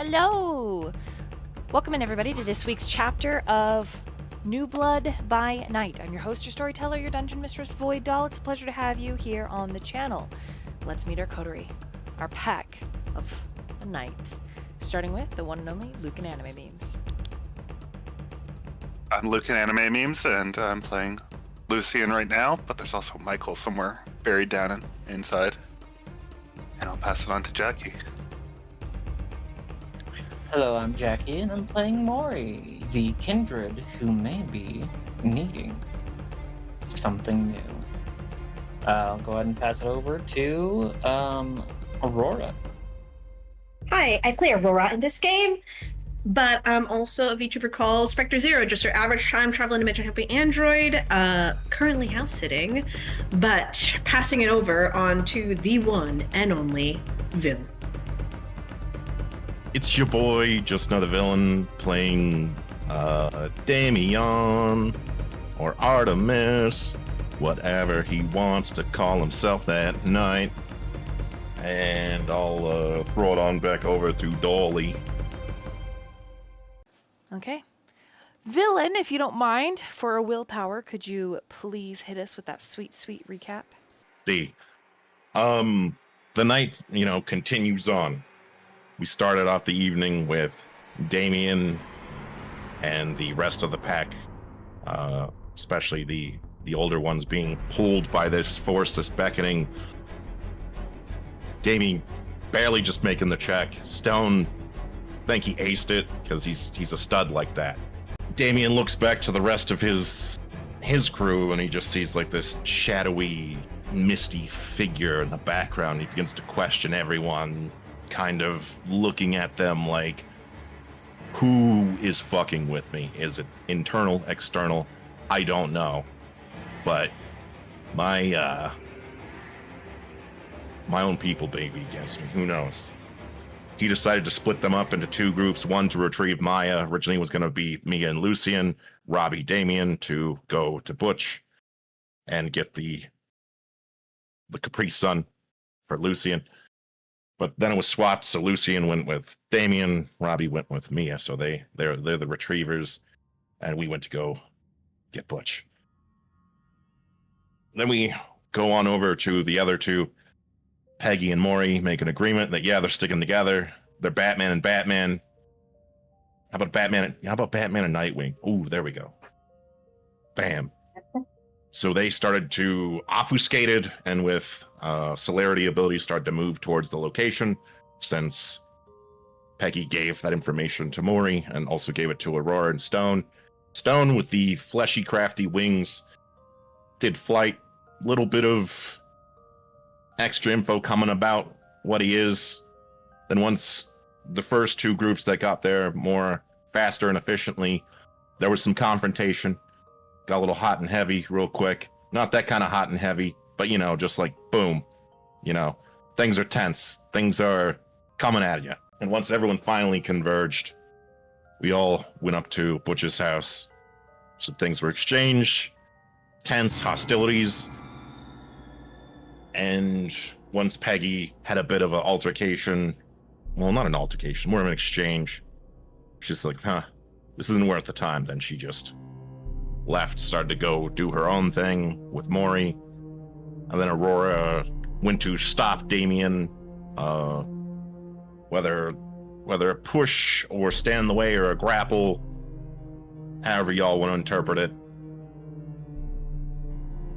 Hello! Welcome in, everybody, to this week's chapter of New Blood by Night. I'm your host, your storyteller, your dungeon mistress, Void Doll. It's a pleasure to have you here on the channel. Let's meet our coterie, our pack of the night, starting with the one and only Lucian Anime Memes. I'm Lucian Anime Memes, and I'm playing Lucian right now, but there's also Michael somewhere buried down inside. And I'll pass it on to Jaqi. Hello, I'm Jaqi, and I'm playing Mori, the Kindred who may be needing something new. I'll go ahead and pass it over to Aurora. Hi, I play Aurora in this game, but I'm also a VTuber called Spectre Zero, just your average time traveling dimension happy android, currently house sitting, but passing it over on to the one and only Vil. It's your boy, just another villain, playing Damien or Artemis, whatever he wants to call himself that night. And I'll throw it on back over to Dolly. Okay. Villain, if you don't mind, for a willpower, could you please hit us with that sweet, sweet recap? The night, continues on. We started off the evening with Damien and the rest of the pack, especially the older ones, being pulled by this force that's beckoning. Damien barely just making the check. Stone, I think he aced it because he's a stud like that. Damien looks back to the rest of his crew and he just sees like this shadowy, misty figure in the background. He begins to question everyone, kind of looking at them like, who is fucking with me? Is it internal, external? I don't know. But my own people may be against me. Who knows? He decided to split them up into two groups. One to retrieve Maya. Originally was going to be me and Lucian. Robbie, Damien to go to Butch and get the Capri Sun for Lucian. But then it was swapped, so Lucian went with Damien, Robbie went with Mia, so they're the retrievers, and we went to go get Butch. Then we go on over to the other two. Peggy and Mori make an agreement that they're sticking together. They're Batman and Batman. How about Batman and Nightwing? Ooh, there we go. Bam. So they started to obfuscated, and with celerity abilities started to move towards the location, since Peggy gave that information to Mori and also gave it to Aurora and Stone. Stone, with the fleshy, crafty wings, did flight. Little bit of extra info coming about what he is. Then once the first two groups that got there more faster and efficiently, there was some confrontation. Got a little hot and heavy real quick. Not that kind of hot and heavy, but just like boom. Things are tense. Things are coming at you. And once everyone finally converged, we all went up to Butch's house. Some things were exchanged. Tense hostilities. And once Peggy had a bit of an altercation, well, not an altercation, more of an exchange. She's like, this isn't worth the time. Then she just left, started to go do her own thing with Mori. And then Aurora went to stop Damien, whether a push or stand in the way or a grapple, however y'all want to interpret it.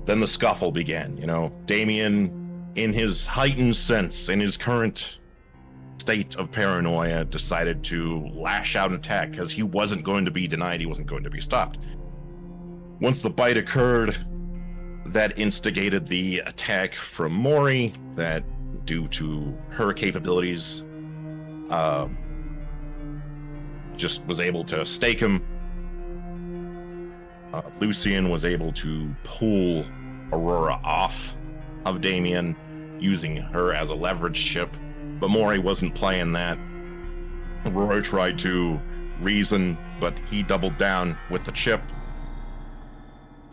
Then the scuffle began. Damien, in his heightened sense, in his current state of paranoia, decided to lash out and attack because he wasn't going to be denied, he wasn't going to be stopped. Once the bite occurred, that instigated the attack from Mori, that due to her capabilities, just was able to stake him. Lucian was able to pull Aurora off of Damien, using her as a leverage chip, but Mori wasn't playing that. Aurora tried to reason, but he doubled down with the chip.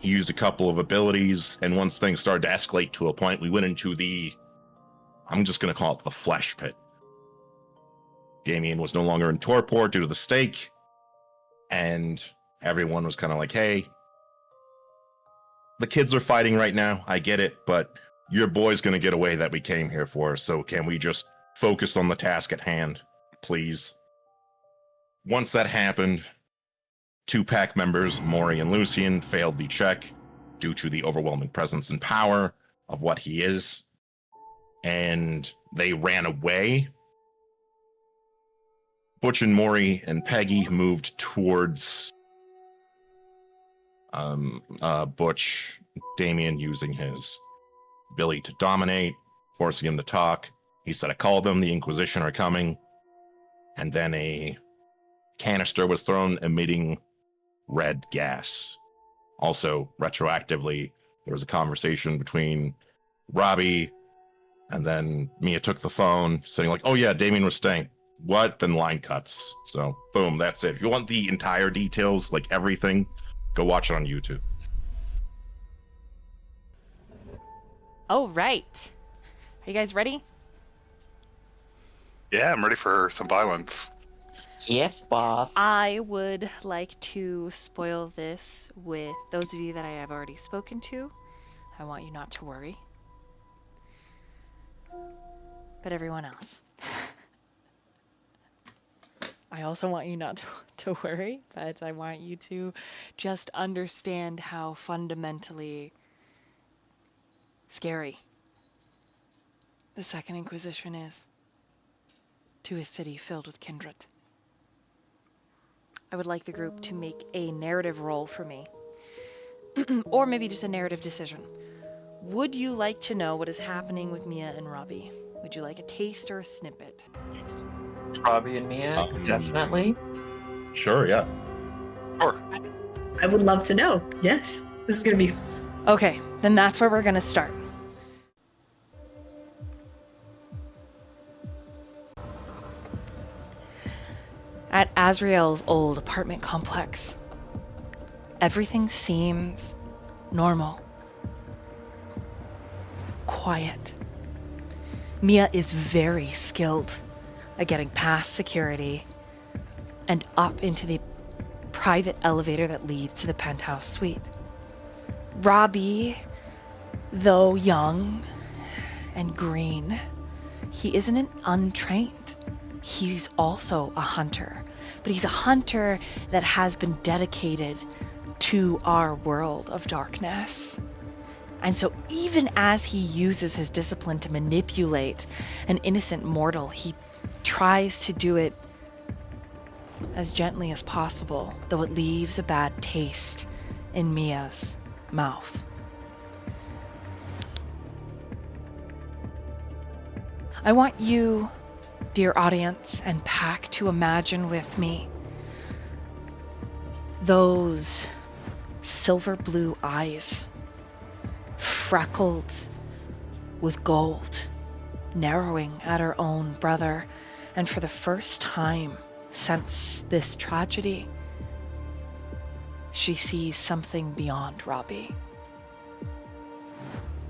He used a couple of abilities, and once things started to escalate to a point, we went into I'm just going to call it the flesh pit. Damien was no longer in torpor due to the stake, and everyone was kind of like, hey, the kids are fighting right now, I get it, but your boy's going to get away that we came here for, so can we just focus on the task at hand, please? Once that happened, 2 pack members, Mori and Lucian, failed the check due to the overwhelming presence and power of what he is, and they ran away. Butch and Mori and Peggy moved towards Butch, Damien using his ability to dominate, forcing him to talk. He said, I called them, the Inquisition are coming. And then a canister was thrown emitting red gas. Also, retroactively, there was a conversation between Robbie, and then Mia took the phone, saying like, oh yeah, Damien was staying. What? Then line cuts. So, boom, that's it. If you want the entire details, like everything, go watch it on YouTube. Oh, right. Are you guys ready? Yeah, I'm ready for some violence. Yes, boss. I would like to spoil this with those of you that I have already spoken to. I want you not to worry. But everyone else. I also want you not to worry, but I want you to just understand how fundamentally scary the Second Inquisition is to a city filled with kindred. I would like the group to make a narrative roll for me, or maybe just a narrative decision. Would you like to know what is happening with Mia and Robbie? Would you like a taste or a snippet? Robbie and Mia, definitely. Sure, yeah. Sure. I would love to know. Yes. This is going to be... Okay, then that's where we're going to start. At Azrael's old apartment complex, everything seems normal, quiet. Mia is very skilled at getting past security and up into the private elevator that leads to the penthouse suite. Robbie, though young and green, he isn't untrained. He's also a hunter, but he's a hunter that has been dedicated to our world of darkness. And so even as he uses his discipline to manipulate an innocent mortal, he tries to do it as gently as possible, though it leaves a bad taste in Mia's mouth. I want you, dear audience and pack, to imagine with me those silver blue eyes, freckled with gold, narrowing at her own brother, and for the first time since this tragedy, she sees something beyond Robbie.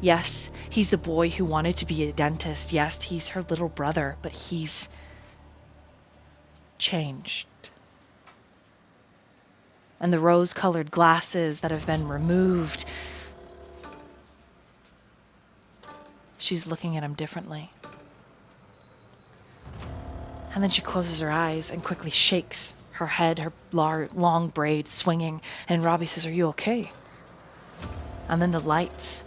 Yes, he's the boy who wanted to be a dentist. Yes, he's her little brother, but he's changed. And the rose-colored glasses that have been removed, she's looking at him differently. And then she closes her eyes and quickly shakes her head, her long braids swinging. And Robbie says, "Are you okay?" And then the lights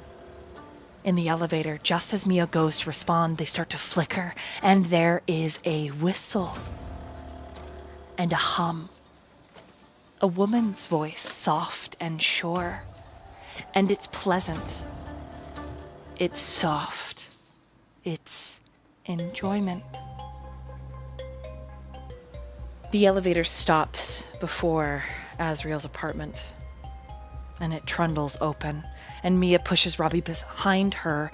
in the elevator, just as Mia goes to respond, they start to flicker, and there is a whistle and a hum. A woman's voice, soft and sure. And it's pleasant. It's soft. It's enjoyment. The elevator stops before Azrael's apartment, and it trundles open, and Mia pushes Robbie behind her,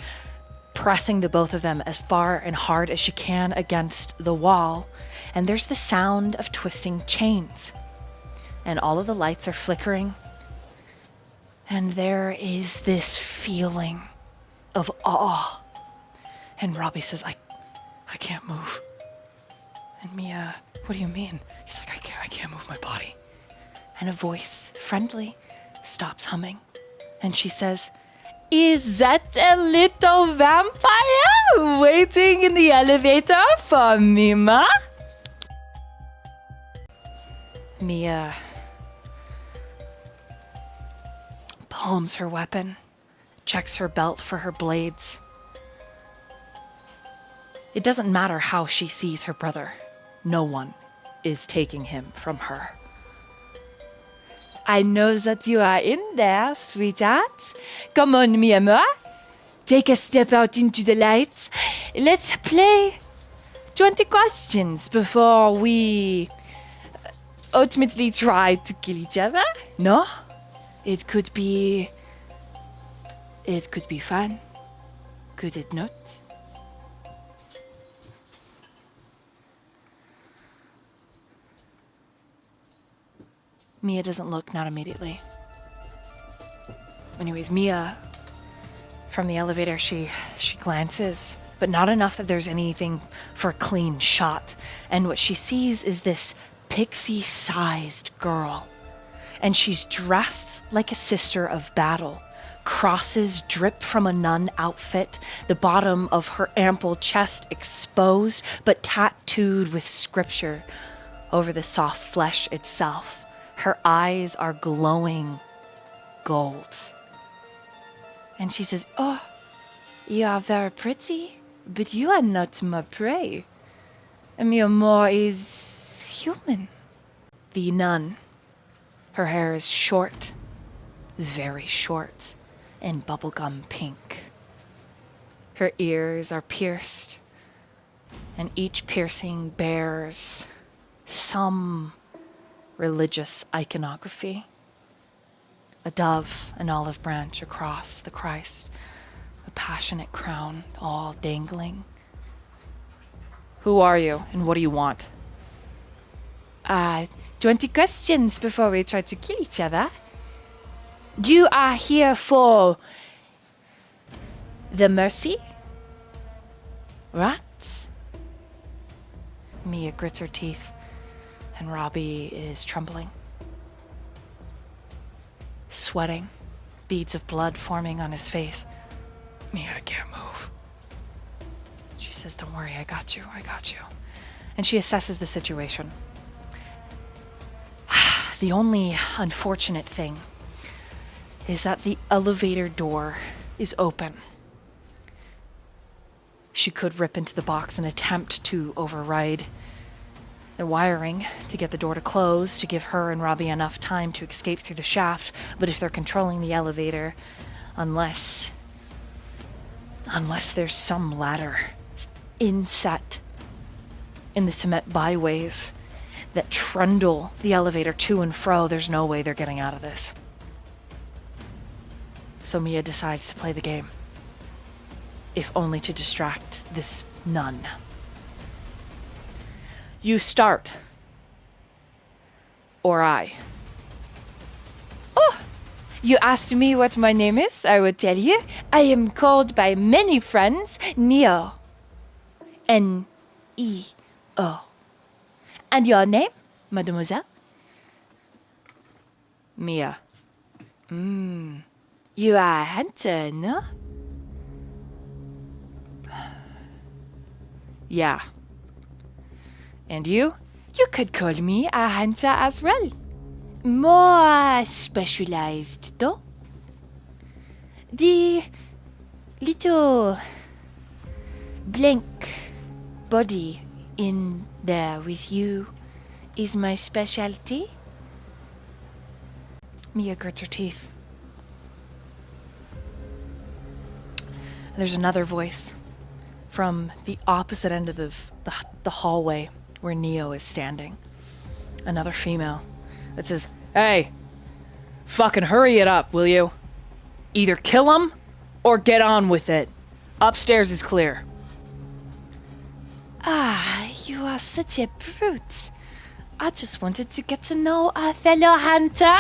pressing the both of them as far and hard as she can against the wall, and there's the sound of twisting chains, and all of the lights are flickering, and there is this feeling of awe, and Robbie says, I can't move. And Mia, what do you mean? He's like, I can't move my body. And a voice, friendly, stops humming. And she says, is that a little vampire waiting in the elevator for me, ma? Mia palms her weapon, checks her belt for her blades. It doesn't matter how she sees her brother. No one is taking him from her. I know that you are in there, sweetheart. Come on, mi amor. Take a step out into the light. Let's play 20 questions before we ultimately try to kill each other. No? It could be fun. Could it not? Mia doesn't look, not immediately. Anyways, Mia, from the elevator, she glances, but not enough that there's anything for a clean shot. And what she sees is this pixie-sized girl. And she's dressed like a sister of battle. Crosses drip from a nun outfit, the bottom of her ample chest exposed, but tattooed with scripture over the soft flesh itself. Her eyes are glowing gold. And she says, oh, you are very pretty, but you are not my prey. My amour is human. The nun, her hair is short, very short, and bubblegum pink. Her ears are pierced, and each piercing bears some religious iconography. A dove, an olive branch across the Christ, a passionate crown, all dangling. Who are you, and what do you want? 20 questions before we try to kill each other. You are here for the mercy? Right? Mia grits her teeth, and Robbie is trembling. Sweating, beads of blood forming on his face. Mia, I can't move. She says, don't worry, I got you. And she assesses the situation. The only unfortunate thing is that the elevator door is open. She could rip into the box and attempt to override the wiring to get the door to close, to give her and Robbie enough time to escape through the shaft. But if they're controlling the elevator, unless there's some ladder inset in the cement byways that trundle the elevator to and fro, there's no way they're getting out of this. So Mia decides to play the game, if only to distract this nun. You start, or I. Oh, you asked me what my name is. I will tell you. I am called by many friends Neo. N-E-O. And your name, mademoiselle? Mia. You are a hunter, no? Yeah. And you? You could call me a hunter as well. More specialized, though. The little blank body in there with you is my specialty. Mia grits her teeth. There's another voice from the opposite end of the hallway where Neo is standing. Another female that says, hey, fucking hurry it up, will you? Either kill him or get on with it. Upstairs is clear. Ah, you are such a brute. I just wanted to get to know a fellow hunter.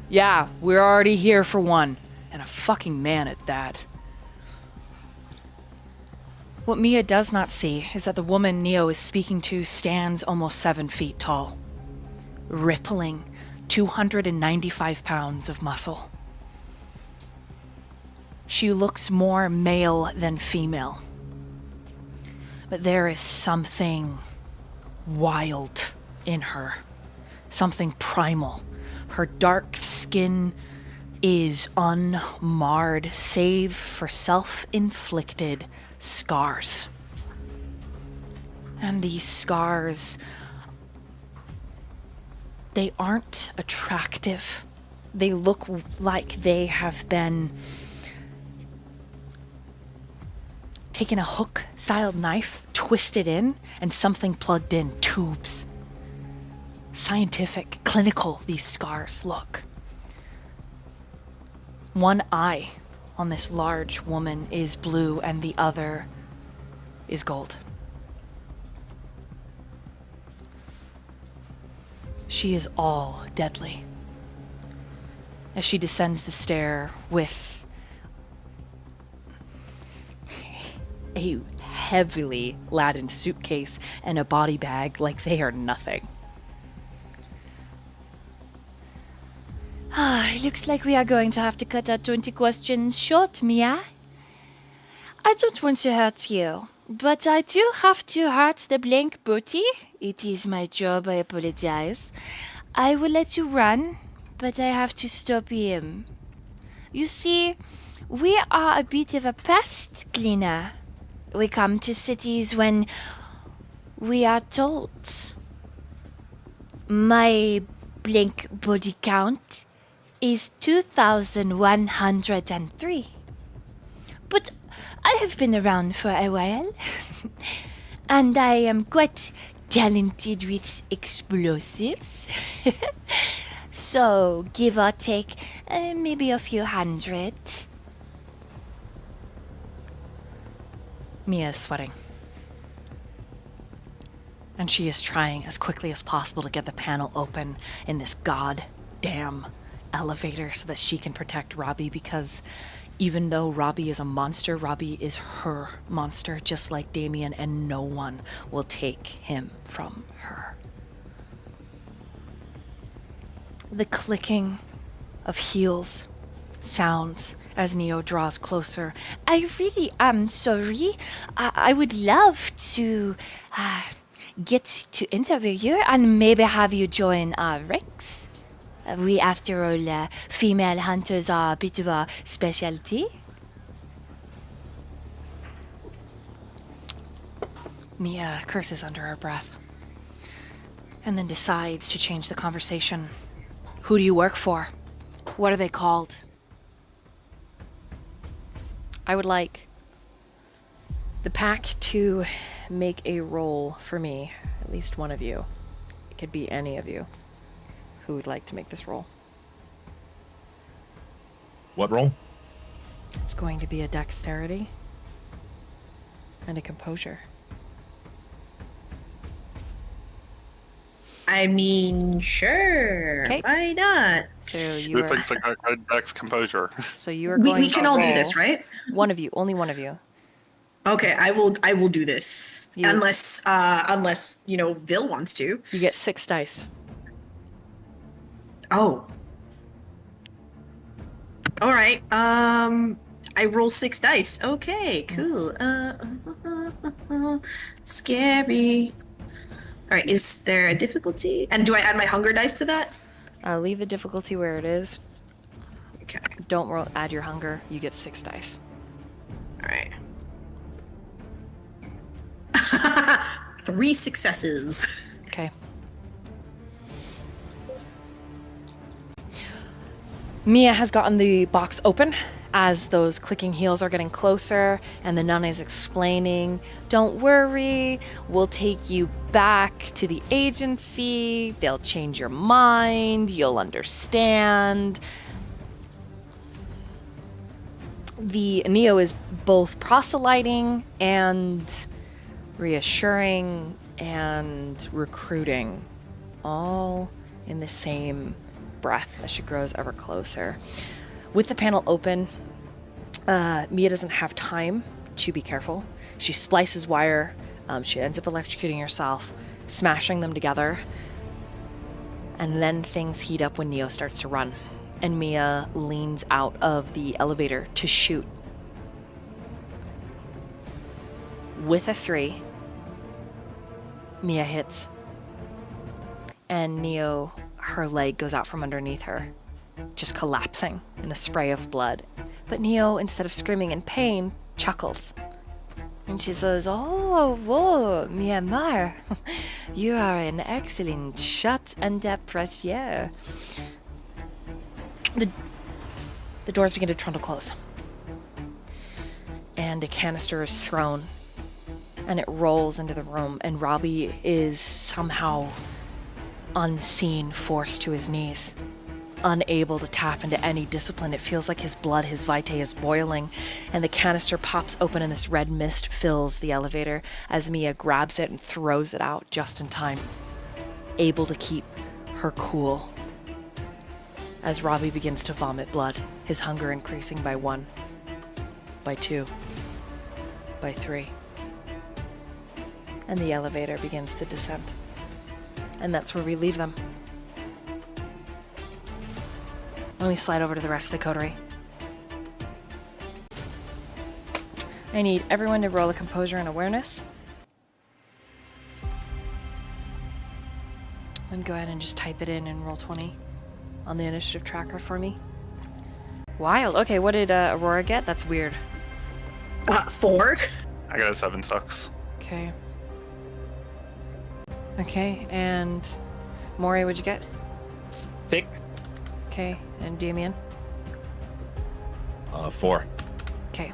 Yeah, we're already here for one. And a fucking man at that. What Mia does not see is that the woman Neo is speaking to stands almost 7 feet tall, rippling 295 pounds of muscle. She looks more male than female, but there is something wild in her, something primal. Her dark skin is unmarred, save for self-inflicted scars. And these scars, they aren't attractive. They look like they have been taken a hook-styled knife, twisted in, and something plugged in, tubes. Scientific, clinical, these scars look. One eye on this large woman is blue and the other is gold. She is all deadly. As she descends the stair with a heavily laden suitcase and a body bag like they are nothing. Looks like we are going to have to cut our 20 questions short, Mia. I don't want to hurt you, but I do have to hurt the blank booty. It is my job, I apologize. I will let you run, but I have to stop him. You see, we are a bit of a pest cleaner. We come to cities when we are told. My blank body count is 2,103. But I have been around for a while, and I am quite talented with explosives. So, give or take, maybe a few hundred. Mia is sweating. And she is trying as quickly as possible to get the panel open in this goddamn elevator so that she can protect Robbie, because even though Robbie is a monster, Robbie is her monster, just like Damien, and no one will take him from her. The clicking of heels sounds as Neo draws closer. I really am sorry. I would love to get to interview you and maybe have you join our ranks. We, after all, female hunters are a bit of a specialty. Mia curses under her breath and then decides to change the conversation. Who do you work for? What are they called? I would like the pack to make a roll for me, at least one of you. It could be any of you. Who would like to make this roll? What roll? It's going to be a dexterity and a composure. I mean, sure. 'Kay. Why not? So you Who are, thinks like a Dex composure? so you are going We to can all do roll. this, right? One of you, only one of you. Okay, I will do this. You- Unless Vil wants to. You get 6 dice. Oh. All right. I roll 6 dice. Okay, cool. Scary. All right, is there a difficulty? And do I add my hunger dice to that? Leave the difficulty where it is. Okay. Don't add your hunger. You get 6 dice. All right. 3 successes. Okay. Mia has gotten the box open as those clicking heels are getting closer, and the nun is explaining, don't worry, we'll take you back to the agency, they'll change your mind, you'll understand. The Neo is both proselyting and reassuring and recruiting, all in the same breath as she grows ever closer. With the panel open, Mia doesn't have time to be careful. She splices wire. She ends up electrocuting herself, smashing them together. And then things heat up when Neo starts to run. And Mia leans out of the elevator to shoot. With a 3, Mia hits. And Neo, her leg goes out from underneath her, just collapsing in a spray of blood. But Neo, instead of screaming in pain, chuckles. And she says, "Oh, whoa, Myanmar, you are an excellent shot under pressure." The doors begin to trundle close. And a canister is thrown, and it rolls into the room, and Robbie is somehow unseen, forced to his knees, unable to tap into any discipline. It feels like his blood, his vitae is boiling, and the canister pops open and this red mist fills the elevator as Mia grabs it and throws it out just in time, able to keep her cool. As Robbie begins to vomit blood, his hunger increasing by 1, by 2, by 3. And the elevator begins to descend. And that's where we leave them. Let me slide over to the rest of the coterie. I need everyone to roll a composure and awareness. And go ahead and just type it in and roll 20 on the initiative tracker for me. Wild. Okay, what did Aurora get? That's weird. 4. I got a 7 sucks. Okay. Okay, and Mori, what'd you get? 6. Okay, and Damien? 4. Okay.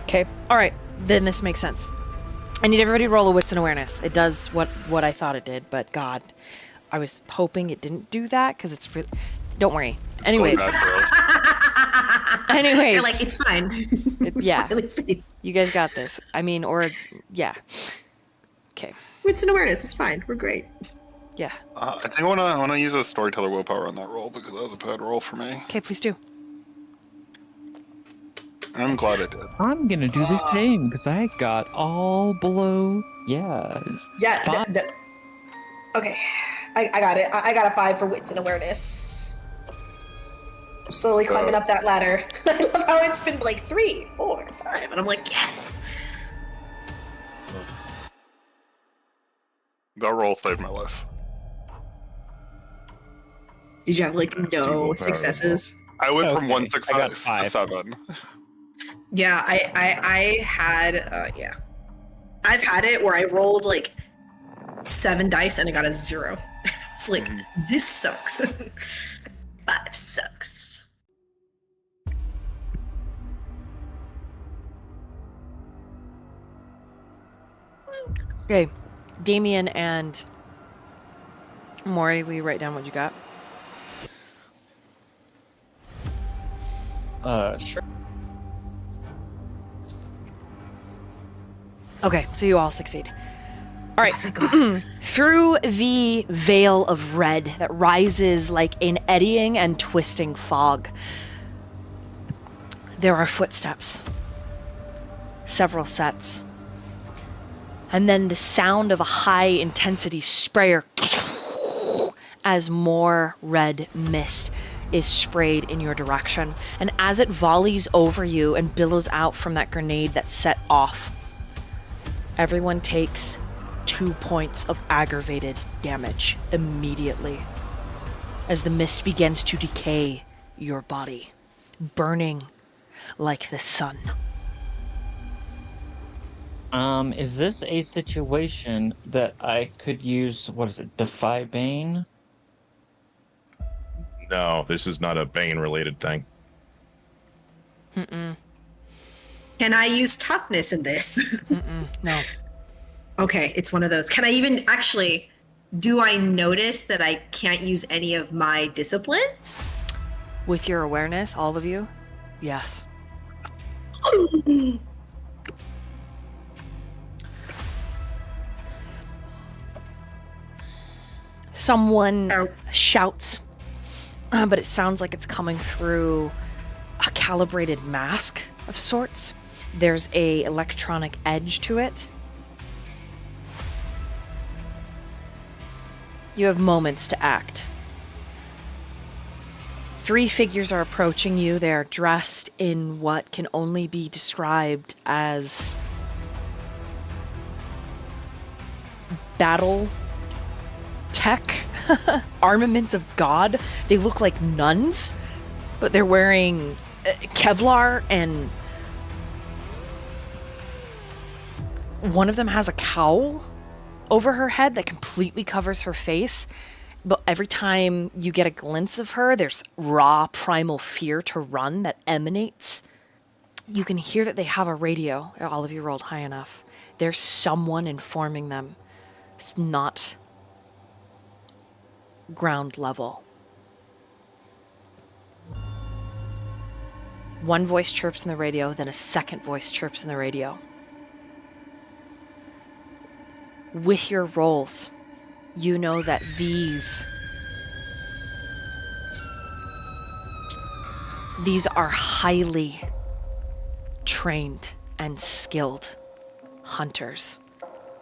Okay, alright, then this makes sense. I need everybody to roll a wits and awareness. It does what I thought it did, but God, I was hoping it didn't do that, because it's really... Don't worry. Anyways. Anyways. You're like, it's fine. Yeah. Smiley face. You guys got this. I mean, or... Yeah. Okay. Wits and awareness is fine. We're great. Yeah. I think I want to use a storyteller willpower on that roll because that was a bad roll for me. Okay, please do. I'm glad I did. I'm gonna do the same because I got all below. Yes. Yeah. 5. Okay. I got it. I got a 5 for wits and awareness. Slowly climbing up that ladder. I love how it's been like 3, 4, 5, and I'm like, yes. That roll saved my life. Did you have like Steve no willpower. successes? I went from Okay, 1 I success got to 5. 7. Yeah, I had yeah. I've had it where I rolled like 7 dice and I got a 0. It's like, this sucks. 5 sucks. Okay. Damien and Mori, will you write down what you got? Sure. Okay, so you all succeed. All right. Through the veil of red that rises like an eddying and twisting fog, there are footsteps. Several sets. And then the sound of a high-intensity sprayer as more red mist is sprayed in your direction. And as it volleys over you and billows out from that grenade that's set off, everyone takes 2 points of aggravated damage immediately as the mist begins to decay your body, burning like the sun. Is this a situation that I could use, what is it, Defy Bane? No, this is not a Bane-related thing. Mm-mm. Can I use toughness in this? Mm-mm. No. Okay, it's one of those. Can I even actually, do I notice that I can't use any of my disciplines? With your awareness, all of you? Yes. Someone shouts but it sounds like it's coming through a calibrated mask of sorts. There's a electronic edge to it. You have moments to act. 3 figures are approaching you. They're dressed in what can only be described as battle tech, armaments of God. They look like nuns, but they're wearing Kevlar, and one of them has a cowl over her head that completely covers her face. But every time you get a glimpse of her, there's raw primal fear to run that emanates. You can hear that they have a radio. All of you rolled high enough. There's someone informing them. It's not ground level. One voice chirps in the radio, then a second voice chirps in the radio. With your rolls, you know that these are highly trained and skilled hunters.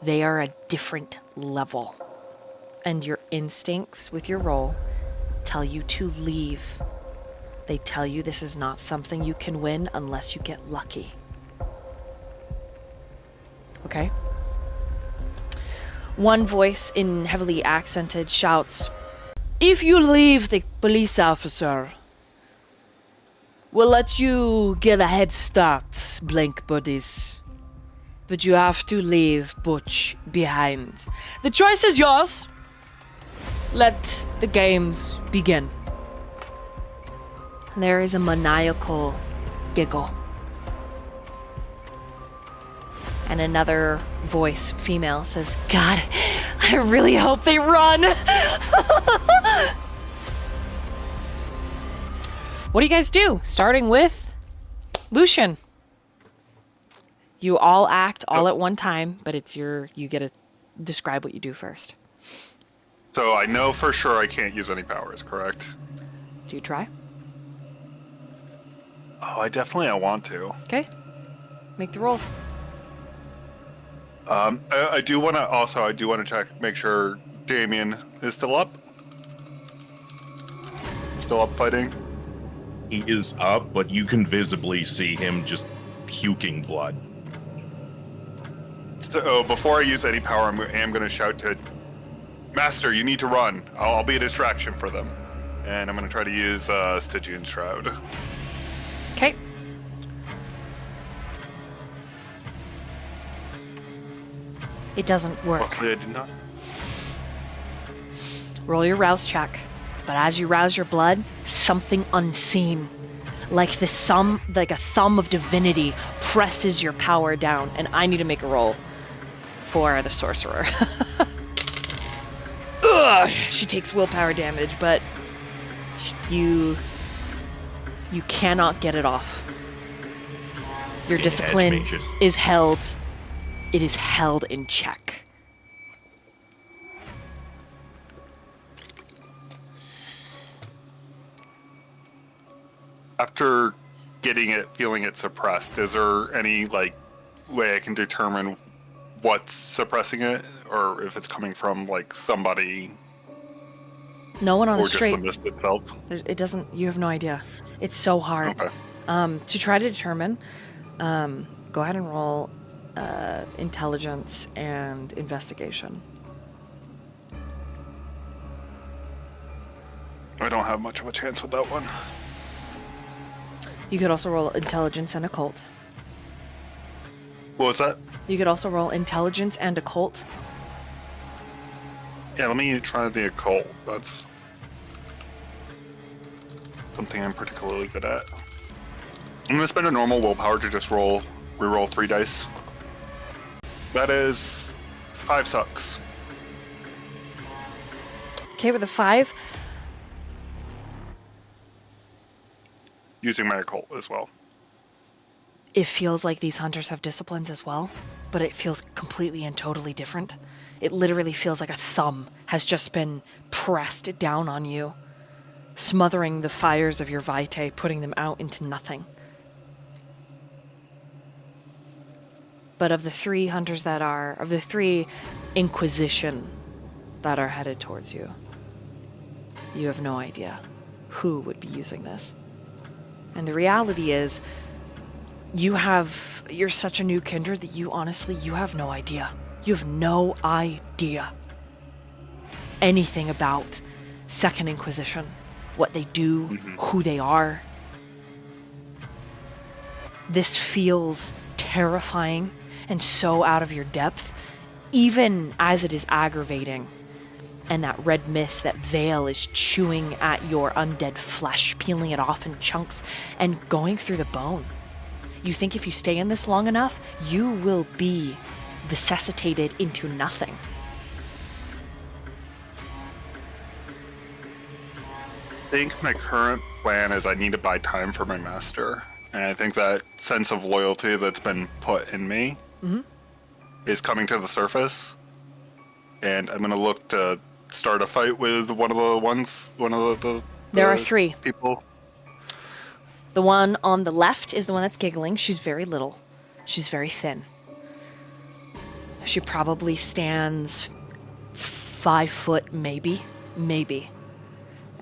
They are a different level. And your instincts with your roll tell you to leave. They tell you this is not something you can win unless you get lucky. Okay? One voice in heavily accented shouts, "If you leave the police officer, we'll let you get a head start, blank buddies. But you have to leave Butch behind. The choice is yours. Let the games begin." There is a maniacal giggle. And another voice, female, says, "God, I really hope they run." What do you guys do? Starting with Lucian. You all act all at one time, but it's you get to describe what you do first. So I know for sure I can't use any powers, correct? Do you try? Oh, I want to. Okay. Make the rolls. I do want to check, make sure Damien is still up. Still up fighting. He is up, but you can visibly see him just puking blood. So before I use any power, I am going to shout to Master, you need to run. I'll be a distraction for them. And I'm going to try to use Stygian Shroud. Okay. It doesn't work. Luckily I did not. Roll your rouse check. But as you rouse your blood, something unseen, like a thumb of divinity, presses your power down. And I need to make a roll for the sorcerer. Ugh, she takes willpower damage, but you cannot get it off. Your discipline is held. It is held in check. After feeling it suppressed, is there any way I can determine what's suppressing it, or if it's coming from somebody? No one on or the street. Or just the mist itself? It doesn't. You have no idea. It's so hard. Okay. To try to determine, go ahead and roll intelligence and investigation. I don't have much of a chance with that one. You could also roll intelligence and occult. What was that? You could also roll intelligence and occult. Yeah, let me try the occult. That's something I'm particularly good at. I'm gonna spend a normal willpower to just reroll 3 dice. That is 5 sucks. Okay, with a 5. Using my occult as well. It feels like these hunters have disciplines as well, but it feels completely and totally different. It literally feels like a thumb has just been pressed down on you. smothering the fires of your vitae, putting them out into nothing. But of the three hunters of the three Inquisition that are headed towards you, you have no idea who would be using this. And the reality is, you're such a new kindred that you have no idea. You have no idea anything about Second Inquisition, what they do, who they are. This feels terrifying and so out of your depth, even as it is aggravating. And that red mist, that veil, is chewing at your undead flesh, peeling it off in chunks and going through the bone. You think if you stay in this long enough, you will be resuscitated into nothing. I think my current plan is I need to buy time for my master. And I think that sense of loyalty that's been put in me is coming to the surface. And I'm going to look to start a fight with one of the There are three people. The one on the left is the one that's giggling. She's very little. She's very thin. She probably stands 5 foot, maybe.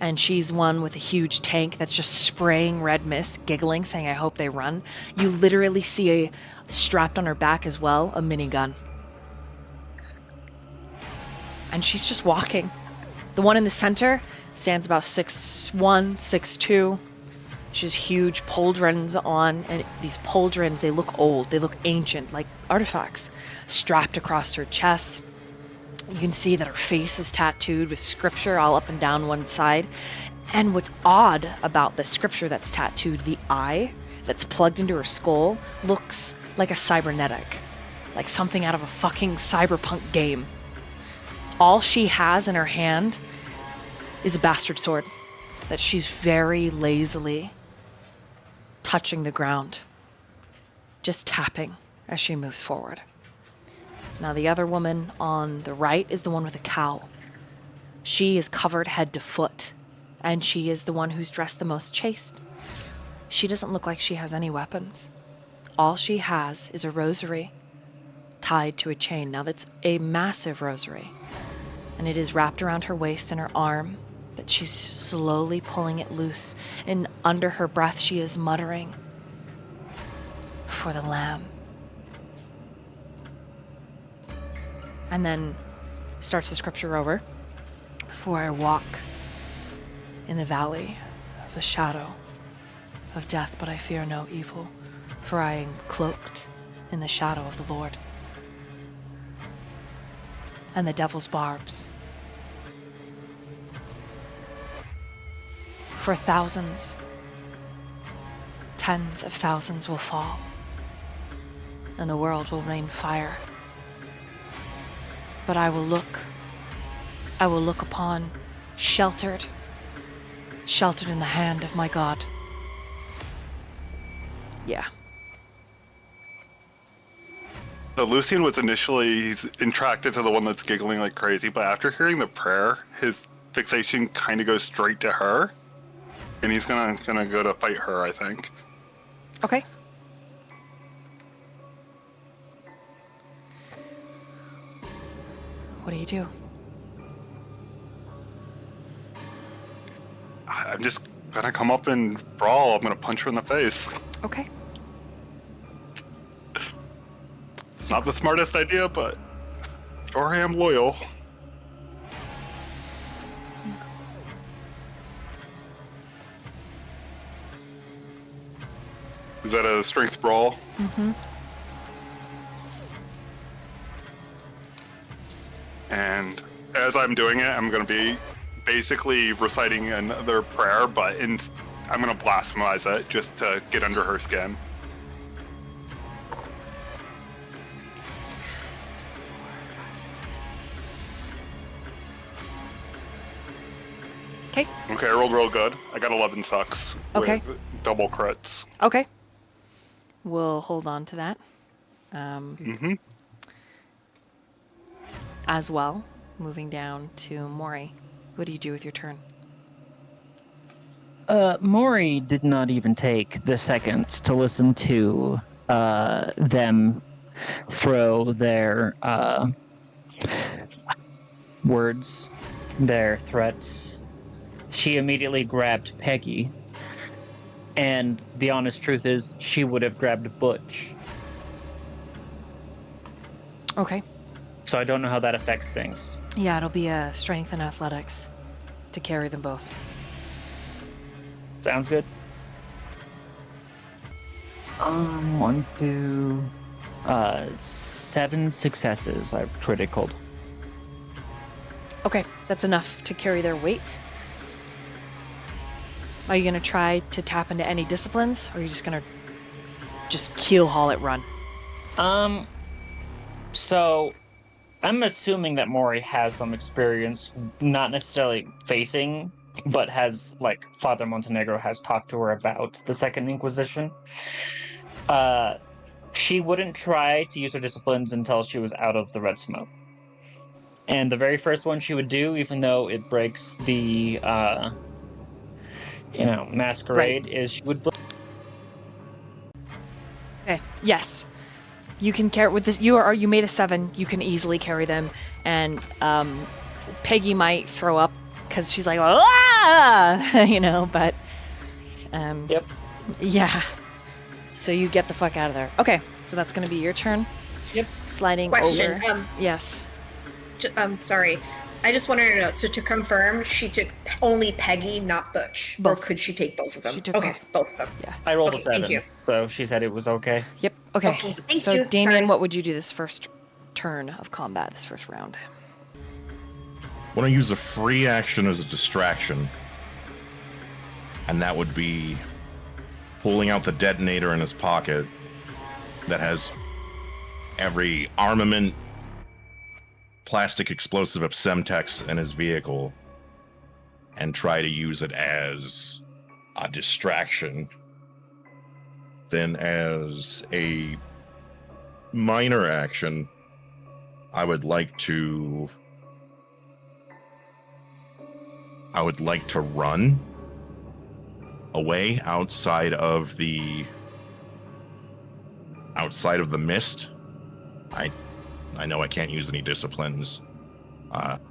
And she's one with a huge tank that's just spraying red mist, giggling, saying, I hope they run. You literally see strapped on her back as well, a minigun. And she's just walking. The one in the center stands about 6'1", 6'2". She has huge pauldrons on, and these pauldrons, they look old, they look ancient, like artifacts, strapped across her chest. You can see that her face is tattooed with scripture all up and down one side. And what's odd about the scripture that's tattooed, the eye that's plugged into her skull, looks like a cybernetic, like something out of a fucking cyberpunk game. All she has in her hand is a bastard sword that she's very lazily touching the ground, just tapping as she moves forward. Now the other woman on the right is the one with a cowl. She is covered head to foot, and she is the one who's dressed the most chaste. She doesn't look like she has any weapons. All she has is a rosary tied to a chain. Now that's a massive rosary, and it is wrapped around her waist and her arm, but she's slowly pulling it loose, and under her breath she is muttering, "For the lamb." And then starts the scripture over. For I walk in the valley of the shadow of death, but I fear no evil, for I am cloaked in the shadow of the Lord. And the devil's barbs. For thousands, tens of thousands will fall, and the world will rain fire. But I will look upon sheltered in the hand of my God. Yeah. So Lucian was initially attracted to the one that's giggling like crazy, but after hearing the prayer, his fixation kind of goes straight to her, and he's gonna go to fight her, I think. Okay. What do you do? I'm just gonna come up and brawl. I'm gonna punch her in the face. Okay. It's not the smartest idea, but sure I am loyal. Is that a strength brawl? Mm-hmm. And as I'm doing it, I'm going to be basically reciting another prayer, but I'm going to blasphemize it just to get under her skin. Okay. Okay, I rolled real good. I got 11 sucks Okay. with double crits. Okay. We'll hold on to that. As well, moving down to Mori. What do you do with your turn? Mori did not even take the seconds to listen to them throw their words, their threats. She immediately grabbed Peggy. And the honest truth is, she would have grabbed Butch. Okay. So I don't know how that affects things. Yeah, it'll be a strength and athletics to carry them both. Sounds good. 1, 2, 7 successes I've criticaled. Okay, that's enough to carry their weight. Are you gonna try to tap into any disciplines, or are you just gonna keel haul it run? So I'm assuming that Mori has some experience, not necessarily facing, but has, like, Father Montenegro has talked to her about the Second Inquisition. She wouldn't try to use her disciplines until she was out of the red smoke. And the very first one she would do, even though it breaks the, masquerade, is she would... Okay. Yes. You can carry with this. You made a 7. You can easily carry them, and Peggy might throw up because she's like, ah! But Yep. Yeah. So you get the fuck out of there. Okay. So that's gonna be your turn. Yep. Sliding Question. over. Yes. Sorry. I just wanted to know, so to confirm, she took only Peggy, not Butch? Both. Or could she take both of them? She took okay, both of them. Yeah. I rolled Okay, a 7, thank you. so she said it was okay. Yep. Okay. Okay, thank so you. Damien, Sorry. what would you do this first turn of combat, this first round? Want to use a free action as a distraction, and that would be pulling out the detonator in his pocket that has every armament, plastic explosive of Semtex in his vehicle, and try to use it as a distraction. Then as a minor action, I would like to run away outside of the mist. I know I can't use any disciplines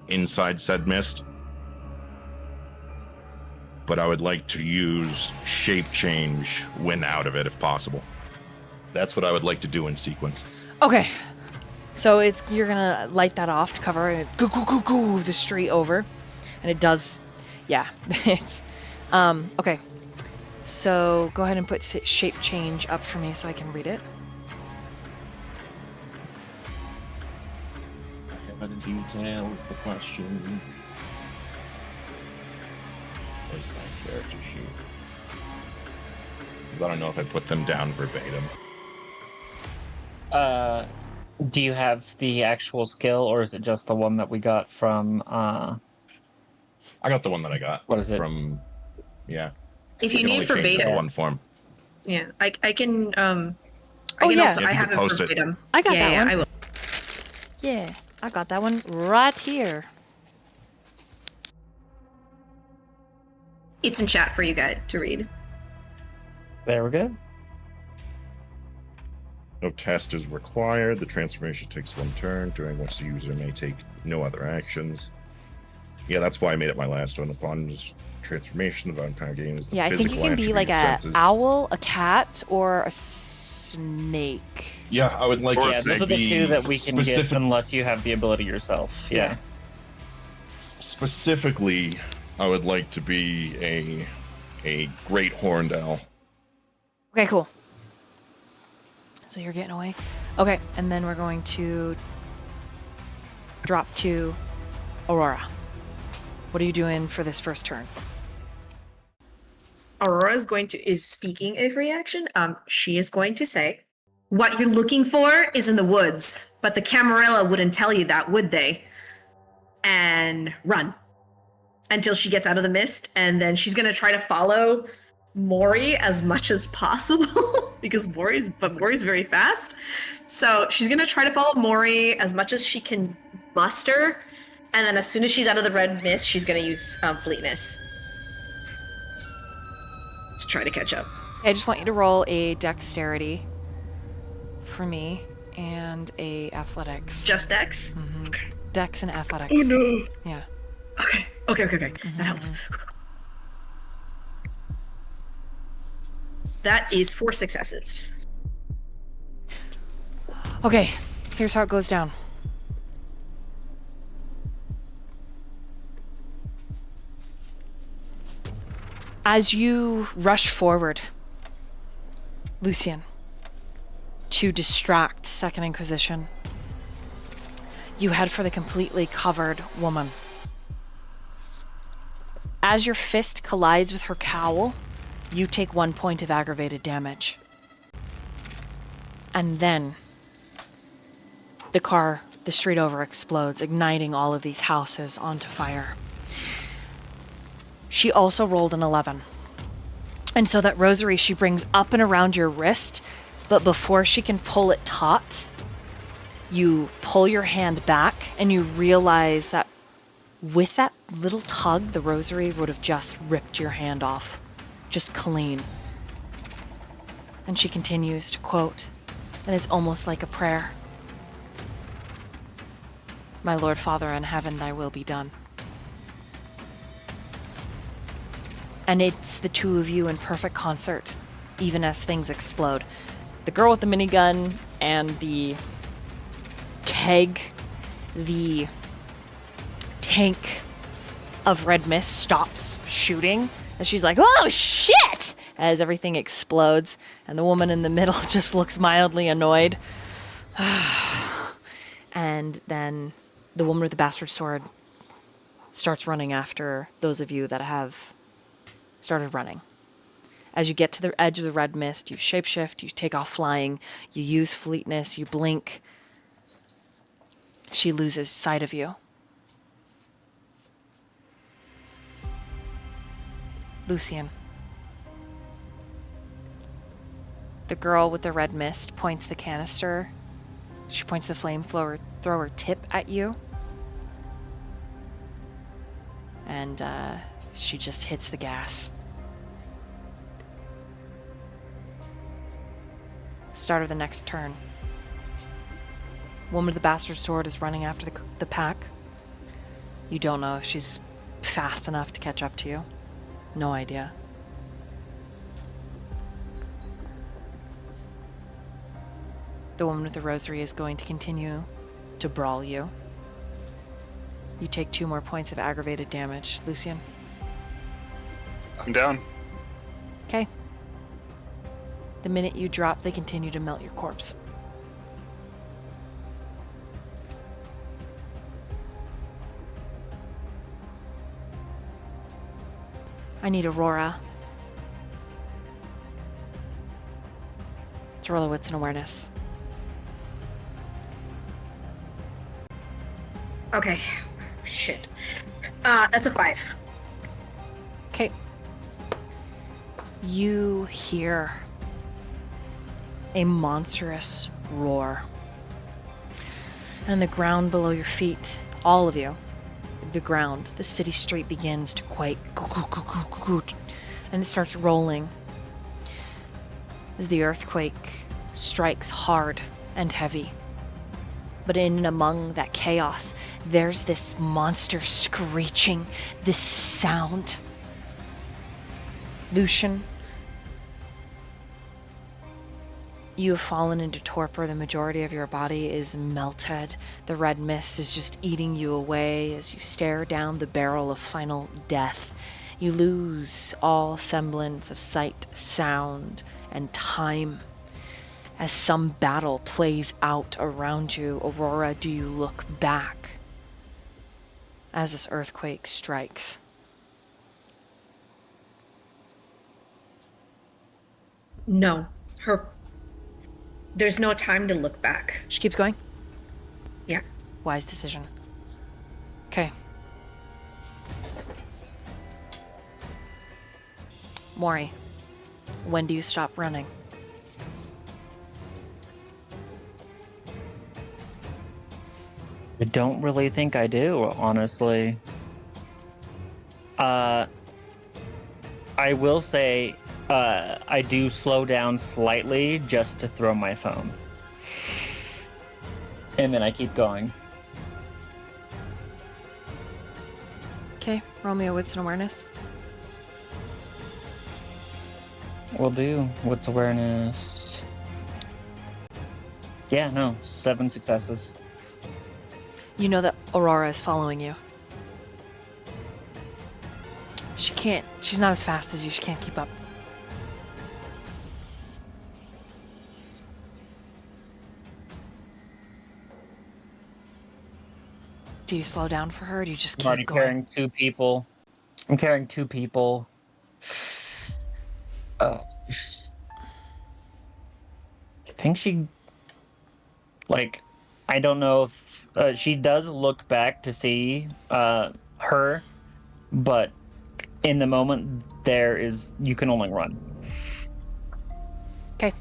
inside said mist, but I would like to use shape change when out of it if possible. That's what I would like to do in sequence. Okay. So you're gonna light that off to cover and go the street over, and it does. Yeah. It's okay. So go ahead and put shape change up for me so I can read it. How to detail is the question. Where's my character sheet? Because I don't know if I put them down verbatim. Do you have the actual skill, or is it just the one that we got from, I got the one that I got. What is it? From, yeah. If We you can only need change it verbatim, in one form. yeah, I can. I Oh, can yeah. also. Yeah, I if you have could it post it. verbatim. I got yeah, that one. I will. Yeah, I got that one right here. It's in chat for you guys to read. There we go. No test is required. The transformation takes one turn, during which the user may take no other actions. Yeah, that's why I made it my last one. Upon transformation, the vampire gains the Yeah, I think you physical can be like a attribute senses. owl, a cat, or a snake. Yeah, I would like Or it Yeah, to those are the be two that we can get specific- unless you have the ability yourself. Yeah. Specifically, I would like to be a great horned owl. Okay, cool. So you're getting away. Okay, and then we're going to drop to Aurora. What are you doing for this first turn? Aurora is speaking a free action. She is going to say, "What you're looking for is in the woods, but the Camarilla wouldn't tell you that, would they?" And run until she gets out of the mist, and then she's gonna try to follow Mori as much as possible because Mori's very fast. So she's gonna try to follow Mori as much as she can muster, and then as soon as she's out of the red mist, she's gonna use fleetness. try to catch up. I just want you to roll a dexterity for me and a athletics. Just Dex? Mm-hmm. Okay. Dex and athletics. Oh no. Yeah. Okay. That helps. That is 4 successes. Okay, here's how it goes down. As you rush forward, Lucian, to distract Second Inquisition, you head for the completely covered woman. As your fist collides with her cowl, you take 1 point of aggravated damage. And then the street over explodes, igniting all of these houses onto fire. She also rolled an 11. And so that rosary she brings up and around your wrist, but before she can pull it taut, you pull your hand back and you realize that with that little tug, the rosary would have just ripped your hand off. Just clean. And she continues to quote, and it's almost like a prayer. My Lord Father in heaven, thy will be done. And it's the two of you in perfect concert, even as things explode. The girl with the minigun and the keg, the tank of red mist stops shooting. And she's like, oh shit! As everything explodes. And the woman in the middle just looks mildly annoyed. And then the woman with the bastard sword starts running after those of you that have started running. As you get to the edge of the red mist, you shapeshift, you take off flying, you use fleetness, you blink. She loses sight of you. Lucian. The girl with the red mist points the canister. She points the flamethrower tip at you. And she just hits the gas. Start of the next turn. Woman with the bastard sword is running after the pack. You don't know if she's fast enough to catch up to you. No idea. The woman with the rosary is going to continue to brawl you. You take 2 more points of aggravated damage. Lucian? I'm down. Okay. The minute you drop, they continue to melt your corpse. I need Aurora to roll a wits and awareness. Okay. Shit. That's a 5. Okay. You hear a monstrous roar. And the ground below your feet, all of you, the ground, the city street begins to quake. And it starts rolling as the earthquake strikes hard and heavy. But in and among that chaos, there's this monster screeching, this sound. Lucian, you have fallen into torpor. The majority of your body is melted. The red mist is just eating you away as you stare down the barrel of final death. You lose all semblance of sight, sound, and time. As some battle plays out around you, Aurora, do you look back as this earthquake strikes? No. There's no time to look back. She keeps going? Yeah. Wise decision. Okay. Mori, when do you stop running? I don't really think I do, honestly. I will say I do slow down slightly just to throw my phone. And then I keep going. Okay, roll me a wits and awareness. Will do. What's awareness? Yeah, no. 7 successes. You know that Aurora is following you. She's not as fast as you, she can't keep up. Do you slow down for her, or do you just I'm already keep going? carrying 2 people. I'm carrying 2 people. I think she... Like, I don't know if... she does look back to see her, but in the moment, you can only run. Okay.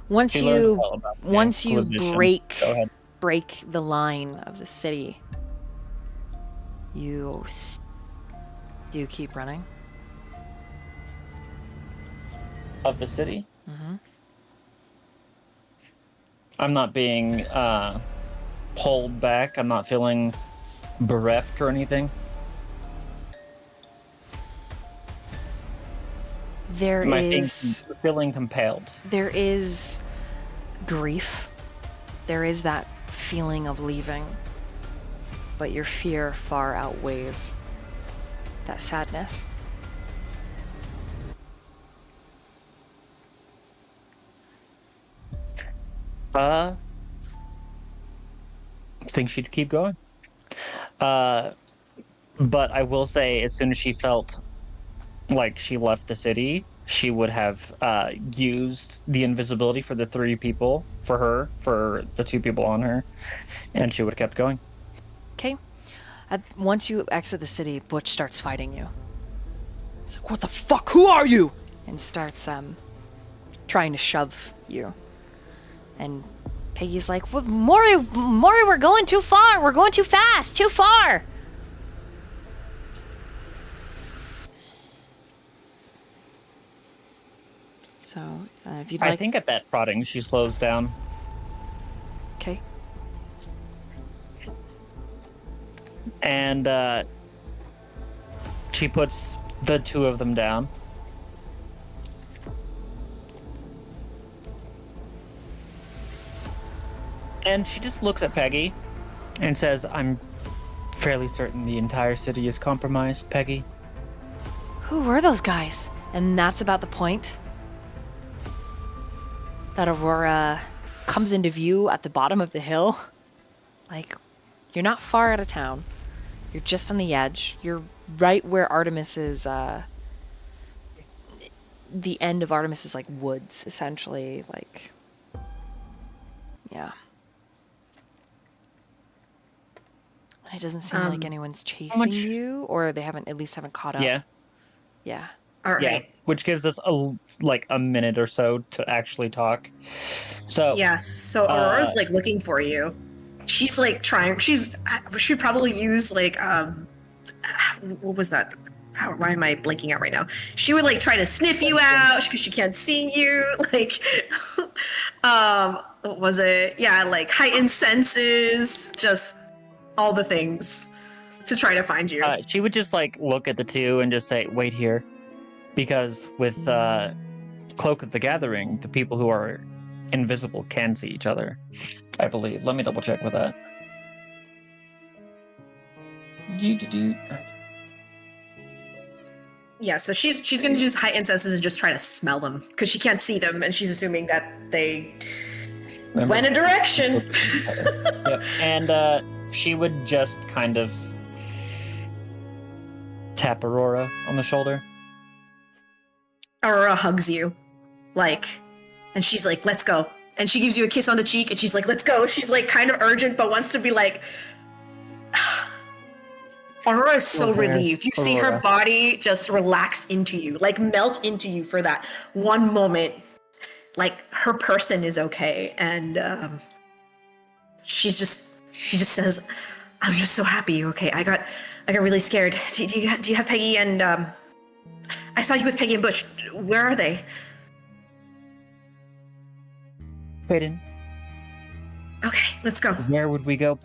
Once She learned you well about the once you Inquisition. Go ahead. break the line of the city, do you keep running? Of the city? Mm-hmm. I'm not being pulled back. I'm not feeling bereft or anything. There Am I is feeling compelled? there is grief. There is that feeling of leaving, but your fear far outweighs that sadness. I think she'd keep going. But I will say, as soon as she felt like she left the city, she would have used the invisibility for the 3 people, for the 2 people on her, and she would have kept going. Okay. Once you exit the city, Butch starts fighting you. He's like, "What the fuck? Who are you?" And starts trying to shove you. And Peggy's like, well, Mori, we're going too far. We're going too fast. Too far. So, if you'd like... I think at that prodding, she slows down. Okay. And she puts the 2 of them down. And she just looks at Peggy and says, I'm fairly certain the entire city is compromised, Peggy. Who were those guys? And that's about the point that Aurora comes into view at the bottom of the hill. Like, you're not far out of town. You're just on the edge. You're right where Artemis's, the end of Artemis's, like, woods, essentially. Like, yeah. And it doesn't seem like anyone's chasing you, or they haven't caught up. Yeah. Yeah. All right. Yeah, which gives us a minute or so to actually talk. So Yes. So Aurora's like looking for you. She's like trying. She'd probably use like what was that? Why am I blanking out right now? She would like try to sniff you out because she can't see you. Like, what was it? Yeah, like heightened senses, just all the things to try to find you. she would just like look at the 2 and just say, "Wait here," because with Cloak of the Gathering, the people who are invisible can see each other, I believe. Let me double check with that. Yeah, so she's gonna use heightened senses and just try to smell them because she can't see them, and she's assuming that they went a direction. Yep. And she would just kind of tap Aurora on the shoulder. Aurora hugs you, like, and she's like, "Let's go." And she gives you a kiss on the cheek, and she's like, "Let's go." She's like kind of urgent, but wants to be like. Aurora is so relieved. You see her body just relax into you, like melt into you for that one moment. Like her person is okay, and she just says, "I'm just so happy you're okay. I got really scared. Do you have Peggy and I saw you with Peggy and Butch. Where are they? Peyton, Okay, let's go. where would we go,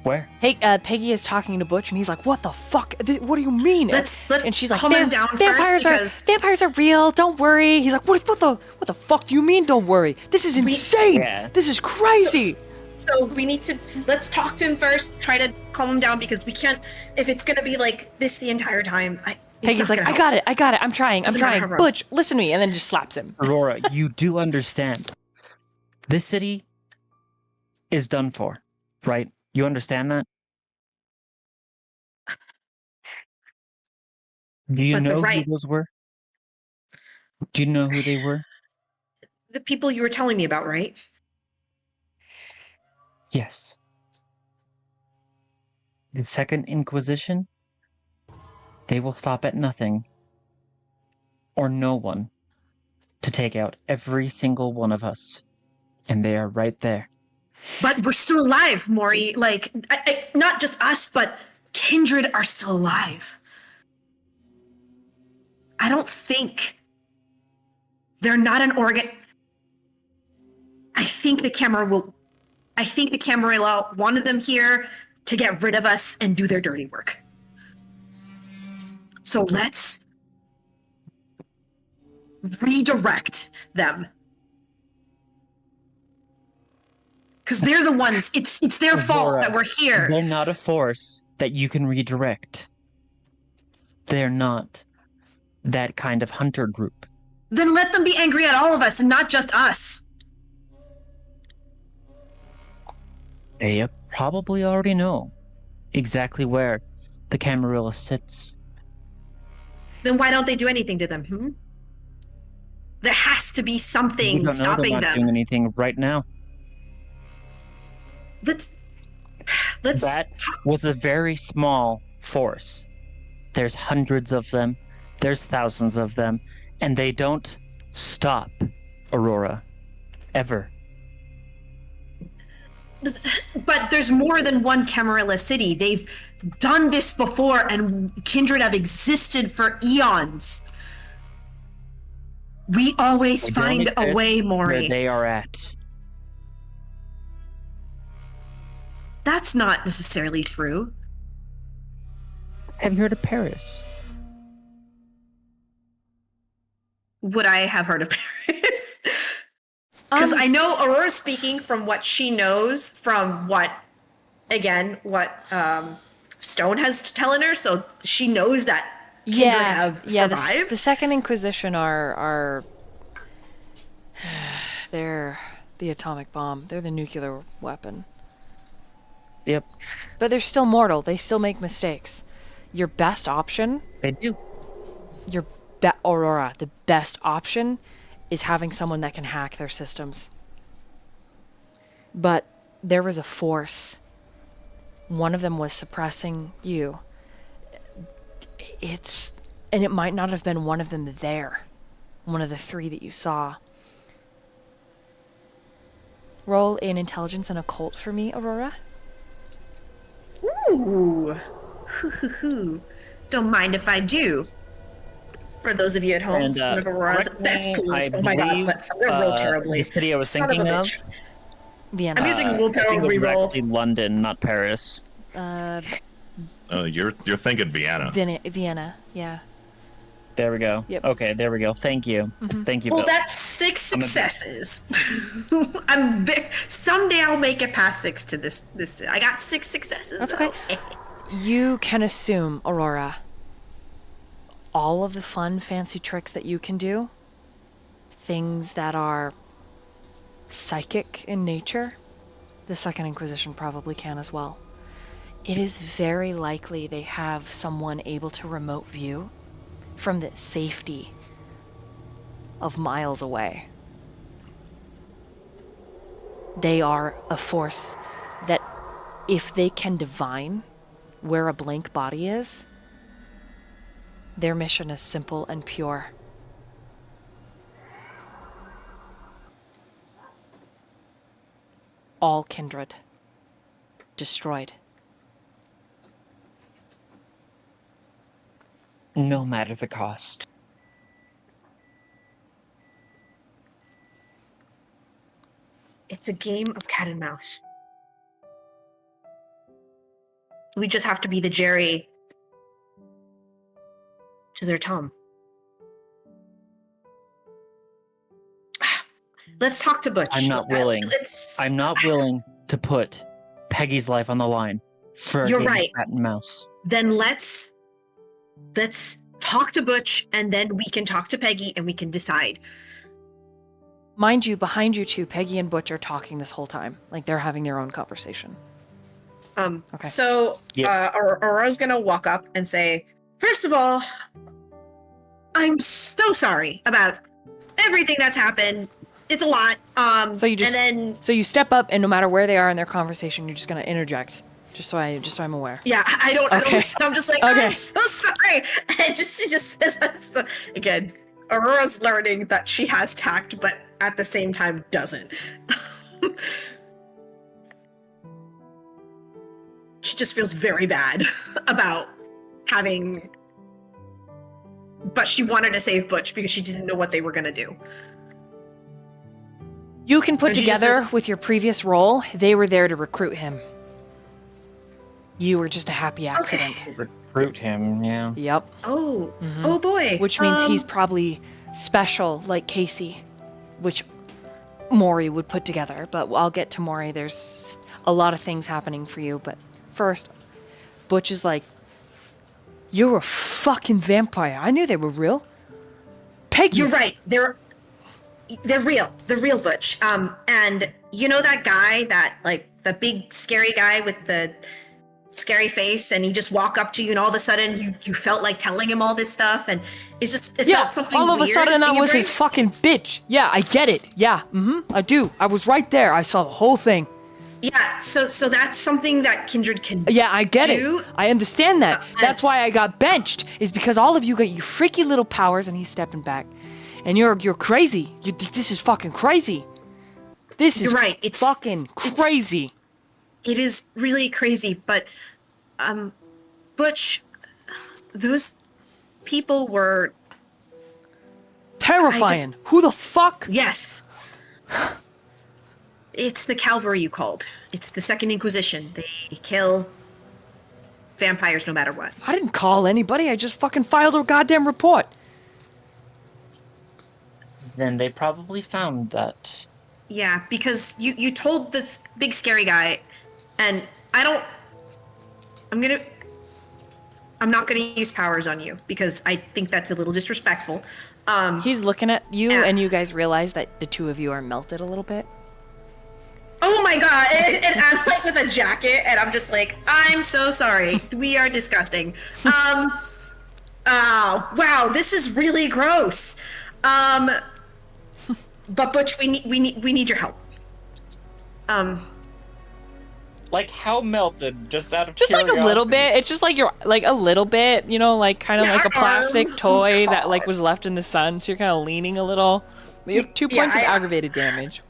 Where? Hey, Peggy is talking to Butch, and he's like, "What the fuck? What do you mean?" Let's and she's like, calm him down "Vampires first because vampires are real. Don't worry." He's like, "What the fuck do you mean? Don't worry. This is insane. Yeah. This is crazy." So we need to let's talk to him first. Try to calm him down because we can't. If it's gonna be like this the entire time, Peggy's like, "I got it. I'm trying. Doesn't matter how wrong. Butch, listen to me," and then just slaps him. Aurora, you do understand. This city is done for, right? You understand that? Do you But know right- who those were? Do you know who they were? The people you were telling me about, right? Yes. The Second Inquisition, they will stop at nothing or no one to take out every single one of us. And they are right there. But we're still alive, Mori. Like, not just us, but Kindred are still alive. I don't think they're not an organ. I think the camera will wanted them here to get rid of us and do their dirty work. So let's redirect them. Because they're the ones, it's their fault Aurora, that we're here. They're not a force that you can redirect. They're not that kind of hunter group. Then let them be angry at all of us and not just us. They probably already know exactly where the Camarilla sits. Then why don't they do anything to them? There has to be We something don't know stopping they're not them. doing anything right now. Let's That was a very small force. There's hundreds of them. There's thousands of them. And they don't stop, Aurora. Ever. But there's more than one Camarilla city. They've done this before, and Kindred have existed for eons. We always They don't find a exist way, where Mori. they are at. That's not necessarily true. Have you heard of Paris? Would I have heard of Paris? Because I know Aurora's speaking from what she knows from what Stone has telling her, so she knows that Kindred have survived. The Second Inquisition are they're the atomic bomb. They're the nuclear weapon. Yep, But they're still mortal. They still make mistakes. Your best option, they do. Aurora, the best option is having someone that can hack their systems. But there was a force. One of them was suppressing you. And it might not have been one of them there. One of the three that you saw. Roll in intelligence and occult for me, Aurora. Ooh. Hoo. Don't mind if I do. For those of you at home, And, it's one of Aurora's correct best me, pools. I Oh my god, believe, but I'm gonna roll terribly. The city I was Son of a thinking of, bitch. Vienna. I'm using willpower I think it was reroll. actually London, not Paris. You're thinking Vienna. Vienna, yeah. There we go. Yep. Okay, there we go. Thank you. Thank you, Well, Bill. that's 6 I'm a- successes. Someday I'll make it past 6 to this. I got 6 successes. That's though. okay. You can assume, Aurora, all of the fun, fancy tricks that you can do, things that are psychic in nature, the Second Inquisition probably can as well. It is very likely they have someone able to remote view from the safety of miles away. They are a force that, if they can divine where a blank body is, their mission is simple and pure. All kindred destroyed. No matter the cost. It's a game of cat and mouse. We just have to be the Jerry to their Tom. Let's talk to Butch. I'm not willing. I'm not willing to put Peggy's life on the line for a You're game of right. cat and mouse. Then let's talk to Butch, and then we can talk to Peggy, and we can decide. Mind you, behind you two, Peggy and Butch are talking this whole time. Like they're having their own conversation. Okay. So Aurora's gonna walk up and say, first of all, I'm so sorry about everything that's happened. It's a lot. So you just and then so you step up, and no matter where they are in their conversation, you're just gonna interject, just so I'm aware. yeah, I don't listen. I'm just like, Okay. I'm so sorry. And she just says, I'm so, again, Aurora's learning that she has tact, but at the same time doesn't. She just feels very bad about having, but she wanted to save Butch because she didn't know what they were gonna do. You can put And she just together says- with your previous role, they were there to recruit him. You were just a happy accident. Recruit him, yeah. Yep. Oh, Mhm. oh boy. Which means he's probably special, like Casey, which Mori would put together. But I'll get to Mori. There's a lot of things happening for you. But first, Butch is like, "You're a fucking vampire. I knew they were real." Peggy. You're right. They're real. They're real, Butch. And you know that guy, that like the big scary guy with the scary face, and he just walk up to you, and all of a sudden you felt like telling him all this stuff, and it Yeah, felt something all of a weird sudden in I your was brain? his fucking bitch. Yeah, I get it. Yeah, I do. I was right there. I saw the whole thing. Yeah, so that's something that Kindred can Yeah, I get do. it. I understand that. That's why I got benched, is because all of you got your freaky little powers, and he's stepping back. And you're crazy. This is fucking crazy. This is You're right. It's fucking crazy. It is really crazy, but Butch, those people were Terrifying. Who the fuck? yes. It's the Calvary you called. It's the Second Inquisition. They kill vampires no matter what. I didn't call anybody. I just fucking filed a goddamn report. Then they probably found that. Yeah, because you told this big scary guy, and I'm not gonna use powers on you because I think that's a little disrespectful. He's looking at you, Yeah. and you guys realize that the two of you are melted a little bit. Oh my god! And I'm like with a jacket, and I'm just like, I'm so sorry. We are disgusting. Wow, this is really gross. But Butch, we need your help. Like how melted? Just out of Just like a little curiosity. bit. It's just like you're like a little bit, you know, like kind of Yeah, like a plastic toy that God. like was left in the sun. So you're kind of leaning a little. You have 2 Yeah, points of I- aggravated damage.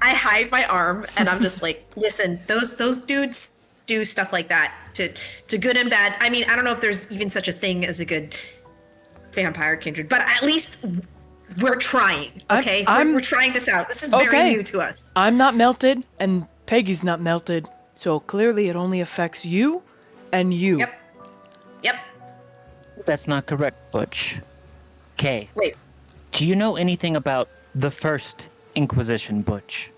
I hide my arm, and I'm just like, listen, those dudes do stuff like that to good and bad. I mean, I don't know if there's even such a thing as a good vampire Kindred, but at least we're trying. Okay, we're trying this out. This is very Okay. new to us. I'm not melted, and Peggy's not melted. So clearly, it only affects you, and you. Yep. That's not correct, Butch. Okay. Wait. Do you know anything about the First Inquisition, Butch?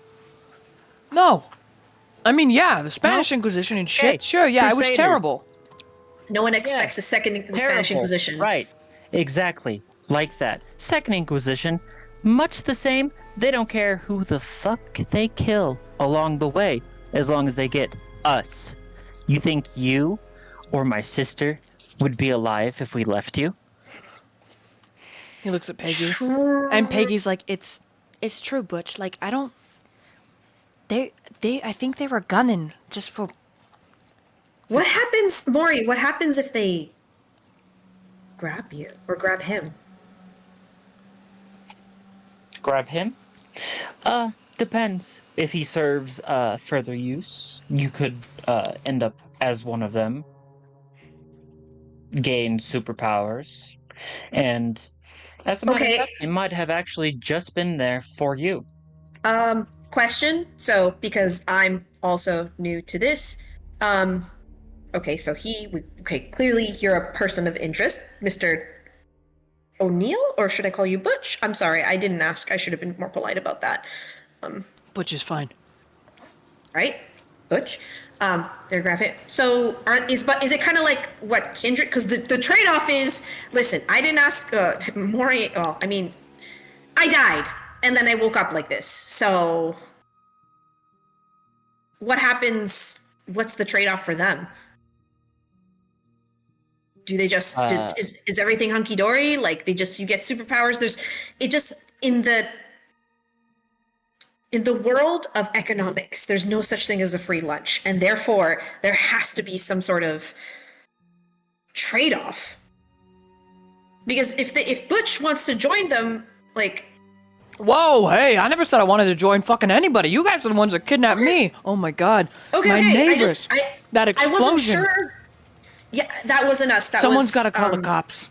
No. I mean, yeah, the Spanish Inquisition and shit. Hey, Sure, yeah, it was Crusaders. terrible. No one expects the Spanish Terrible. Inquisition. Right. Exactly. Like that. Second Inquisition, much the same. They don't care who the fuck they kill along the way, as long as they get us. You think you or my sister would be alive if we left you? He looks at Peggy, and Peggy's like, "It's true, Butch. Like, I don't. I think they were gunning just for." What happens, Mori? What happens if they grab you or grab him? Grab him? Depends. If he serves further use, you could end up as one of them, gain superpowers, and as a matter of Okay. fact, it might have actually just been there for you. question. So, because I'm also new to this, okay, so clearly you're a person of interest, Mr. O'Neill, or should I call you Butch? I'm sorry, I didn't ask. I should have been more polite about that. Butch is fine. Right? Butch. There, grab it. So, is it kind of like what Kindred? Because the trade-off is, listen, I didn't ask Mori. Well, I mean, I died, and then I woke up like this. So, what happens? What's the trade-off for them? Do they just is everything hunky dory? Like you get superpowers? It just in the world of economics, there's no such thing as a free lunch, and therefore there has to be some sort of trade-off. Because if Butch wants to join them, like, Whoa, hey, I never said I wanted to join fucking anybody. You guys are the ones that kidnapped me. Oh my god. Okay, my okay, neighbors. That explosion. I wasn't sure. Yeah, that wasn't us. Someone's got to call the cops.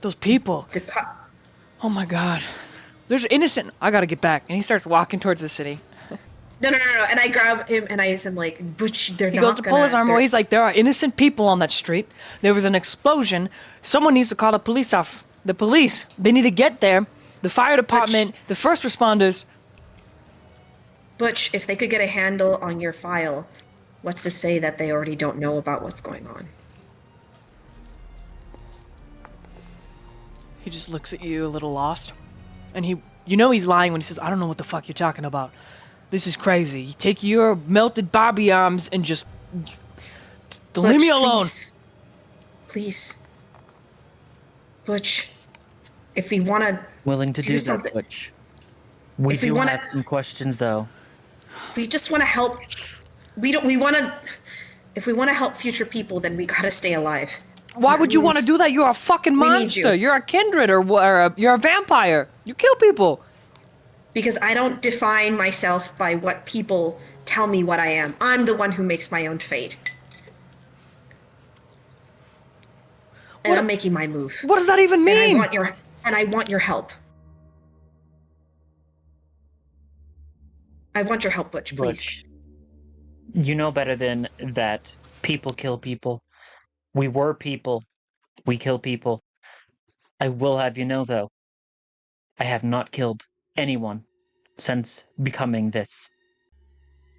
Those people. The cop. Oh my god. There's innocent. I gotta get back. And he starts walking towards the city. No. And I grab him and I am like, Butch, they're He not goes to pull his arm they're- away. He's like, there are innocent people on that street. There was an explosion. Someone needs to call the police off. The police. They need to get there. The fire department, the first responders. Butch, if they could get a handle on your file, what's to say that they already don't know about what's going on? He just looks at you a little lost. And you know he's lying when he says, I don't know what the fuck you're talking about. This is crazy. You take your melted Barbie arms and just... leave me alone. Please. Butch, if we want to... Willing to do that, something. Butch. We If we do wanna- have some questions, though. We just want to help... We want to... If we want to help future people, then we gotta stay alive. Why would you want to do that? You're a fucking We need monster. you. You're a kindred you're a vampire. You kill people. Because I don't define myself by what people tell me what I am. I'm the one who makes my own fate. And I'm making my move. What does that even And mean? I want your help. I want your help, Butch, please. Butch, you know better than that. People kill people. We were people. We kill people. I will have you know, though, I have not killed anyone since becoming this.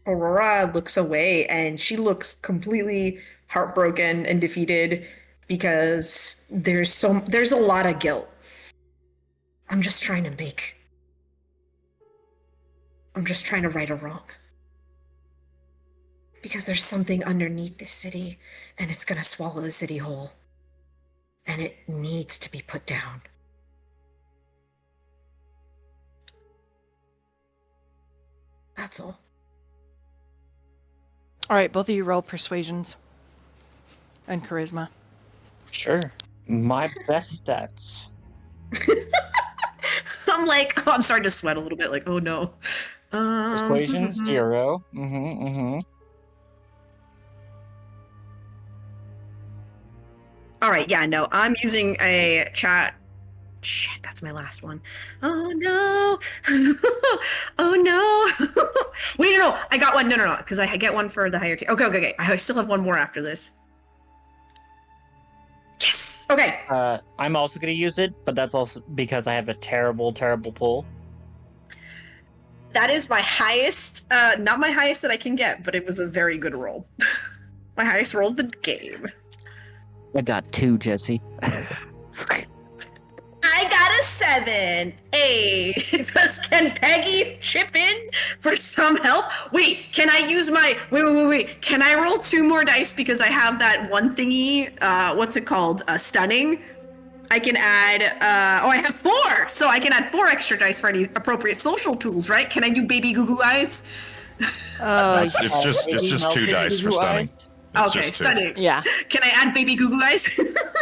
Aurora looks away and she looks completely heartbroken and defeated because there's a lot of guilt. I'm just trying to right a wrong. Because there's something underneath this city and it's gonna swallow the city whole. And it needs to be put down. That's all. All right, both of you roll persuasions and charisma. Sure. My best stats. I'm like, I'm starting to sweat a little bit, like, oh no. Persuasion 0. All right, yeah, no, I'm using a chat. Shit, that's my last one. Oh no. Oh no. Wait, no, I got one. No, because I get one for the higher tier. Okay. I still have one more after this. Yes. Okay. I'm also going to use it, but that's also because I have a terrible pull. That is my highest, not my highest that I can get, but it was a very good roll. My highest roll of the game. I got 2, Jesse. I got a 7. Hey, can Peggy chip in for some help? Wait, can I use my... Wait. Can I roll 2 more dice because I have that one thingy, what's it called? Stunning? I can add... I have 4! So I can add 4 extra dice for any appropriate social tools, right? Can I do baby goo goo eyes? It's just 2 dice for stunning. It's Okay, just 2. stunning. Yeah. Can I add baby goo goo eyes?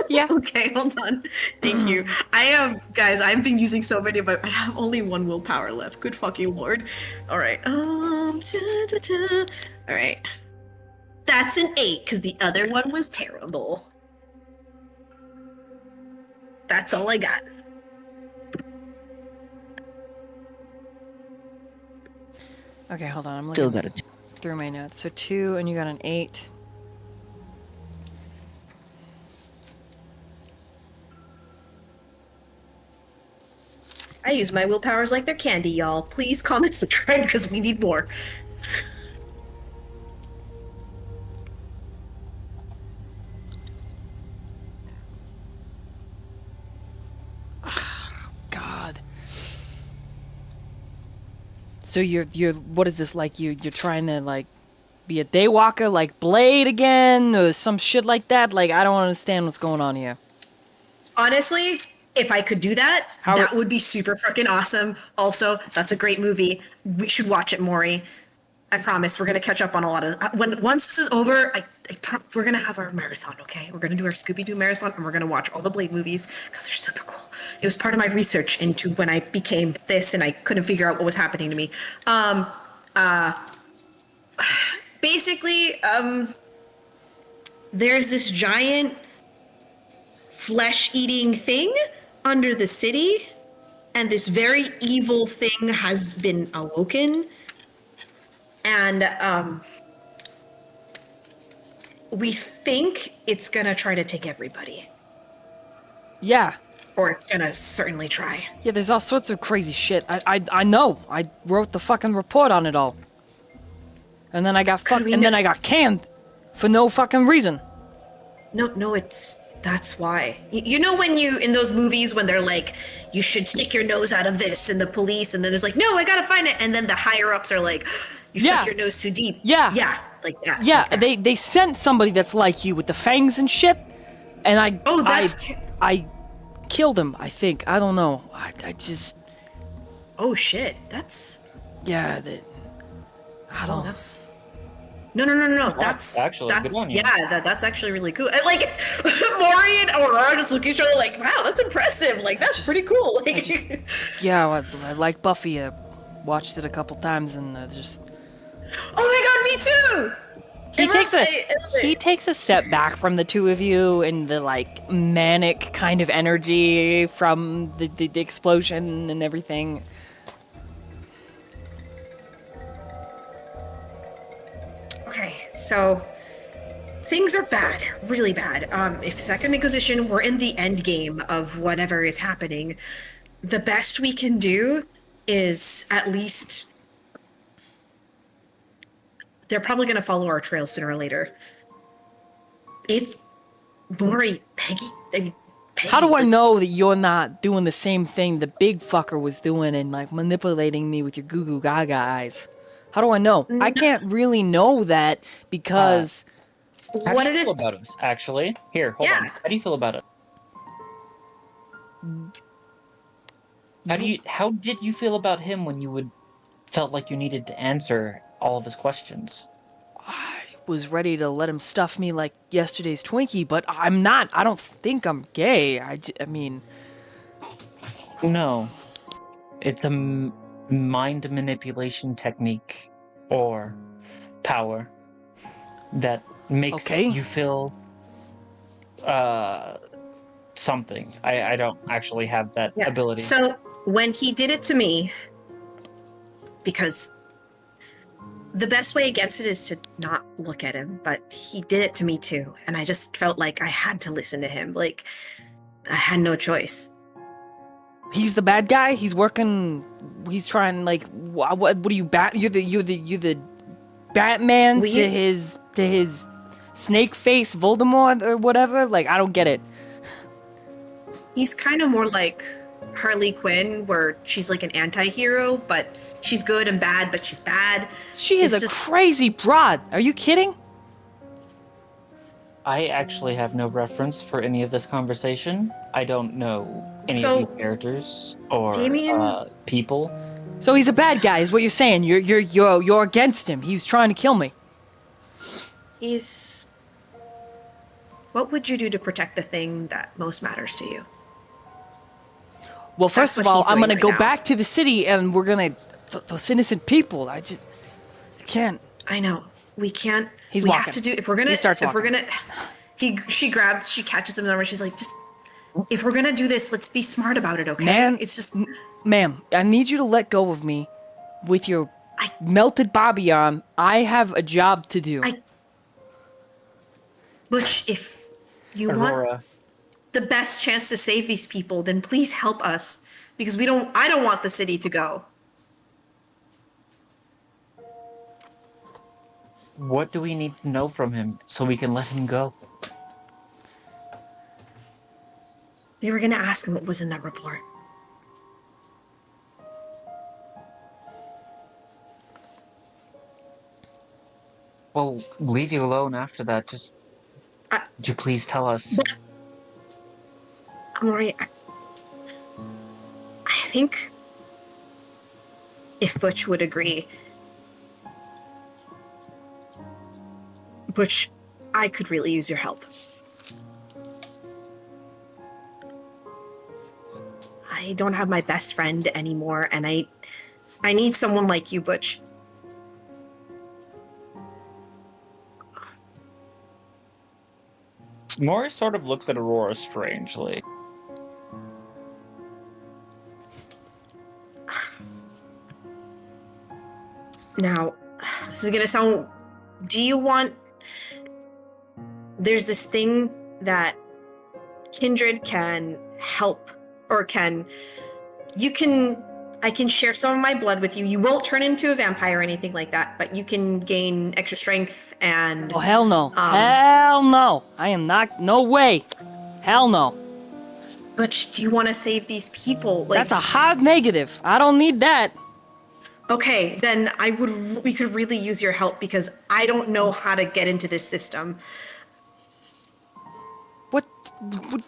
Yeah. Okay, hold on. Thank you. I am, guys, I've been using so many, but I have only 1 willpower left. Good fucking lord. All right. All right. That's an 8, because the other one was terrible. That's all I got. Okay, hold on. I'm Still looking got a 2. through my notes. So 2, and you got an 8. I use my willpowers like they're candy, y'all. Please comment, subscribe, because we need more. God. So you're what is this like? You're trying to like be a daywalker like Blade again or some shit like that? Like I don't understand what's going on here. Honestly, if I could do that, that would be super freaking awesome. Also, that's a great movie. We should watch it, Mori. I promise we're gonna catch up on a lot of once this is over. We're gonna have our marathon. Okay, we're gonna do our Scooby-Doo marathon, and we're gonna watch all the Blade movies because they're super cool. It was part of my research into when I became this, and I couldn't figure out what was happening to me. Basically, there's this giant flesh-eating thing under the city, and this very evil thing has been awoken. And we think it's gonna try to take everybody. Yeah. Or it's gonna certainly try. Yeah, there's all sorts of crazy shit. I know. I wrote the fucking report on it all. And then I got then I got canned for no fucking reason. No, that's why. You know when in those movies when they're like, you should stick your nose out of this, and the police, and then it's like, no, I gotta find it, and then the higher ups are like, you stuck your nose too deep. Yeah. Yeah, like that. Yeah, like that. they sent somebody that's like you with the fangs and shit, and I killed him, I think. I don't know. I just... Oh shit, that's... Yeah, I don't... that's... No. That's actually a good one. Yeah, that's actually really cool. And, like, Mori and Aurora just look at each other like, wow, that's impressive. Like, that's pretty cool. Like, I like Buffy. I watched it a couple times, and just... Oh my god, me too! He takes a step back from the two of you and the like manic kind of energy from the explosion and everything. Okay, so things are bad, really bad. If Second Inquisition were in the end game of whatever is happening, the best we can do is at least... They're probably going to follow our trail sooner or later. It's Mori, Peggy. How do I know that you're not doing the same thing the big fucker was doing and like manipulating me with your goo goo gaga eyes? How do I know? I can't really know that because... How do you feel about us, actually? Here, hold on. How do you feel about it? How did you feel about him when you felt like you needed to answer all of his questions? I was ready to let him stuff me like yesterday's Twinkie, but I'm not. I don't think I'm gay. I mean... No. It's a mind manipulation technique or power that makes you feel something. I don't actually have that ability. So when he did it to me, because the best way against it is to not look at him, but he did it to me too, and I just felt like I had to listen to him. Like, I had no choice. He's the bad guy. He's working. He's trying. Like, what are you? You're the Batman to his snake face Voldemort or whatever. Like, I don't get it. He's kind of more like Harley Quinn, where she's like an anti-hero, but she's good and bad, but she's bad. She is crazy broad. Are you kidding? I actually have no reference for any of this conversation. I don't know any of these characters or Damien? people. So he's a bad guy, is what you're saying. You're against him. He was trying to kill me. What would you do to protect the thing that most matters to you? Well, first of all, I'm gonna go back to the city, and we're gonna those innocent people. I can't. I know we can't. He's we walking. have to do if we're gonna. He starts if we're walking. gonna, she catches him and she's like, just if we're gonna do this, let's be smart about it, okay? Man, it's just, ma'am, I need you to let go of me with your melted Bobby arm. I have a job to do. Butch, if you want Aurora, the best chance to save these people, then please help us. Because I don't want the city to go. what do we need to know from him so we can let him go? We were gonna ask him what was in that report. Well, leave you alone after that. Just, I- would you please tell us? Mori, I think if Butch would agree, Butch, I could really use your help. I don't have my best friend anymore, and I need someone like you, Butch. Mori sort of looks at Aurora strangely. Now, this is gonna sound. Do you want. There's this thing that Kindred can help, or can. You can. I can share some of my blood with you. You won't turn into a vampire or anything like that, but you can gain extra strength and. Oh, hell no. Hell no. I am not. No way. Hell no. But do you want to save these people? Like, That's a hard negative. I don't need that. okay, then we could really use your help because I don't know how to get into this system. What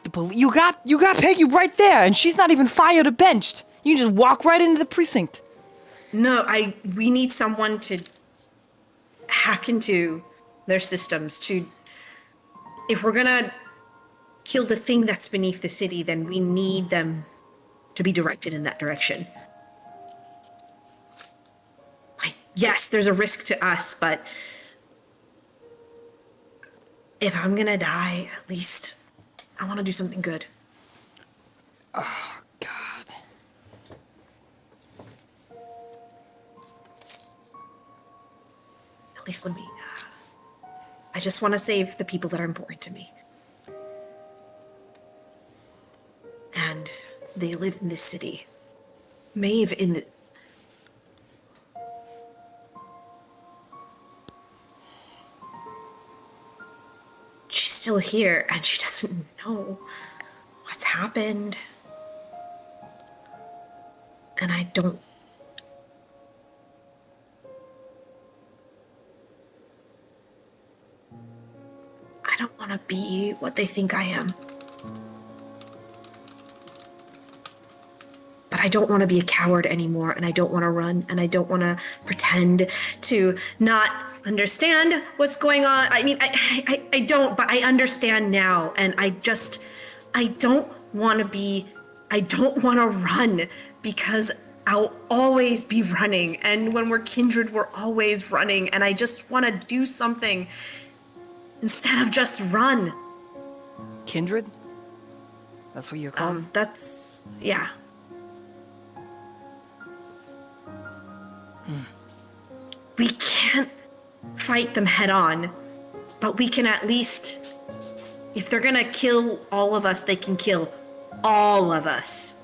the police? You got Peggy right there, and she's not even fired or benched. You can just walk right into the precinct. No, we need someone to hack into their systems to. If we're gonna kill the thing that's beneath the city, then we need them to be directed in that direction. Like, yes, there's a risk to us, but if I'm gonna die, at least I want to do something good. Oh, God. At least let me. I just want to save the people that are important to me. And they live in this city. Maeve in the. She's still here and she doesn't know what's happened. And I don't. I don't want to be what they think I am. But I don't want to be a coward anymore, and I don't want to run, and I don't want to pretend to not understand what's going on. I mean, I don't, but I understand now, and I don't want to run because I'll always be running, and when we're kindred, we're always running, and I just want to do something instead of just run. Kindred? That's what you're called? Yeah. We can't fight them head on, but we can at least, if they're gonna kill all of us, they can kill all of us.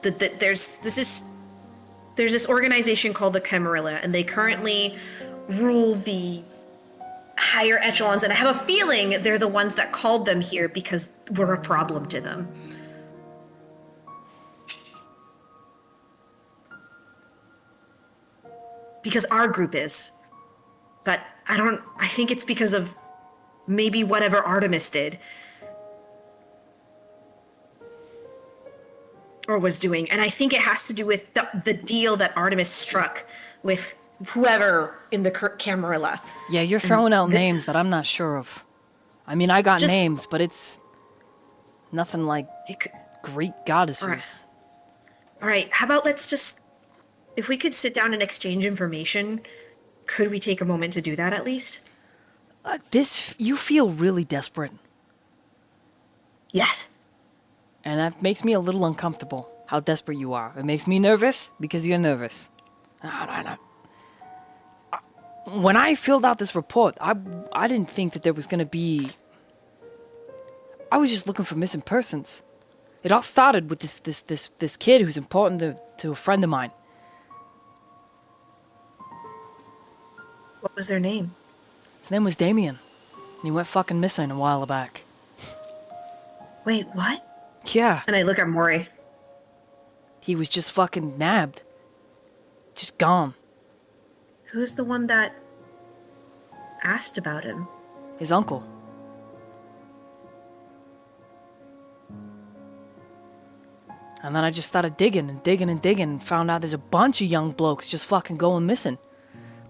There's this organization called the Camarilla, and they currently rule the higher echelons, and I have a feeling they're the ones that called them here because we're a problem to them. Because our group is. But I think it's because of maybe whatever Artemis did. Or was doing. And I think it has to do with the deal that Artemis struck with whoever in the Camarilla. Yeah, you're throwing out names that I'm not sure of. I mean, I got names, but it's nothing like Greek goddesses. All right, how about if we could sit down and exchange information, could we take a moment to do that at least? You feel really desperate. Yes. And that makes me a little uncomfortable, how desperate you are. It makes me nervous because you're nervous. When I filled out this report, I didn't think that there was going to be... I was just looking for missing persons. It all started with this kid who's important to a friend of mine. What was their name? His name was Damien. And he went fucking missing a while back. Wait, what? Yeah, And I look at Mori. he was just fucking nabbed. Just gone. Who's the one that asked about him? His uncle. And then I just started digging and digging and digging and found out there's a bunch of young blokes just fucking going missing.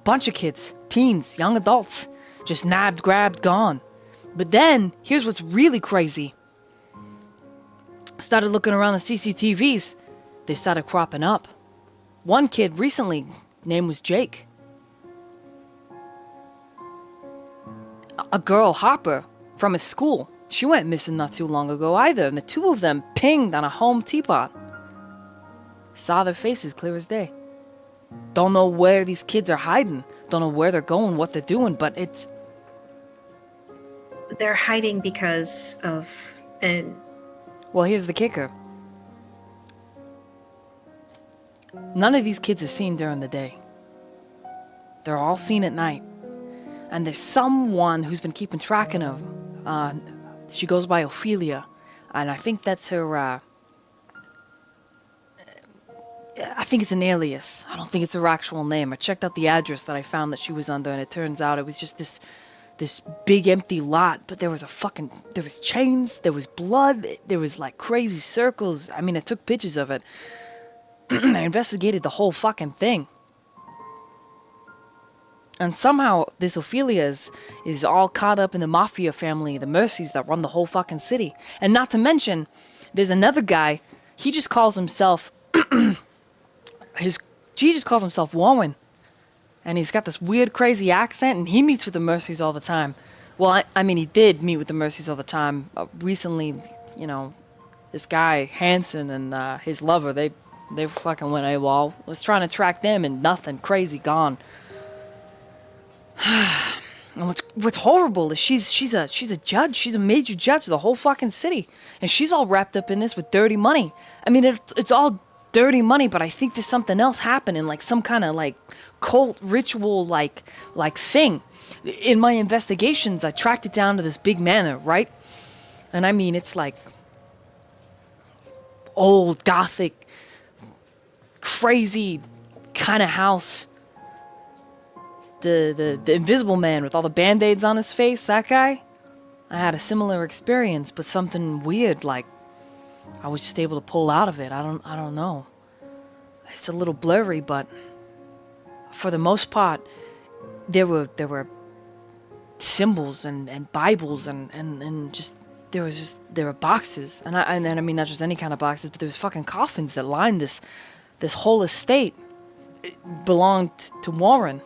Bunch of kids, teens, young adults, just nabbed, grabbed, gone. But then, here's what's really crazy. Started looking around the CCTVs. They started cropping up. One kid recently, name was Jake. A girl, Harper, from his school. She went missing not too long ago either, and the two of them pinged on a home teapot. Saw their faces clear as day. Don't know where these kids are hiding. Don't know where they're going, what they're doing, but it's... They're hiding because of... And Well, here's the kicker. None of these kids are seen during the day. They're all seen at night. And there's someone who's been keeping track of them. She goes by Ophelia. And I think that's her, I think it's an alias. I don't think it's her actual name. I checked out the address that I found that she was under, and it turns out it was just this big empty lot. But there was there was chains, there was blood, there was like crazy circles. I mean, I took pictures of it. I investigated the whole fucking thing. And somehow this Ophelia is all caught up in the mafia family, the Mercies that run the whole fucking city. And not to mention, there's another guy, he just calls himself he just calls himself Warren. And he's got this weird crazy accent, and he meets with the Mercies all the time. Well, I mean, he did meet with the Mercies all the time. Recently, you know, this guy Hanson and his lover, they fucking went AWOL. Was trying to track them, and nothing, crazy, gone. And what's horrible is she's a judge. She's a major judge of the whole fucking city, and she's all wrapped up in this with dirty money. I mean, it's all dirty money, but I think there's something else happening, like some kind of like cult ritual like thing. In my investigations, I tracked it down to this big manor, right? And I mean, it's like old gothic, crazy kind of house. The invisible man with all the band-aids on his face, that guy, I had a similar experience, but something weird, like I was just able to pull out of it. I don't know. It's a little blurry, but for the most part, there were symbols and Bibles and just there were boxes, and I mean not just any kind of boxes, but there was fucking coffins that lined this whole estate. It belonged to Warren.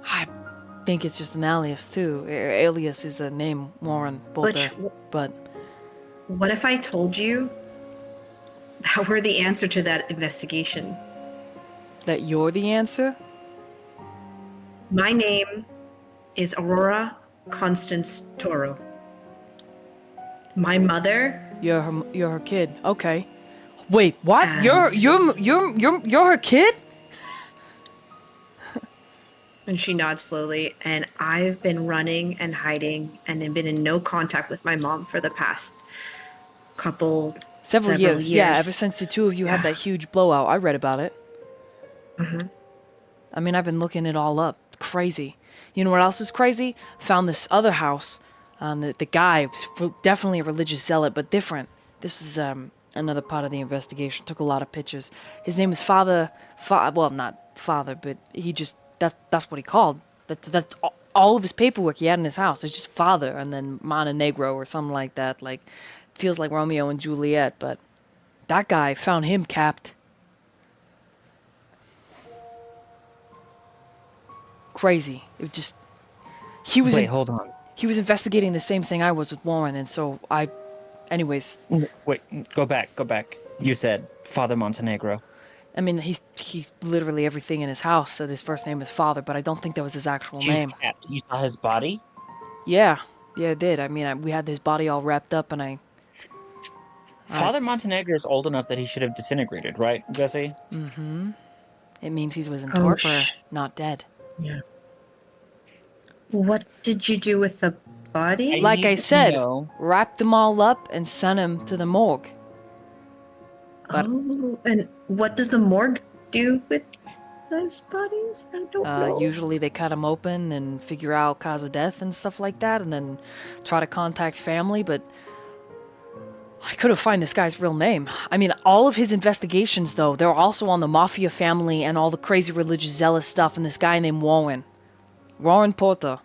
I think it's just an alias too. Alias is a name, Warren Bolter. But what if I told you that we're the answer to that investigation? that you're the answer? My name is Aurora Constance Toro. My mother. You're her kid. Okay. Wait, what? And- You're her kid? And she nods slowly, and I've been running and hiding and have been in no contact with my mom for the past several years. Yeah, ever since the two of you had that huge blowout. I read about it. Mm-hmm. I mean, I've been looking it all up. Crazy. You know what else is crazy? Found this other house. The guy was definitely a religious zealot, but different. This was another part of the investigation. Took a lot of pictures. His name is well, not Father, but he just... That's what he called. That's all of his paperwork he had in his house. It's just Father and then Montenegro or something like that. Like, feels like Romeo and Juliet, but that guy found him capped. Crazy. It just... He was... Wait, hold on. He was investigating the same thing I was with Warren, and so I Anyways, Wait, go back. You said Father Montenegro. I mean, he's literally everything in his house said his first name is Father, but I don't think that was his actual He was name. capped. You saw his body? Yeah, it did. I mean, we had his body all wrapped up, and Father Montenegro is old enough that he should have disintegrated, right, Jesse? Mm-hmm. It means he was in Oh, torpor, not dead. Yeah. What did you do with the body? Like I need to said, know- wrapped them all up and sent him to the morgue. But Oh, and what does the morgue do with those bodies? I don't know. usually they cut him open and figure out cause of death and stuff like that, and then try to contact family, but I couldn't find this guy's real name. I mean, all of his investigations, though, they're also on the mafia family and all the crazy religious zealous stuff and this guy named Warren. Warren Porter.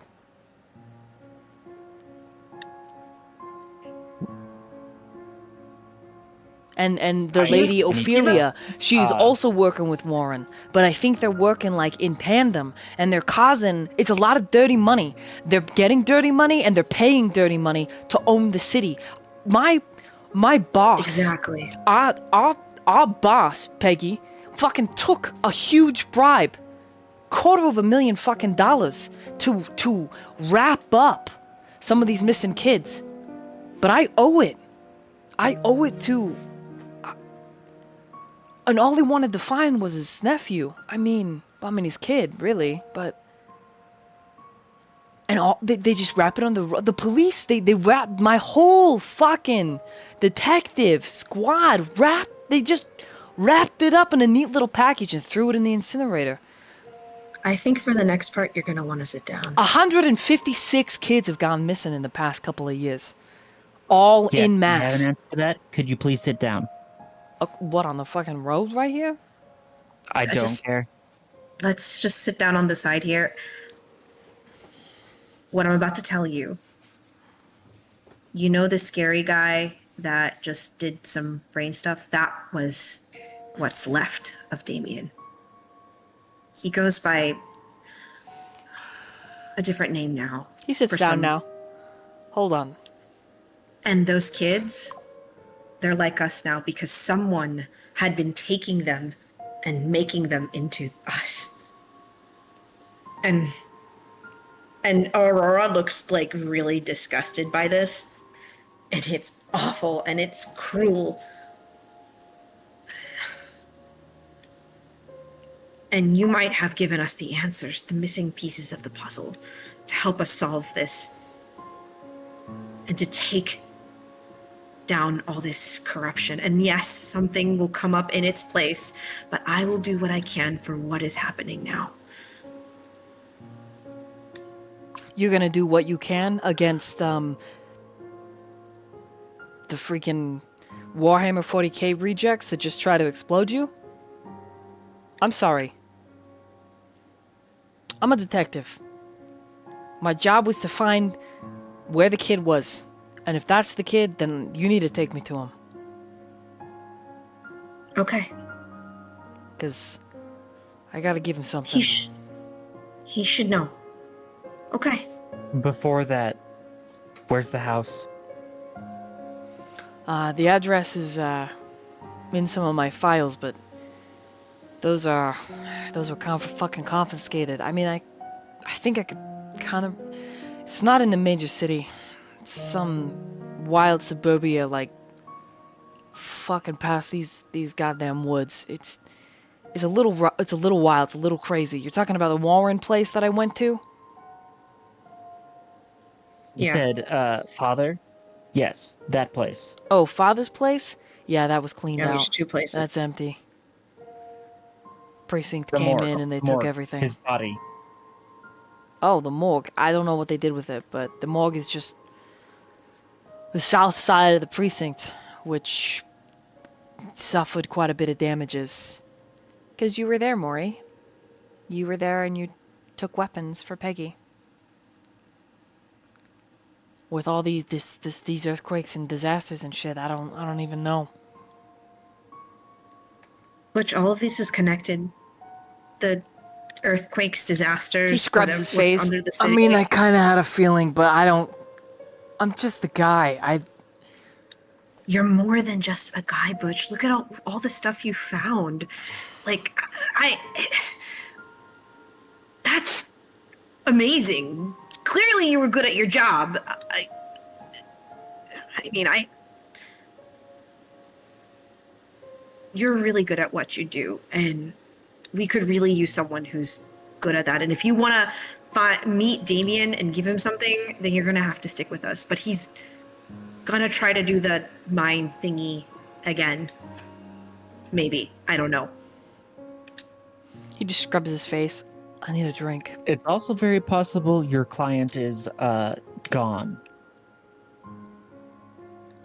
And the lady Ophelia, she's also working with Warren. But I think they're working like in tandem. And their cousin, it's a lot of dirty money. They're getting dirty money and they're paying dirty money to own the city. My boss. Exactly. Our boss, Peggy, fucking took a huge bribe. $250,000 fucking dollars to wrap up some of these missing kids. But I owe it. I owe it to... And all he wanted to find was his nephew. I mean his kid, really, but... And they just wrap it on the police. They wrap my whole fucking detective squad. They just wrapped it up in a neat little package and threw it in the incinerator. I think for the next part, you're going to want to sit down. 156 kids have gone missing in the past couple of years. All in mass. I have an answer to that. Could you please sit down? What, on the fucking road right here? I don't care. Let's just sit down on the side here. What I'm about to tell you. You know the scary guy that just did some brain stuff? That was what's left of Damien. He goes by a different name now. He sits down now. Hold on. And those kids, they're like us now because someone had been taking them and making them into us. And Aurora looks like really disgusted by this. And it's awful and it's cruel. And you might have given us the answers, the missing pieces of the puzzle, to help us solve this. And to take down all this corruption. And yes, something will come up in its place, but I will do what I can for what is happening now. You're gonna do what you can against the freaking Warhammer 40k rejects that just try to explode you? I'm sorry. I'm a detective. My job was to find where the kid was. And if that's the kid, then you need to take me to him. Okay. Because I gotta give him something. He should know. Okay. Before that, where's the house? The address is in some of my files, but those were fucking confiscated. I mean, I think I could kind of... It's not in the major city. It's some wild suburbia, like fucking past these goddamn woods. It's a little wild. It's a little crazy. You're talking about the Warren place that I went to? You said, Father? Yes, that place. Oh, Father's place? Yeah, that was cleaned out. There's two places. That's empty. Precinct The came morgue, in and they morgue, took everything. His body. Oh, the morgue. I don't know what they did with it, but the morgue is just the south side of the precinct, which suffered quite a bit of damages. Because you were there, Mori. You were there and you took weapons for Peggy. With all these earthquakes and disasters and shit, I don't even know. Which all of this is connected. The earthquakes, disasters. He scrubs his face. Under the I city. I kind of had a feeling, but I don't... I'm just the guy. You're more than just a guy, Butch. Look at all the stuff you found. Like, that's amazing. Clearly you were good at your job. You're really good at what you do, and we could really use someone who's good at that. And if you want to meet Damien and give him something, then you're going to have to stick with us. But he's going to try to do the mind thingy again. Maybe. I don't know. He just scrubs his face. I need a drink. It's also very possible your client is gone.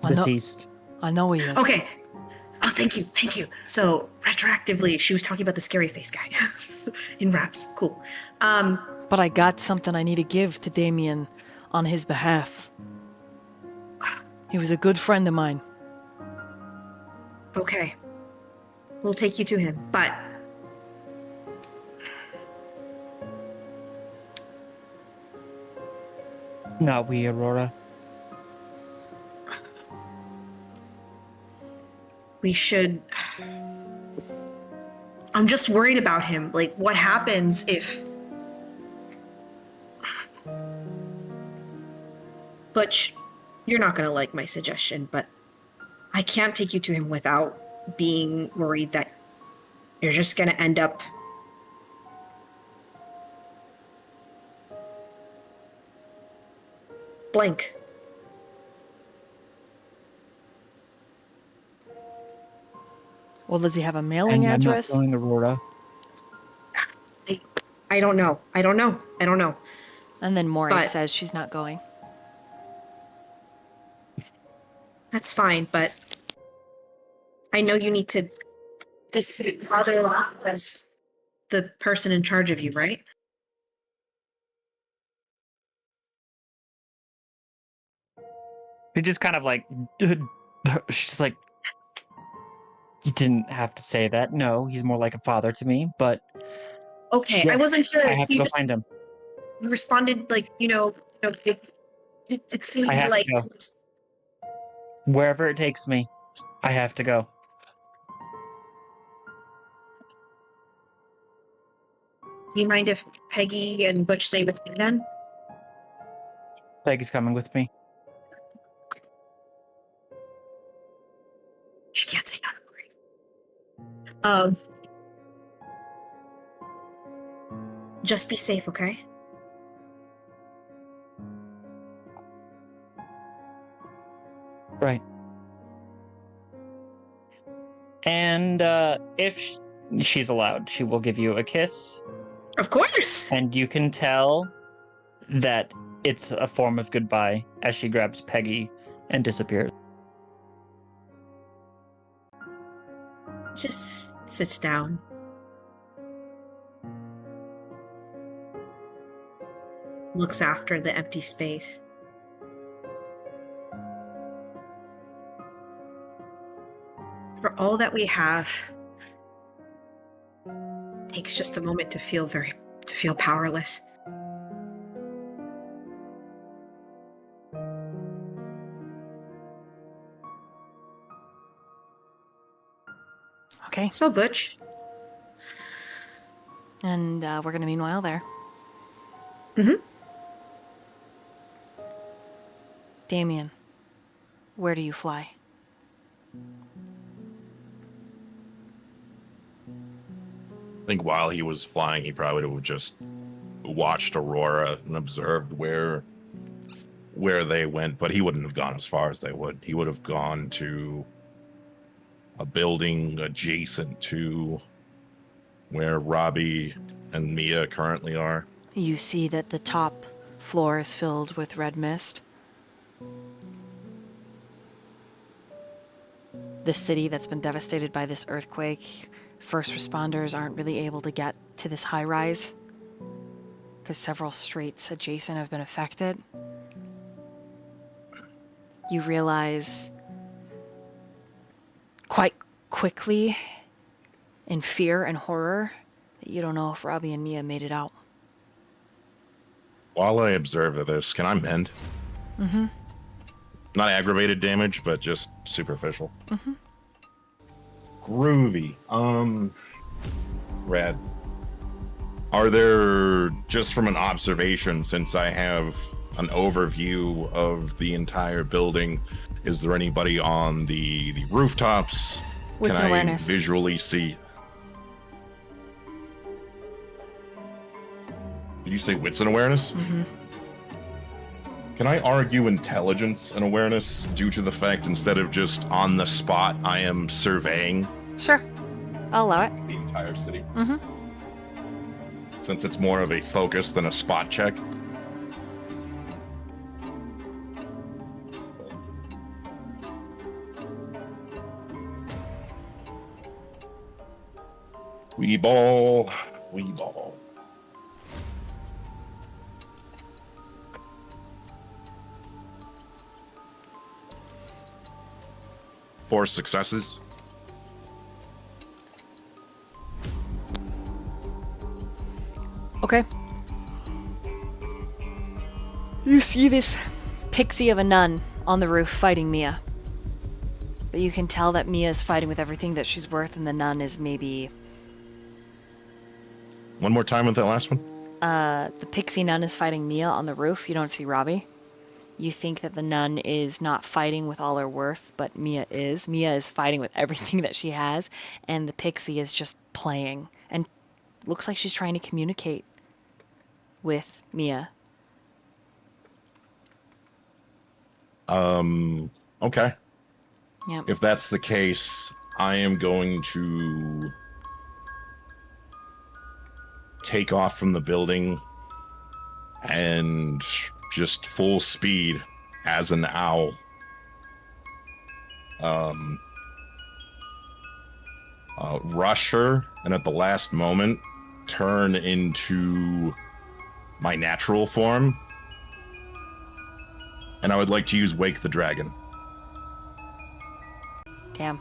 Deceased. I know he is. Okay. Oh, thank you. So, retroactively, she was talking about the scary face guy in raps. Cool. But I got something I need to give to Damien on his behalf. He was a good friend of mine. Okay. We'll take you to him, but... Not we, Aurora. We should... I'm just worried about him. Like, what happens if... Butch, you're not going to like my suggestion, but I can't take you to him without being worried that you're just going to end up... blank. Well, does he have a mailing And address? I'm not going, Aurora. I don't know. And then Mori But- says she's not going. That's fine, but I know you need to... This father was the person in charge of you, right? He just kind of like, she's like, you didn't have to say that. No, he's more like a father to me, but Okay, Yeah, I wasn't sure. I have to He go just find him. responded like, it seemed I have to like... go. Wherever it takes me, I have to go. Do you mind if Peggy and Butch stay with me then? Peggy's coming with me. She can't say no to Mori. Just be safe, okay? Right. And if she's allowed, she will give you a kiss, Of course! and you can tell that it's a form of goodbye as she grabs Peggy and disappears. Just sits down. Looks after the empty space. For all that we have, takes just a moment to feel powerless. Okay. So, Butch, And we're going to meanwhile there. Mhm. Damien, where do you fly? I think while he was flying, he probably would have just watched Aurora and observed where they went, but he wouldn't have gone as far as they would. He would have gone to a building adjacent to where Robbie and Mia currently are. You see that the top floor is filled with red mist. The city that's been devastated by this earthquake, first responders aren't really able to get to this high rise because several streets adjacent have been affected. You realize quite quickly, in fear and horror, that you don't know if Robbie and Mia made it out. While I observe this, can I mend? Mm-hmm. Not aggravated damage, but just superficial. Mm-hmm. Groovy. Rad. Are there, just from an observation, since I have an overview of the entire building, is there anybody on the rooftops? Wits Can and I awareness. visually see? Did you say wits and awareness? Mm-hmm. Can I argue intelligence and awareness due to the fact instead of just on the spot, I am surveying Sure. I'll allow it. the entire city? Mm-hmm. Since it's more of a focus than a spot check. Wee ball. Four successes. Okay. You see this pixie of a nun on the roof fighting Mia. But you can tell that Mia is fighting with everything that she's worth, and the nun is maybe... One more time with that last one. the pixie nun is fighting Mia on the roof. You don't see Robbie. You think that the nun is not fighting with all her worth, but Mia is. Mia is fighting with everything that she has, and the pixie is just playing. And looks like she's trying to communicate with Mia. Okay. Yeah. If that's the case, I am going to take off from the building and just full speed as an owl. Rush her, and at the last moment, turn into my natural form. And I would like to use Wake the Dragon. Damn.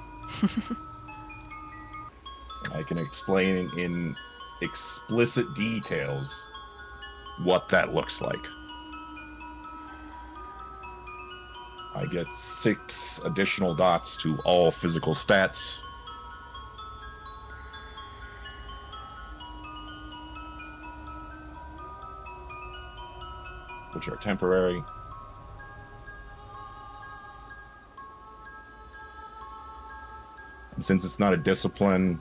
I can explain in explicit details what that looks like. I get 6 additional dots to all physical stats. Which are temporary. And since it's not a discipline,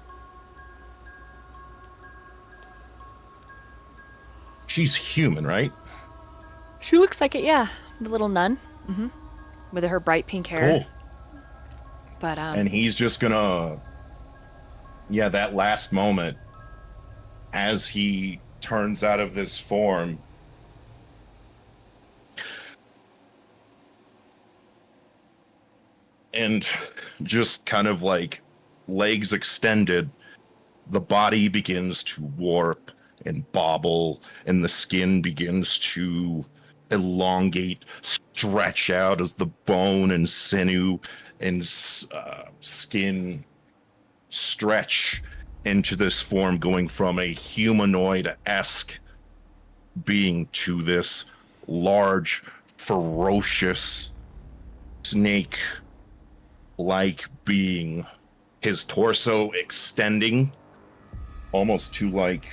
she's human, right? She looks like it, yeah. The little nun. Mm-hmm. With her bright pink hair. Cool. But, And he's just gonna... Yeah, that last moment, as he turns out of this form, and just kind of like legs extended, the body begins to warp and bobble, and the skin begins to elongate, stretch out as the bone and sinew and skin stretch into this form, going from a humanoid-esque being to this large, ferocious snake-like being, his torso extending almost to like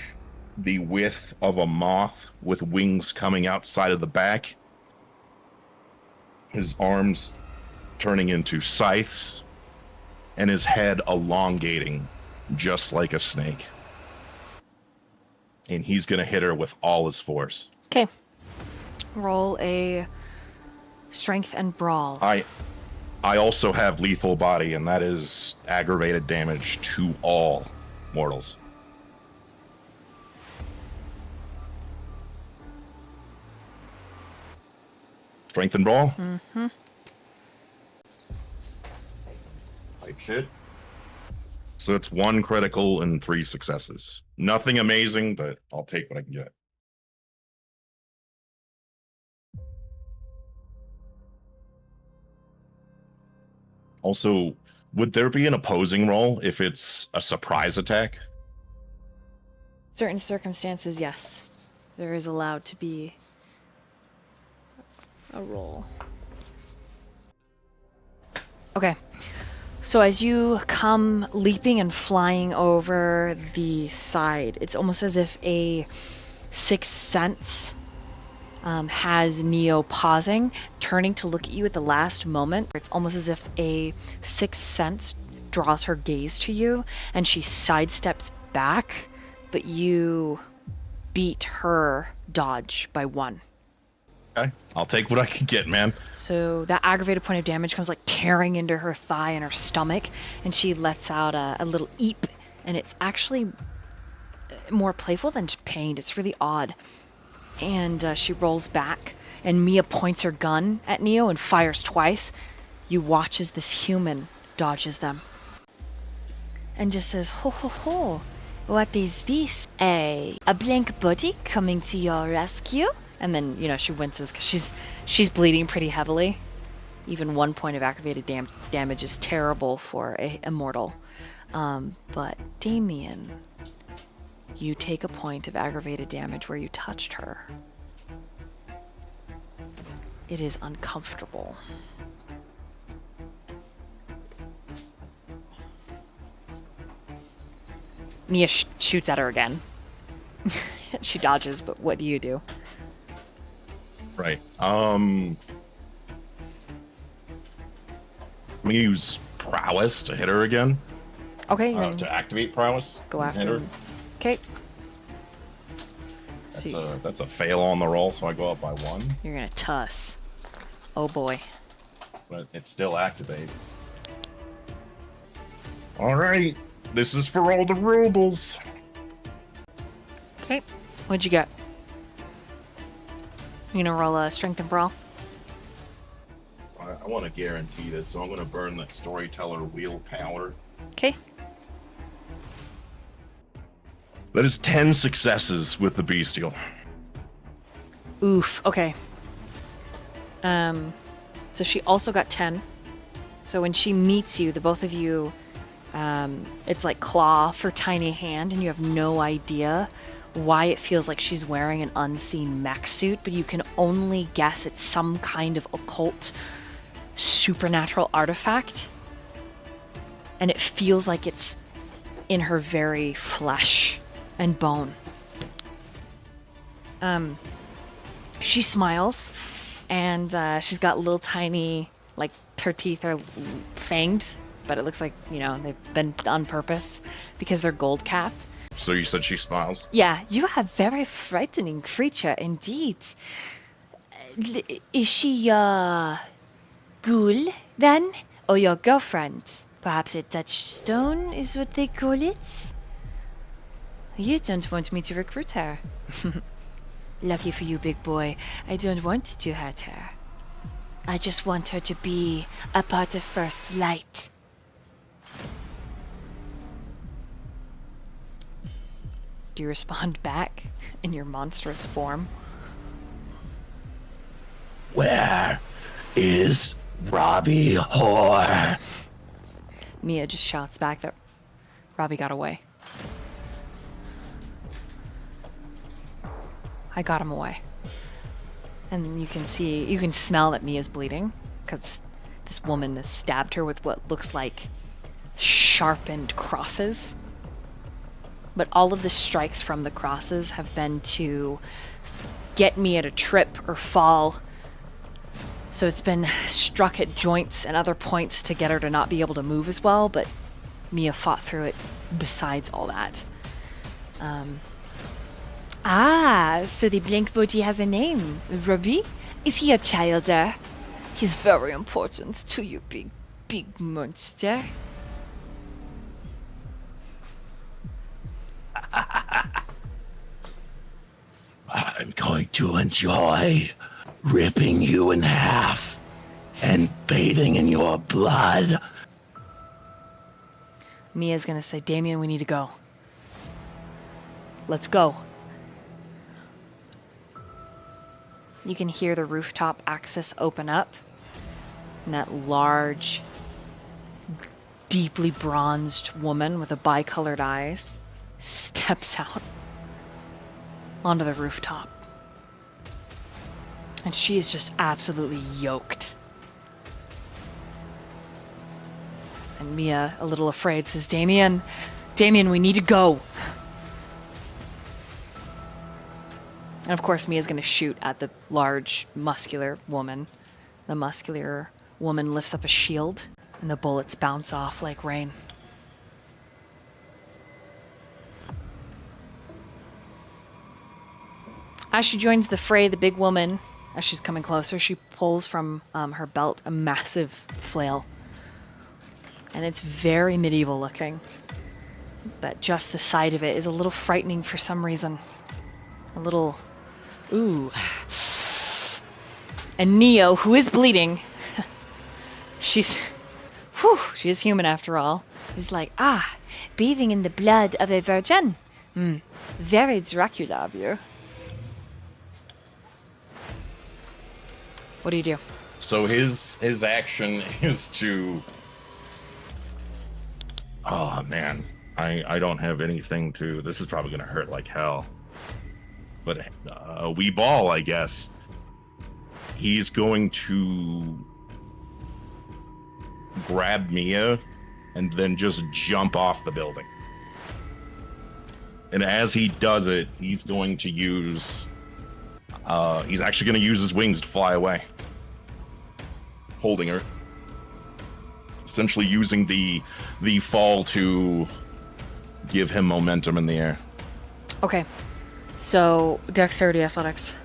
the width of a moth with wings coming outside of the back. His arms turning into scythes, and his head elongating just like a snake. And he's gonna hit her with all his force. okay. Roll a strength and brawl. I also have lethal body, and that is aggravated damage to all mortals. Strength and brawl? Mm-hmm. Like shit. So it's 1 critical and 3 successes. Nothing amazing, but I'll take what I can get. Also, would there be an opposing roll if it's a surprise attack? Certain circumstances, yes. There is allowed to be a roll. Okay. So as you come leaping and flying over the side, it's almost as if a sixth sense has Neo pausing, turning to look at you at the last moment. It's almost as if a sixth sense draws her gaze to you, and she sidesteps back, but you beat her dodge by 1. Okay, I'll take what I can get, man. So that aggravated point of damage comes like tearing into her thigh and her stomach, and she lets out a little eep, and it's actually more playful than pained. It's really odd. And she rolls back, and Mia points her gun at Neo and fires twice. You watch as this human dodges them. And just says, ho ho ho, what is this? A blank body coming to your rescue? And then, you know, she winces because she's bleeding pretty heavily. Even 1 point of aggravated damage is terrible for a immortal. But Damien, you take a point of aggravated damage where you touched her. It is uncomfortable. Mia shoots at her again. She dodges, but what do you do? Right. I'm gonna use prowess to hit her again. Okay, you're gonna To activate prowess. go and after hit her. him. Okay. So That's a fail on the roll, so I go up by 1. you're gonna tuss. Oh boy. But it still activates. All right, this is for all the rubles. Okay. What'd you get? You gonna roll a strength and brawl? I want to guarantee this, so I'm going to burn that storyteller willpower. Okay. That is 10 successes with the bestial. Oof. Okay. So she also got 10. So when she meets you, the both of you, it's like claw for tiny hand, and you have no idea why it feels like she's wearing an unseen mech suit, but you can only guess it's some kind of occult, supernatural artifact. And it feels like it's in her very flesh and bone. She smiles, and she's got little tiny, like, her teeth are fanged, but it looks like, you know, they've been on purpose because they're gold capped. So you said she smiles? Yeah, you are a very frightening creature indeed. Is she your ghoul, then? Or your girlfriend? Perhaps a touchstone is what they call it? You don't want me to recruit her. Lucky for you, big boy. I don't want to hurt her. I just want her to be a part of First Light. Do you respond back in your monstrous form? Where is Robbie Whore? Mia just shouts back that Robbie got away. I got him away. And you can smell that Mia's bleeding, because this woman has stabbed her with what looks like sharpened crosses. But all of the strikes from the crosses have been to get Mia to trip or fall. So it's been struck at joints and other points to get her to not be able to move as well, but Mia fought through it besides all that. So the blank body has a name. Robbie? Is he a child? He's very important to you, big monster. I'm going to enjoy ripping you in half and bathing in your blood. Mia's gonna say, Damien, we need to go. Let's go. You can hear the rooftop access open up, and that large, deeply bronzed woman with a bicolored eyes steps out onto the rooftop. And she is just absolutely yoked. And Mia, a little afraid, says, Damien, we need to go. And of course, Mia's going to shoot at the large, muscular woman. The muscular woman lifts up a shield, and the bullets bounce off like rain. As she joins the fray, the big woman, as she's coming closer, she pulls from her belt a massive flail. And it's very medieval looking. But just the sight of it is a little frightening for some reason. A little... ooh. And Neo, who is bleeding... she's... whew, she is human after all. Is like, bathing in the blood of a virgin. Very Dracula of you. What do you do? So his action is to... oh, man. I don't have anything to... this is probably going to hurt like hell. But we ball, I guess. He's going to grab Mia and then just jump off the building. And as he does it, he's going to use... he's actually going to use his wings to fly away. Holding her. Essentially using the fall to give him momentum in the air. Okay. So, dexterity athletics.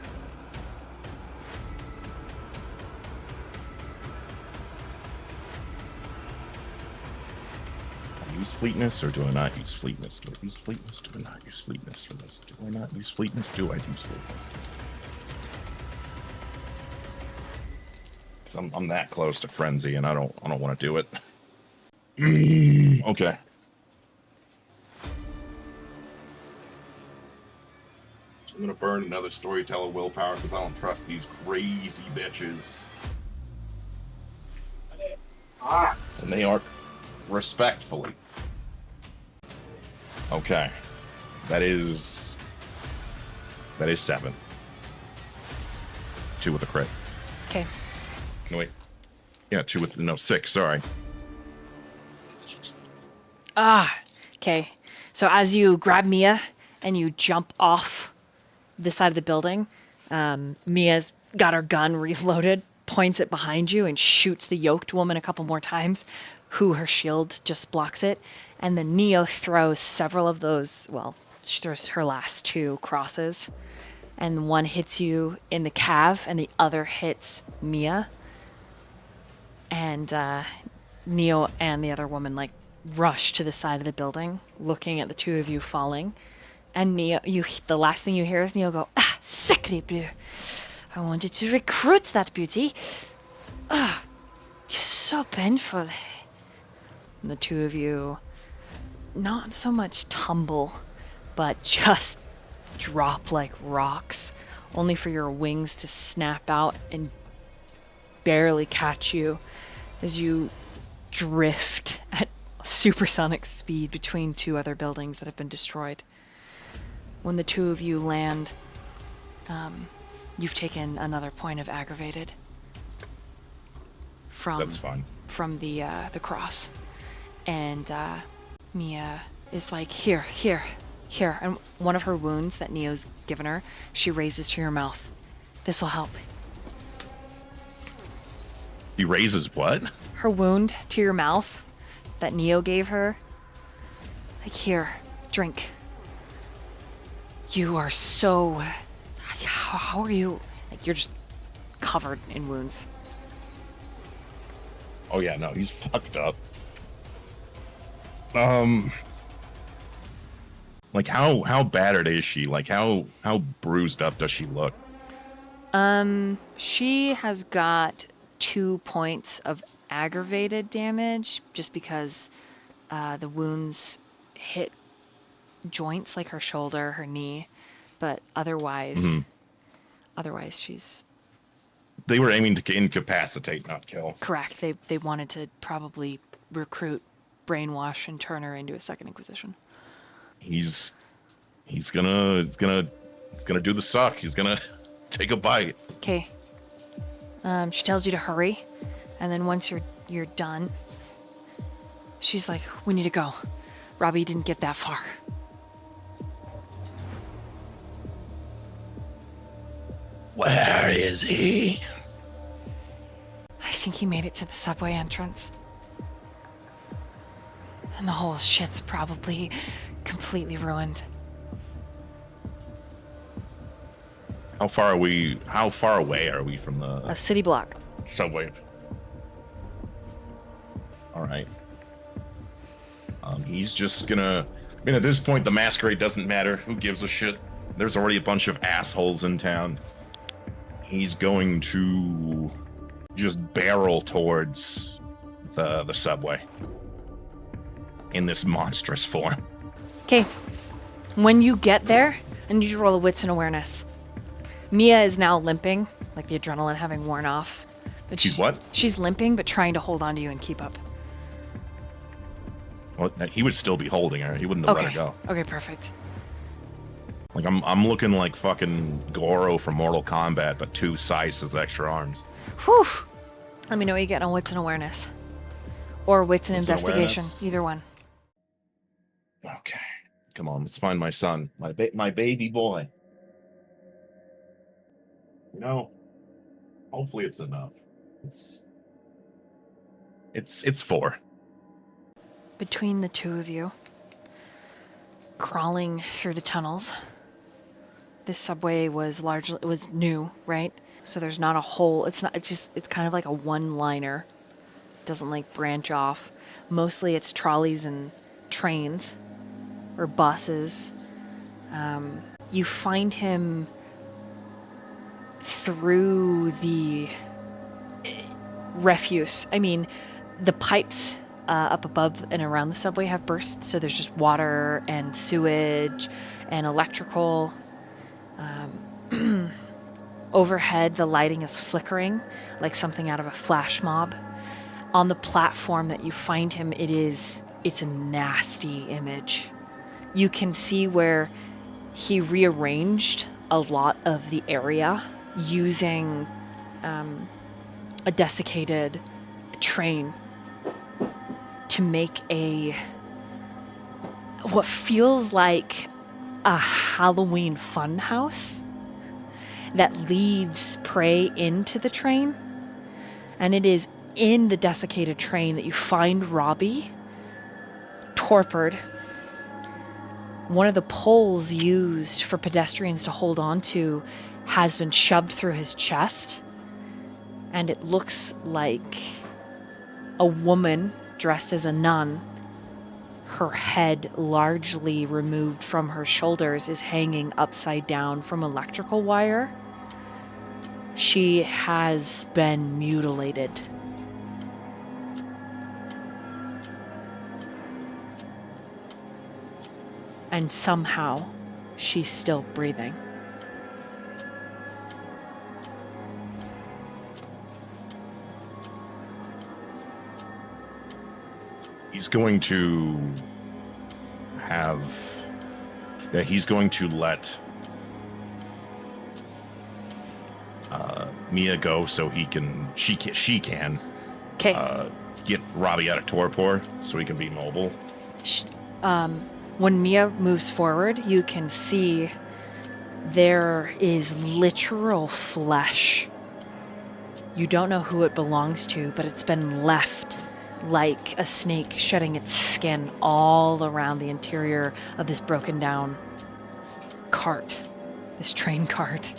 I use fleetness or do I not use fleetness? Do I use fleetness? Do I not use fleetness for this? Do I not use fleetness? Do I use fleetness? Because I'm that close to frenzy and I don't want to do it. Okay. I'm gonna burn another storyteller willpower because I don't trust these crazy bitches. And they are respectfully. Okay. That is 7. 2 with a crit. Okay. No, wait. Yeah, 6, sorry. Okay. So as you grab Mia and you jump off the side of the building, Mia's got her gun reloaded, points it behind you, and shoots the yoked woman a couple more times, who her shield just blocks it. And then Neo throws several of those, well, she throws her last 2 crosses. And one hits you in the calf, and the other hits Mia. And Neo and the other woman, like, rush to the side of the building, looking at the 2 of you falling. And Neo, the last thing you hear is Neo go, sacre bleu. I wanted to recruit that beauty. You're so painful. And the 2 of you, not so much tumble, but just drop like rocks, only for your wings to snap out and barely catch you as you drift at supersonic speed between 2 other buildings that have been destroyed. When the 2 of you land, you've taken another point of aggravated That's fine. from the cross. And Mia is like, here. And one of her wounds that Neo's given her, she raises to your mouth. This'll help. He raises what? Her wound to your mouth that Neo gave her. Like, here, drink. You are so... how are you... like, you're just covered in wounds. Oh yeah, no, he's fucked up. Like how battered is she? Like how bruised up does she look? She has got 2 points of aggravated damage just because the wounds hit joints like her shoulder, her knee, but otherwise she's... They were aiming to incapacitate, not kill. Correct. They wanted to probably recruit, brainwash, and turn her into a second Inquisition. He's gonna do the suck. He's gonna take a bite. Okay. She tells you to hurry, and then once you're done, She's like, we need to go. Robbie didn't get that far. Where is he? I think he made it to the subway entrance. And the whole shit's probably completely ruined. How far away are we from the A city block. subway? All right. He's just gonna. I mean, at this point, the masquerade doesn't matter. Who gives a shit? There's already a bunch of assholes in town. He's going to just barrel towards the subway in this monstrous form. Okay. When you get there, I need you to roll a wits and awareness. Mia is now limping, like the adrenaline having worn off. But She's what? She's limping, but trying to hold on to you and keep up. Well, he would still be holding her. He wouldn't have let her go. Okay, perfect. Like I'm looking like fucking Goro from Mortal Kombat, but 2 sizes extra arms. Whew. Let me know what you get on wits and awareness. Or wits and Wits and investigation. awareness. Either one. Okay, come on, let's find my son, my baby boy. You know, hopefully it's enough. It's 4. Between the two of you, crawling through the tunnels. This subway was new, right? So there's not a whole, it's kind of like a one-liner. It doesn't like branch off. Mostly it's trolleys and trains or buses. You find him through the refuse. I mean, the pipes up above and around the subway have burst, so there's just water and sewage and electrical. Overhead, the lighting is flickering like something out of a flash mob. On the platform that you find him, it's a nasty image. You can see where he rearranged a lot of the area using a desiccated train to make what feels like a Halloween fun house that leads prey into the train. And it is in the desiccated train that you find Robbie torpid. One of the poles used for pedestrians to hold on to has been shoved through his chest, and it looks like a woman dressed as a nun, her head largely removed from her shoulders, is hanging upside down from electrical wire. She has been mutilated. And somehow she's still breathing. He's going to he's going to let Mia go so she can Okay. get Robbie out of torpor so he can be mobile. When Mia moves forward, you can see there is literal flesh. You don't know who it belongs to, but it's been left like a snake shedding its skin all around the interior of this broken down cart, this train cart.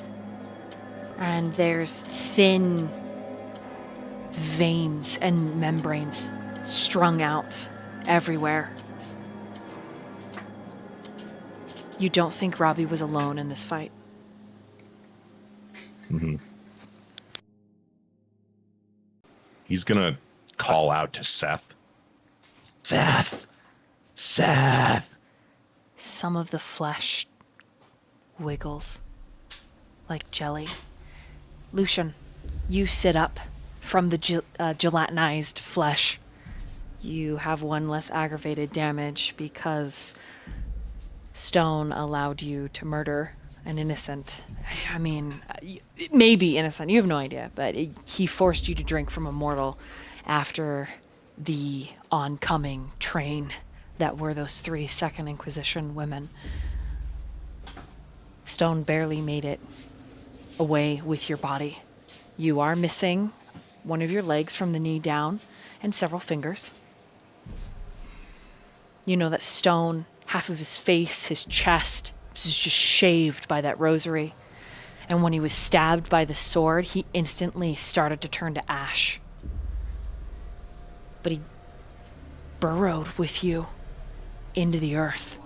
And there's thin veins and membranes strung out everywhere. You don't think Robbie was alone in this fight? Mm-hmm. He's gonna call out to Seth. Seth! Seth! Some of the flesh wiggles like jelly. Lucian, you sit up from the gelatinized flesh. You have one less aggravated damage because Stone allowed you to murder an innocent. I mean, maybe innocent. You have no idea, but he forced you to drink from a mortal after the oncoming train that were those 3 Second Inquisition women. Stone barely made it away with your body. You are missing one of your legs from the knee down and several fingers. You know that Stone, half of his face, his chest, was just shaved by that rosary. And when he was stabbed by the sword, he instantly started to turn to ash. But he burrowed with you into the earth.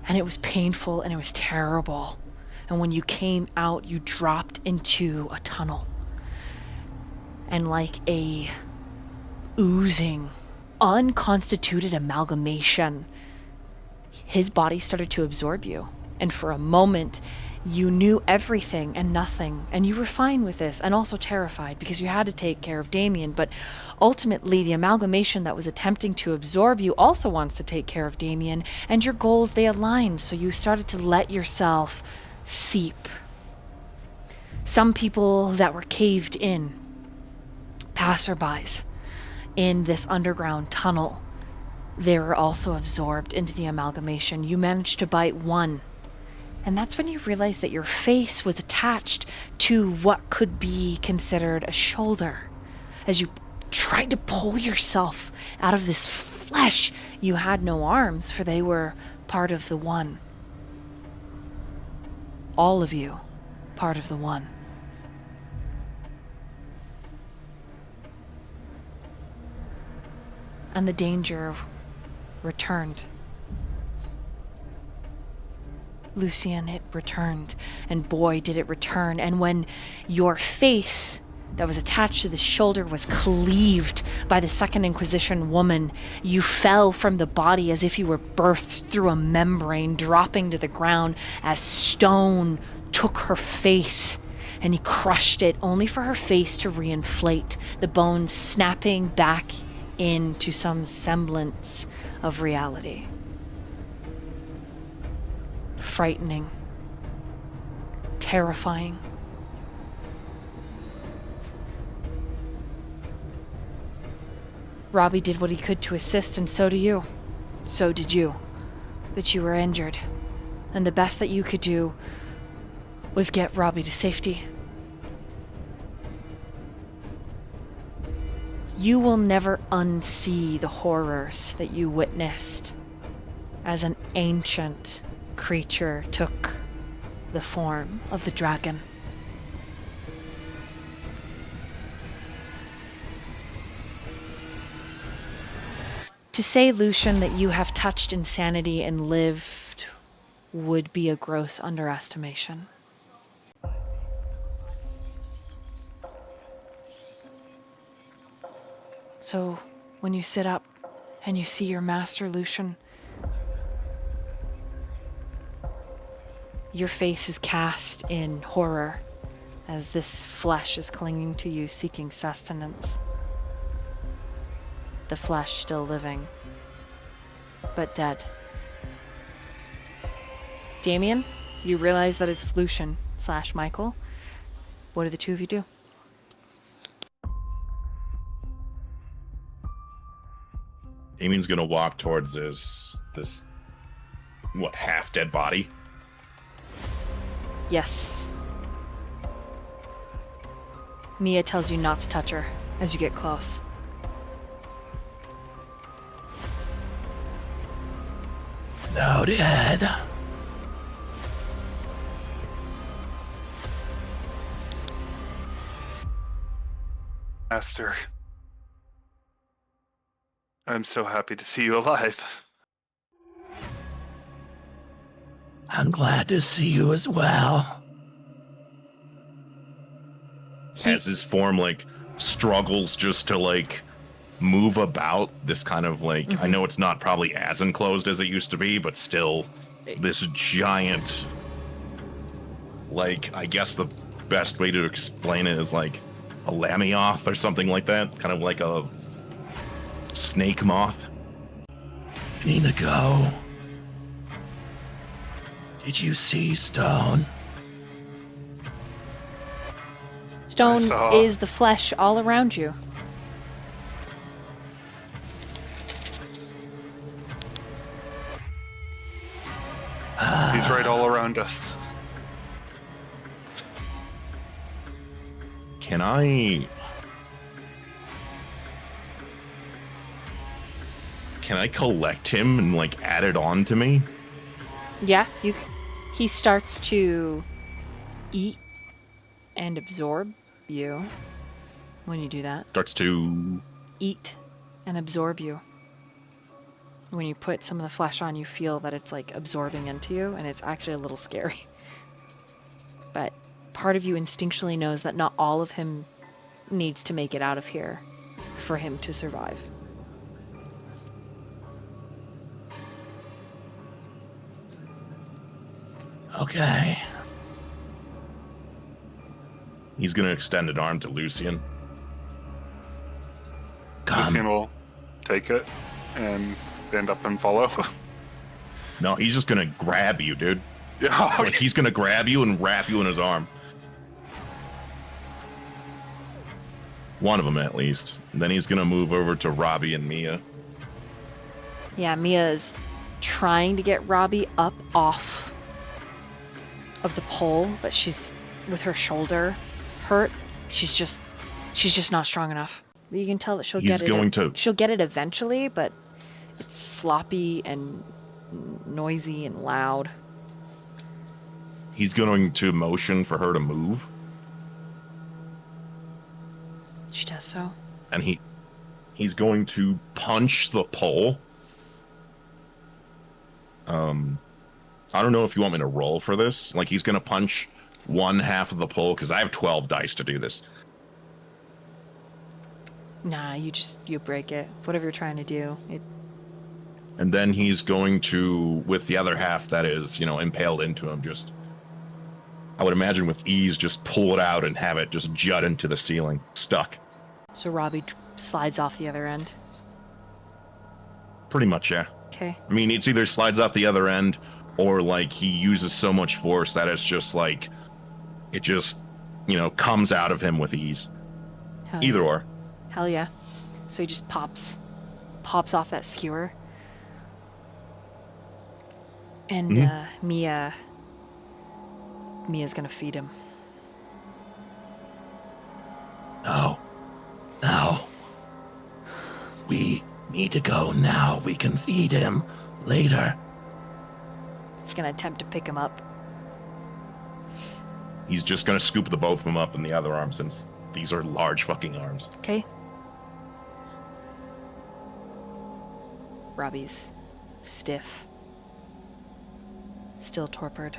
And it was painful and it was terrible. And when you came out, you dropped into a tunnel. And like a oozing, unconstituted amalgamation, his body started to absorb you. And for a moment, you knew everything and nothing, and you were fine with this, and also terrified because you had to take care of Damien. But ultimately, the amalgamation that was attempting to absorb you also wants to take care of Damien, and your goals, they aligned, so you started to let yourself seep. Some people that were caved in, passerbys in this underground tunnel, they were also absorbed into the amalgamation. You managed to bite one. And that's when you realized that your face was attached to what could be considered a shoulder. As you tried to pull yourself out of this flesh, you had no arms, for they were part of the one. All of you, part of the one. And the danger returned. Lucian, it returned, and boy did it return. And when your face that was attached to the shoulder was cleaved by the Second Inquisition woman, you fell from the body as if you were birthed through a membrane, dropping to the ground as Stone took her face and he crushed it, only for her face to reinflate, the bones snapping back into some semblance of reality. Frightening, terrifying. Robbie did what he could to assist, and so do you. So did you. But you were injured, and the best that you could do was get Robbie to safety. You will never unsee the horrors that you witnessed as an ancient creature took the form of the dragon. To say, Lucian, that you have touched insanity and lived would be a gross underestimation. So, when you sit up and you see your master, Lucian, your face is cast in horror as this flesh is clinging to you, seeking sustenance. The flesh still living, but dead. Damien, you realize that it's Lucian / Michael. What do the two of you do? Damien's gonna walk towards this half dead body. Yes. Mia tells you not to touch her as you get close. Noted. Master, I'm so happy to see you alive. I'm glad to see you as well. As his form struggles just to move about, this kind of I know it's not probably as enclosed as it used to be, but still this giant, I guess the best way to explain it is a lamioth or something like that, kind of like a snake moth. Inigo, did you see Stone? Stone saw. is the flesh all around you. He's right all around us. Can I collect him and like add it on to me? Yeah, he starts to eat and absorb you when you do that. Starts to Eat and absorb you. When you put some of the flesh on, you feel that it's like absorbing into you, and it's actually a little scary. But part of you instinctually knows that not all of him needs to make it out of here for him to survive. Okay. He's gonna extend an arm to Lucian. Lucian will take it and stand up and follow. No, he's just gonna grab you, dude. Yeah. Like he's gonna grab you and wrap you in his arm. One of them at least. And then he's gonna move over to Robbie and Mia. Yeah, Mia's trying to get Robbie up off of the pole, but she's with her shoulder hurt. She's just not strong enough. You can tell that she'll get it. She'll get it eventually, but it's sloppy and noisy and loud. He's going to motion for her to move, She does so. and he's going to punch the pole. I don't know if you want me to roll for this. Like he's gonna punch one half of the pole because I have 12 dice to do this. Nah, you break it. Whatever you're trying to do. And then he's going to, with the other half that is, impaled into him, I would imagine with ease, just pull it out and have it just jut into the ceiling, stuck. So Robbie slides off the other end. Pretty much, yeah. Okay. I mean, it's either slides off the other end, or like he uses so much force that it's just like, it just, comes out of him with ease. Either or. Hell yeah. So he just pops off that skewer. And Mia's gonna feed him. No. We need to go now. We can feed him later. She's gonna attempt to pick him up. He's just gonna scoop the both of them up in the other arm since these are large fucking arms. Okay. Robbie's stiff. Still torpid.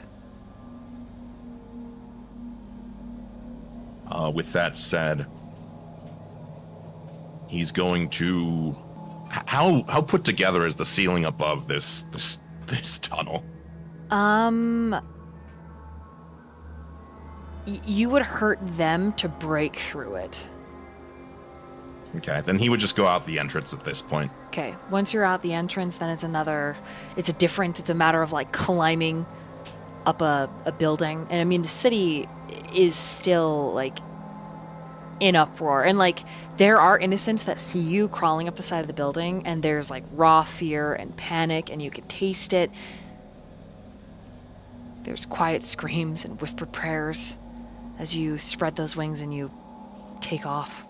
With that said, he's going to... How put together is the ceiling above this tunnel? You would hurt them to break through it. Okay, then he would just go out the entrance at this point. Okay, once you're out the entrance, then it's a matter of like climbing up a building. And I mean, the city is still like in uproar. And like, there are innocents that see you crawling up the side of the building, and there's like raw fear and panic, and you can taste it. There's quiet screams and whispered prayers as you spread those wings and you take off.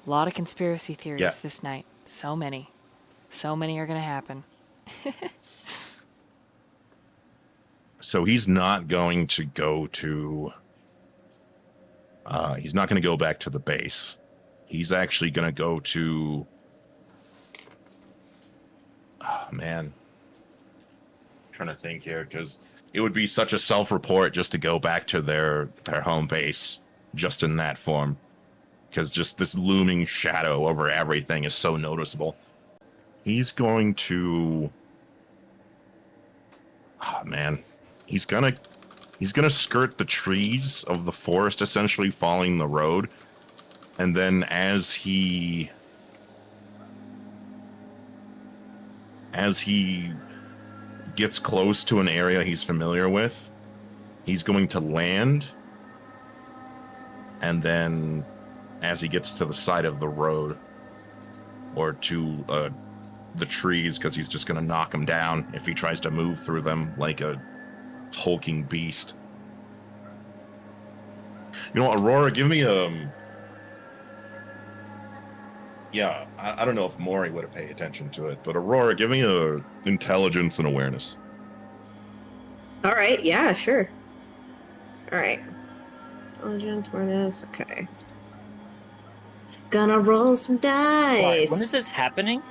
A lot of conspiracy theories this night. So many. So many are going to happen. So he's not going to go to... he's not going to go back to the base. He's actually going to go to... Oh, man. I'm trying to think here, because it would be such a self-report just to go back to their home base, just in that form. Because just this looming shadow over everything is so noticeable. He's going to... Oh, man. He's gonna skirt the trees of the forest, essentially following the road. And then as he gets close to an area he's familiar with, he's going to land, and then as he gets to the side of the road, or to the trees, because he's just going to knock him down if he tries to move through them like a hulking beast. You know, Aurora, give me yeah, I don't know if Mori would have paid attention to it, but Aurora, give me a intelligence and awareness. All right, yeah, sure. All right. Intelligence, awareness, okay. Gonna roll some dice. When is this happening?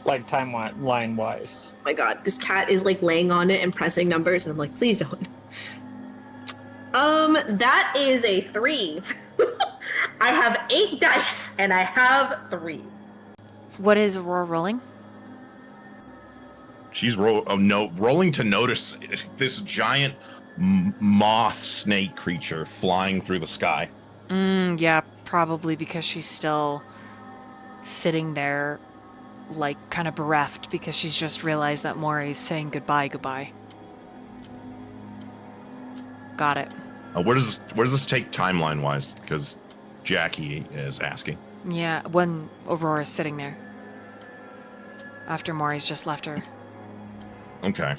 Like timeline wise. Oh my god, this cat is like laying on it and pressing numbers, and I'm like, please don't. That is a 3. I have 8 dice, and I have 3. What is Aurora rolling? She's rolling to notice this giant moth snake creature flying through the sky. Yeah, probably because she's still sitting there, like, kind of bereft because she's just realized that Mori's saying goodbye. Got it. Where does this take timeline wise? Because Jaqi is asking. Yeah, when Aurora's sitting there. After Mori's just left her. Okay.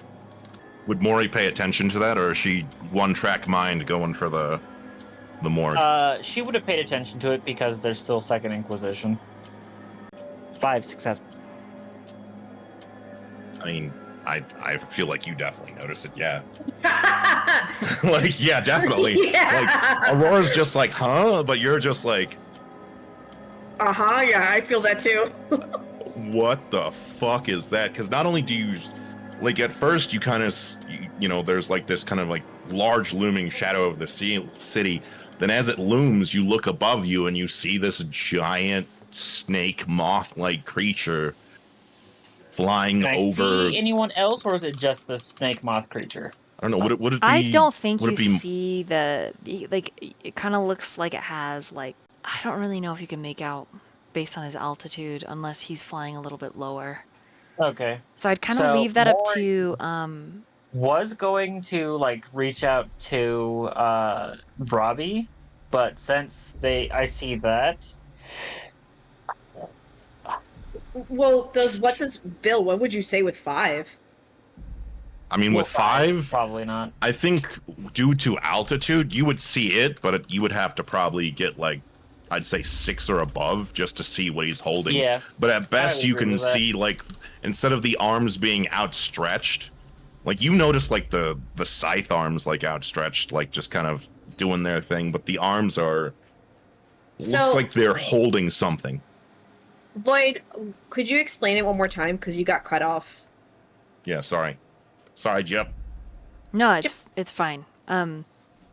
Would Mori pay attention to that, or is she one-track mind going for the morgue? She would have paid attention to it because there's still Second Inquisition. 5 success. I mean, I feel like you definitely notice it, yeah. Like, yeah, definitely. Yeah. Like, Aurora's just like, huh? But you're just like... Uh-huh, yeah, I feel that too. What the fuck is that? Because not only do you... Like, at first, you kind of... You know, there's like this kind of like large looming shadow of the city. Then as it looms, you look above you and you see this giant snake moth-like creature flying Can I over. see anyone else, or is it just the snake moth creature? I don't know. Would it be? I don't think would you it be, see like, it kind of looks like it has, like, I don't really know if you can make out based on his altitude unless he's flying a little bit lower. Okay. So I'd kind of leave that up to, Was going to like reach out to Robbie, but since I see that. Well, what would you say with 5? I mean, with 5, probably not. I think due to altitude, you would see it, but you would have to probably get like, I'd say 6 or above just to see what he's holding. Yeah. But at best, you can with that. see like, instead of the arms being outstretched, like you notice like the scythe arms like outstretched, like just kind of doing their thing, but the arms are looks like they're holding something. Void, could you explain it one more time? Because you got cut off. Yeah, sorry, Jep. no, it's fine.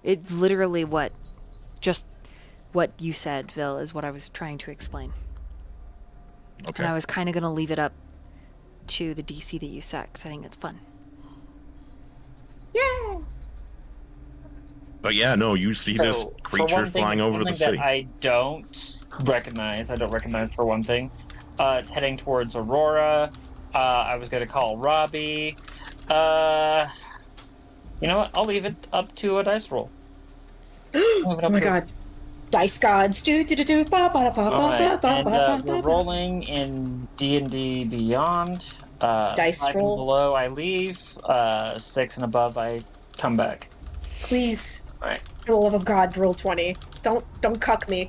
It's literally what you said, Vil, is what I was trying to explain. Okay. And I was kind of going to leave it up to the DC that you set, because I think it's fun. Yeah. But yeah, no, you see this creature flying over the city. That I don't recognize for one thing. It's heading towards Aurora. I was going to call Robbie. You know what? I'll leave it up to a dice roll. Oh my god. Dice gods. We're rolling in D&D Beyond. Dice 5 roll. and below, I leave. 6 and above, I come back. Please, All right. for the love of God, roll 20. Don't cuck me.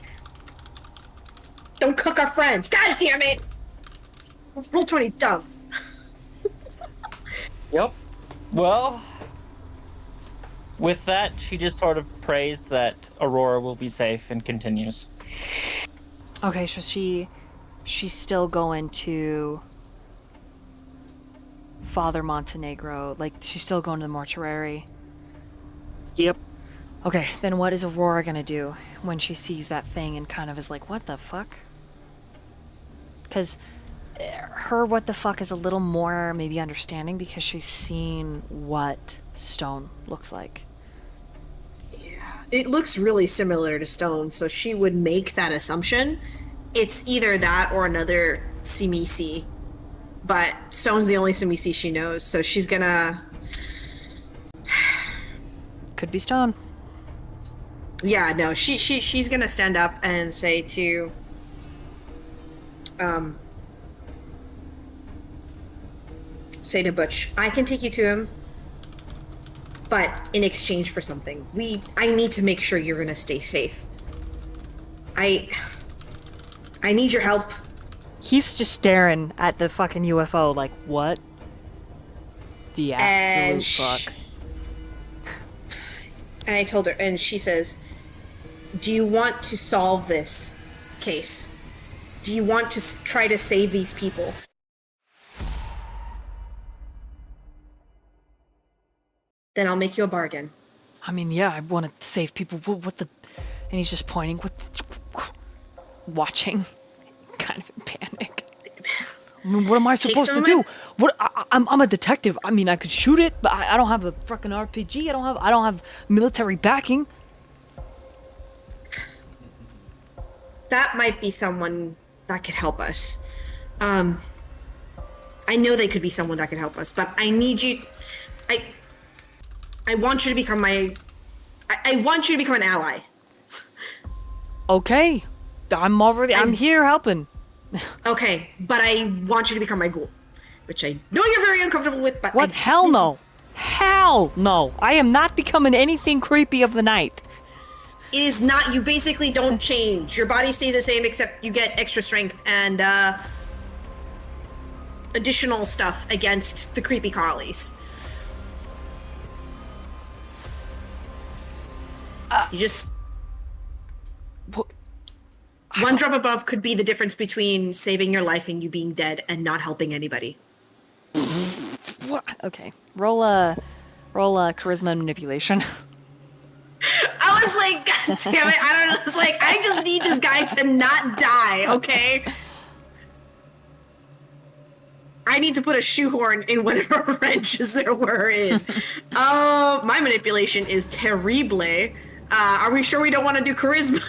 Don't cuck our friends. God damn it! Roll 20, dumb. Yep. Well, with that, she just sort of prays that Aurora will be safe and continues. Okay, so she's still going to Father Montenegro. Like, she's still going to the mortuary. Yep. Okay, then what is Aurora gonna do when she sees that thing and kind of is like, what the fuck? Because her what the fuck is a little more maybe understanding because she's seen what stone looks like. Yeah. It looks really similar to stone, so she would make that assumption. It's either that or another Simisi. But stone's the only Simisi she knows, so she's gonna Could be stone. Yeah, no, she's gonna stand up and say to Butch, I can take you to him, but in exchange for something. I need to make sure you're gonna stay safe. I need your help. He's just staring at the fucking UFO like, what? The absolute fuck. And I told her, and she says, do you want to solve this case? Do you want to try to save these people? Then I'll make you a bargain. I mean, yeah, I want to save people. What the... And he's just pointing, watching, kind of in panic. I mean, what am I supposed to do? I'm a detective. I mean, I could shoot it, but I don't have a fucking RPG. I don't have military backing. That might be someone that could help us. I know they could be someone that could help us, but I need you. I want you to become I want you to become an ally. Okay, I'm here helping. Okay, but I want you to become my ghoul, which I know you're very uncomfortable with. But what? Hell no! Hell no! I am not becoming anything creepy of the night. It is not. You basically don't change. Your body stays the same, except you get extra strength and additional stuff against the creepy collies. You just... One drop above could be the difference between saving your life and you being dead and not helping anybody. What? Okay. Roll a charisma and manipulation. I was like, God damn it, I don't know. It's like, I just need this guy to not die, okay? I need to put a shoehorn in whatever wrenches there were in. My manipulation is terrible. Are we sure we don't want to do charisma?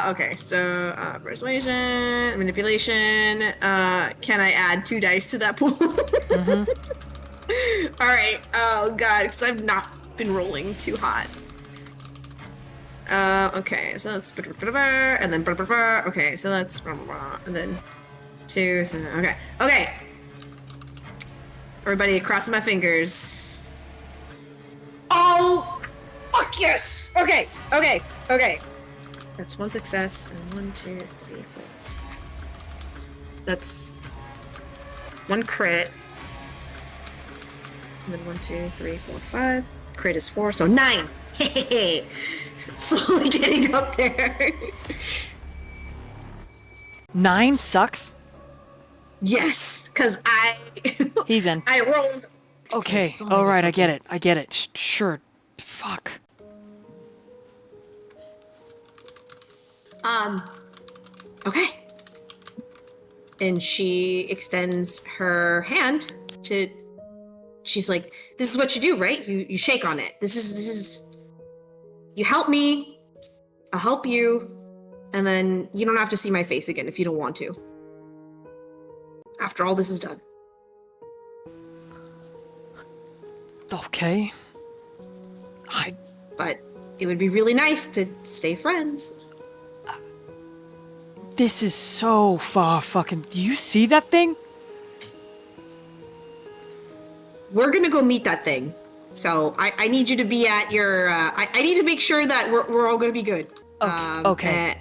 Okay, so persuasion, manipulation. Can I add 2 dice to that pool? Mm-hmm. All right. Oh god, because I've not been rolling too hot. Okay, so that's and then okay, so that's and then 2. So okay. Everybody, crossing my fingers. Oh, fuck yes. Okay. That's 1 success and 1, 2, 3, 4. That's 1 crit. And then 1, 2, 3, 4, 5. Crit is 4, so 9. Hey, slowly getting up there. 9 sucks. Yes, because He's in. I rolled. Okay. All right. I get it. Sure. Fuck. Okay. And she extends her hand to. She's like, "This is what you do, right? You shake on it. This is. You help me, I'll help you, and then you don't have to see my face again if you don't want to. After all this is done." Okay. But it would be really nice to stay friends. This is so far fucking... Do you see that thing? We're gonna go meet that thing. So I need you to be at your... I need to make sure that we're all gonna be good. Okay.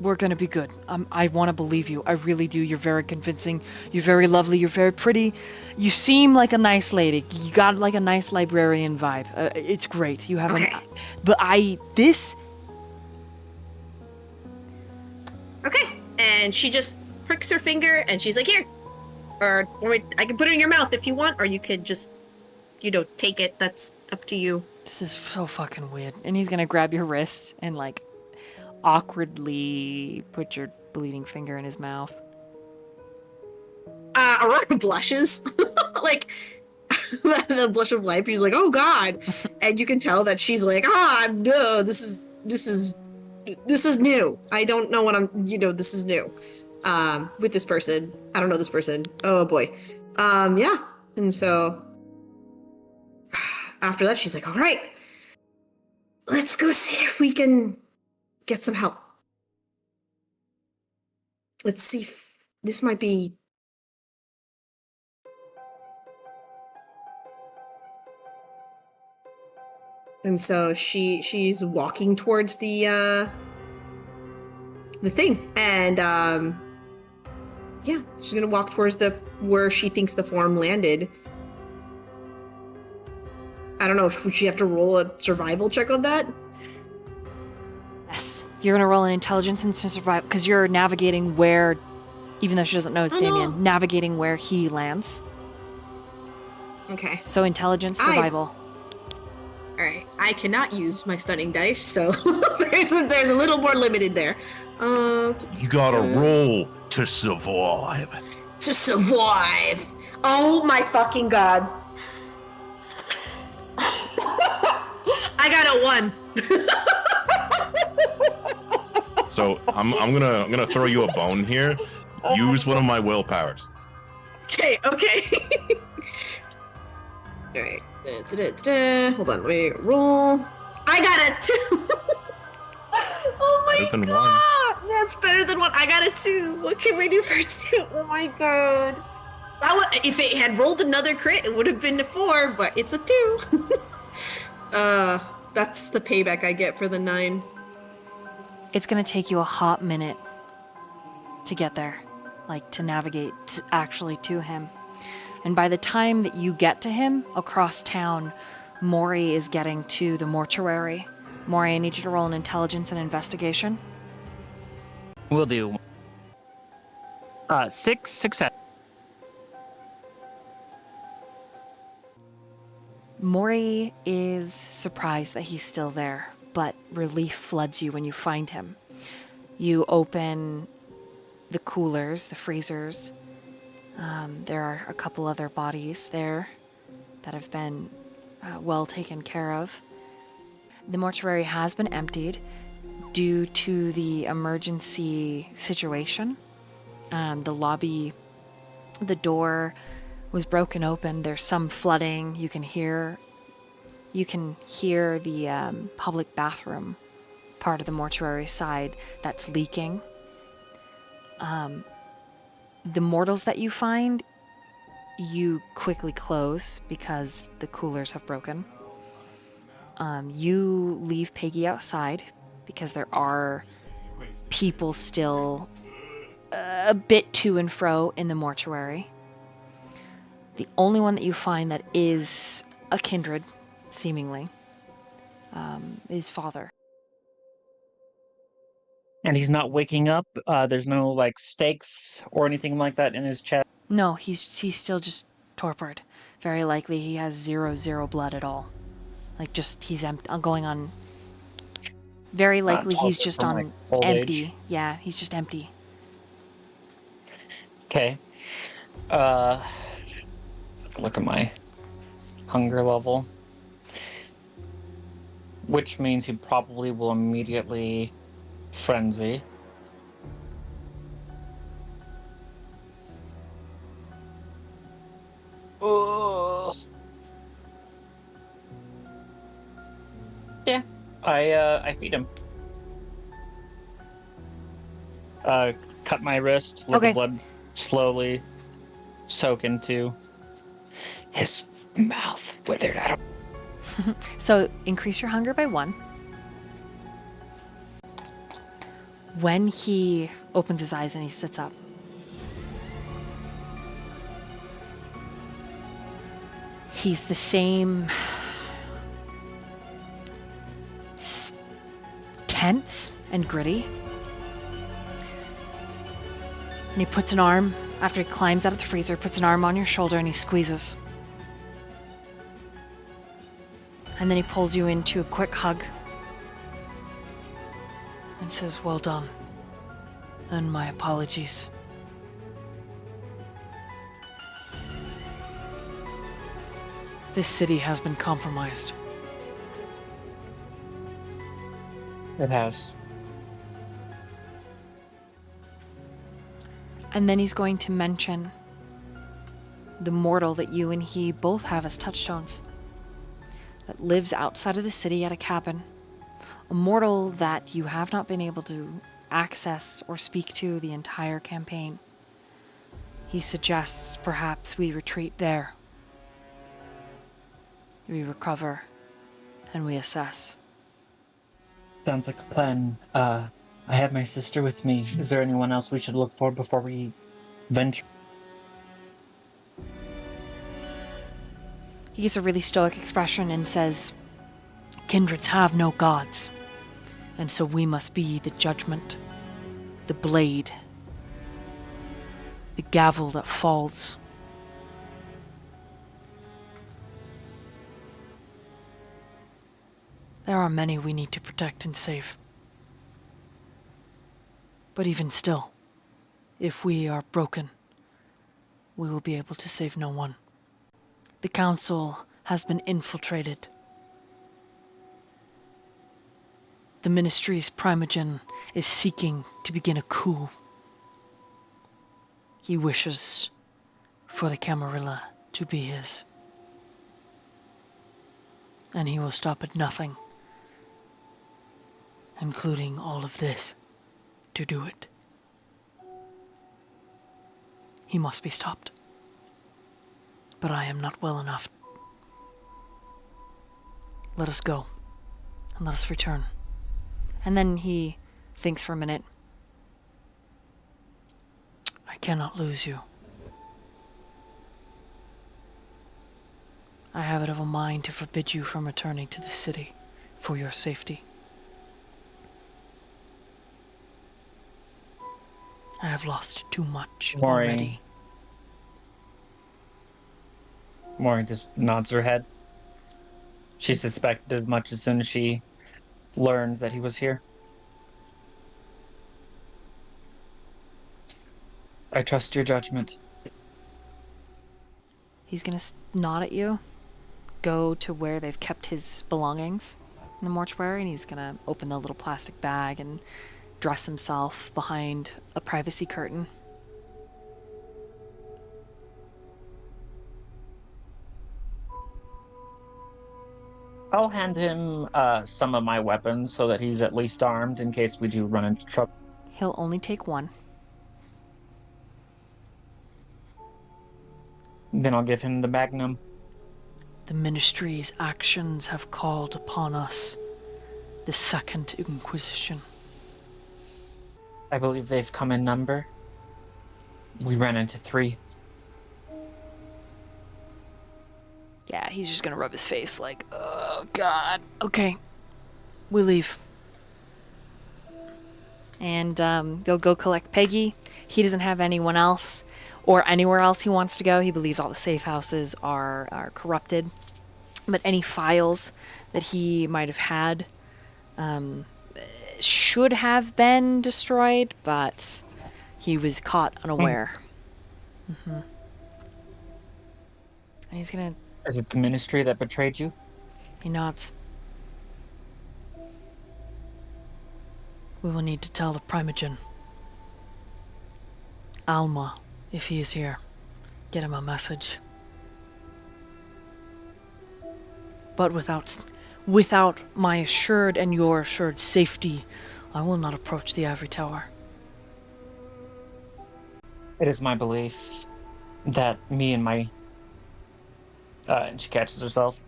We're gonna be good. I want to believe you. I really do. You're very convincing. You're very lovely. You're very pretty. You seem like a nice lady. You got like a nice librarian vibe. It's great. You have okay. But this... Okay. And she just pricks her finger and she's like, here. Or I can put it in your mouth if you want, or you could just, take it. That's up to you. This is so fucking weird. And he's gonna grab your wrist and like awkwardly put your bleeding finger in his mouth. Aurora blushes. Like the blush of life. She's like, oh god. And you can tell that she's like, no, this is new. I don't know what this is new. With this person. I don't know this person. Oh boy. Yeah. And so after that, she's like, all right, let's go see if we can get some help. Let's see if this might be... And so she's walking towards the thing, and yeah, she's gonna walk towards where she thinks the form landed. I don't know, would she have to roll a survival check on that? Yes. You're going to roll an intelligence and to survive, because you're navigating where, even though she doesn't know it's Damien, navigating where he lands. Okay. So intelligence, survival. Alright, I cannot use my stunning dice, so there's a little more limited there. You gotta roll to survive. To survive! Oh my fucking god. I got a 1. So I'm gonna throw you a bone here. Use one of my willpowers. Okay. Alright. Hold on, let me roll. I got a 2. Oh my Better than god! That's better than 1. I got a 2. What can we do for 2? Oh my god. If it had rolled another crit, it would have been a 4, but it's a 2. That's the payback I get for the 9. It's going to take you a hot minute to get there, like to navigate actually to him. And by the time that you get to him across town, Mori is getting to the mortuary. Mori, I need you to roll an intelligence and investigation. We'll do 6 success. Mori is surprised that he's still there, but relief floods you when you find him. You open the coolers, the freezers. There are a couple other bodies there that have been well taken care of. The mortuary has been emptied due to the emergency situation. The lobby, the door was broken open. There's some flooding. You can hear the public bathroom part of the mortuary side that's leaking. The mortals that you find, you quickly close because the coolers have broken. You leave Peggy outside because there are people still a bit to and fro in the mortuary. The only one that you find that is a kindred, seemingly, is Father. And he's not waking up. There's no like stakes or anything like that in his chest. No, he's still just torpid. Very likely he has zero blood at all. Like just he's going on. Very likely he's just on like, old empty. age. Yeah, he's just empty. Okay. Look at my hunger level. Which means he probably will immediately frenzy. Oh. Yeah, I feed him. Cut my wrist, let the blood slowly soak into his mouth, withered out. So increase your hunger by 1. When he opens his eyes and he sits up, he's the same tense and gritty. And he puts an arm, after he climbs out of the freezer, puts an arm on your shoulder and he squeezes. And then he pulls you into a quick hug and says, "Well done, and my apologies." This city has been compromised. It has. And then he's going to mention the mortal that you and he both have as touchstones. that lives outside of the city at a cabin. A mortal that you have not been able to access or speak to the entire campaign. He suggests perhaps we retreat there. We recover and we assess. Sounds like a plan. I have my sister with me. Is there anyone else we should look for before we venture? He gets a really stoic expression and says, Kindreds have no gods, and so we must be the judgment, the blade, the gavel that falls. There are many we need to protect and save. But even still, if we are broken, we will be able to save no one. The council has been infiltrated. The ministry's primogen is seeking to begin a coup. He wishes for the Camarilla to be his. And he will stop at nothing, including all of this, to do it. He must be stopped. But I am not well enough. Let us go, and let us return. And then he thinks for a minute. I cannot lose you. I have it of a mind to forbid you from returning to the city for your safety. I have lost too much already. Mori just nods her head. She suspected as much as soon as she learned that he was here. I trust your judgment. He's gonna nod at you, go to where they've kept his belongings in the mortuary, and he's gonna open the little plastic bag and dress himself behind a privacy curtain. I'll hand him some of my weapons so that he's at least armed in case we do run into trouble. He'll only take one. Then I'll give him the magnum. The ministry's actions have called upon us the Second Inquisition. I believe they've come in number. We ran into 3. Yeah, he's just gonna rub his face like, oh god. Okay, we leave. And they'll go collect Peggy. He doesn't have anyone else or anywhere else he wants to go. He believes all the safe houses are corrupted. But any files that he might have had should have been destroyed, but he was caught unaware. Mm-hmm. And he's gonna... Is it the ministry that betrayed you? He nods. We will need to tell the primogen. Alma, if he is here, get him a message. But without my assured and your assured safety, I will not approach the ivory tower. It is my belief that me and my... and she catches herself.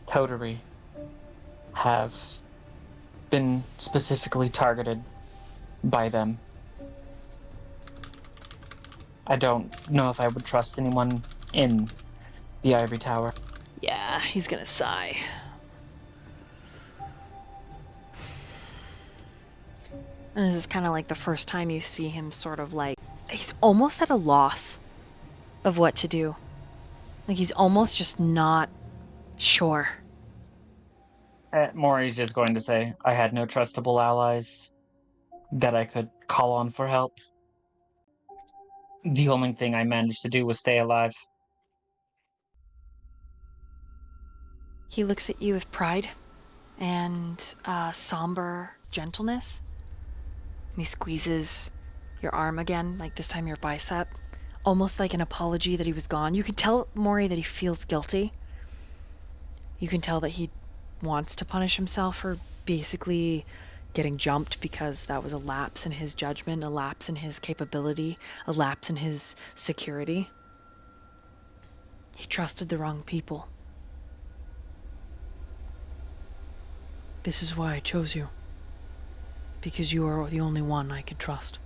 Coterie have been specifically targeted by them. I don't know if I would trust anyone in the ivory tower. Yeah, he's gonna sigh. And this is kind of like the first time you see him sort of like... He's almost at a loss of what to do. Like, he's almost just not sure. Mori's just going to say, I had no trustable allies that I could call on for help. The only thing I managed to do was stay alive. He looks at you with pride and somber gentleness. And he squeezes your arm again, like this time your bicep. almost like an apology that he was gone. You can tell Mori that he feels guilty. You can tell that he wants to punish himself for basically getting jumped because that was a lapse in his judgment, a lapse in his capability, a lapse in his security. He trusted the wrong people. This is why I chose you. Because you are the only one I can trust.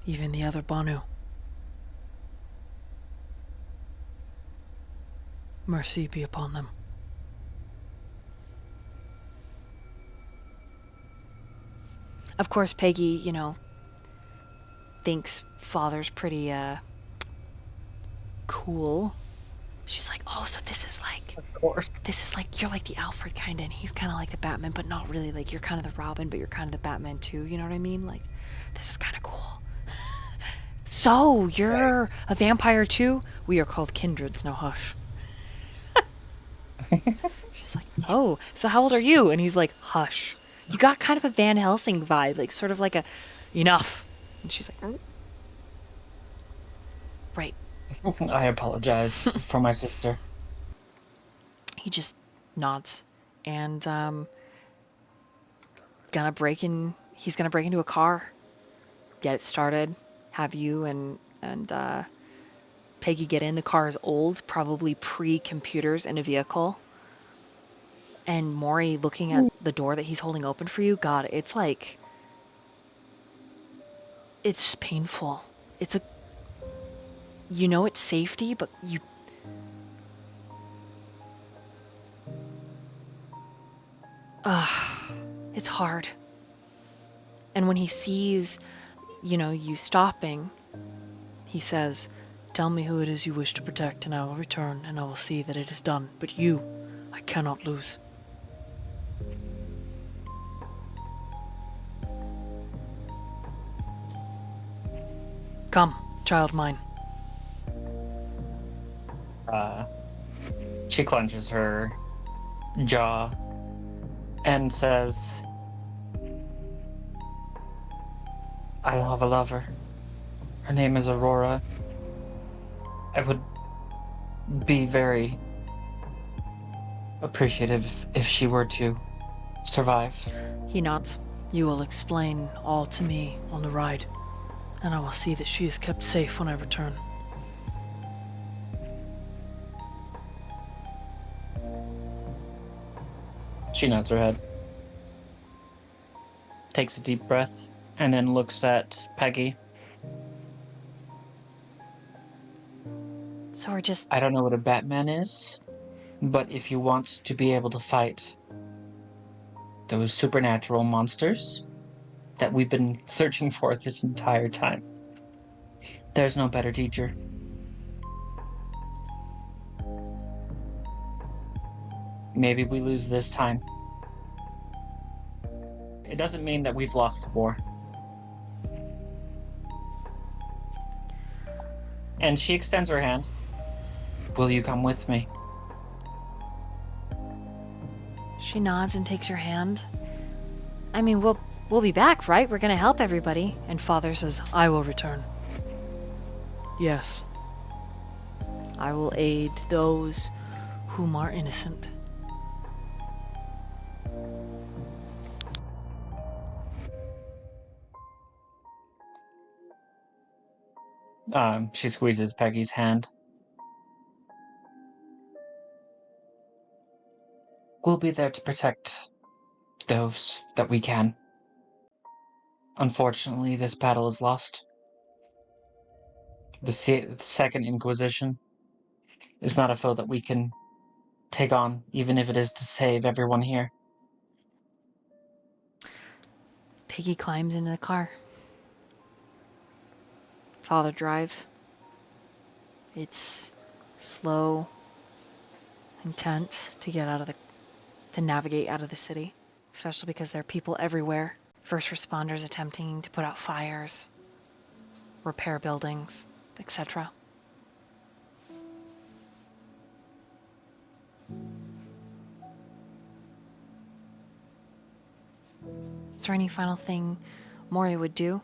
Even the other Banu. Mercy be upon them. Of course, Peggy, you know, thinks Father's pretty, cool. She's like, oh, so this is like... Of course. This is like, you're like the Alfred kind of, and he's kind of like the Batman, but not really. Like, you're kind of the Robin, but you're kind of the Batman too, you know what I mean? Like, this is kind of cool. So, you're a vampire too? We are called Kindreds, now hush. She's like, oh, so how old are you? And he's like, hush. You got kind of a Van Helsing vibe, like sort of like a, enough. And she's like, right. I apologize for my sister. He just nods and he's gonna break into a car, get it started, have you and Peggy get in. The car is old, probably pre-computers in a vehicle. And Mori looking at the door that he's holding open for you, God, it's like, it's painful. It's a, you know, it's safety, but you, it's hard. And when he sees, you know, you stopping, he says, tell me who it is you wish to protect and I will return and I will see that it is done. But you, I cannot lose. Come, child mine. She clenches her jaw and says, I have a lover. Her name is Aurora. I would be very appreciative if she were to survive. He nods. You will explain all to me on the ride, and I will see that she is kept safe when I return. She nods her head, takes a deep breath, and then looks at Peggy. So we're just... I don't know what a Batman is, but if you want to be able to fight those supernatural monsters that we've been searching for this entire time, there's no better teacher. Maybe we lose this time. It doesn't mean that we've lost the war. And she extends her hand. Will you come with me? She nods and takes your hand. I mean, we'll be back, right? We're gonna help everybody. And Father says, I will return. Yes. I will aid those whom are innocent. She squeezes Peggy's hand. We'll be there to protect those that we can. Unfortunately, this battle is lost. The Second Inquisition is not a foe that we can take on, even if it is to save everyone here. Peggy climbs into the car. Father drives. It's slow and tense to navigate out of the city, especially because there are people everywhere. First responders attempting to put out fires, repair buildings, etc. Is there any final thing Mori would do?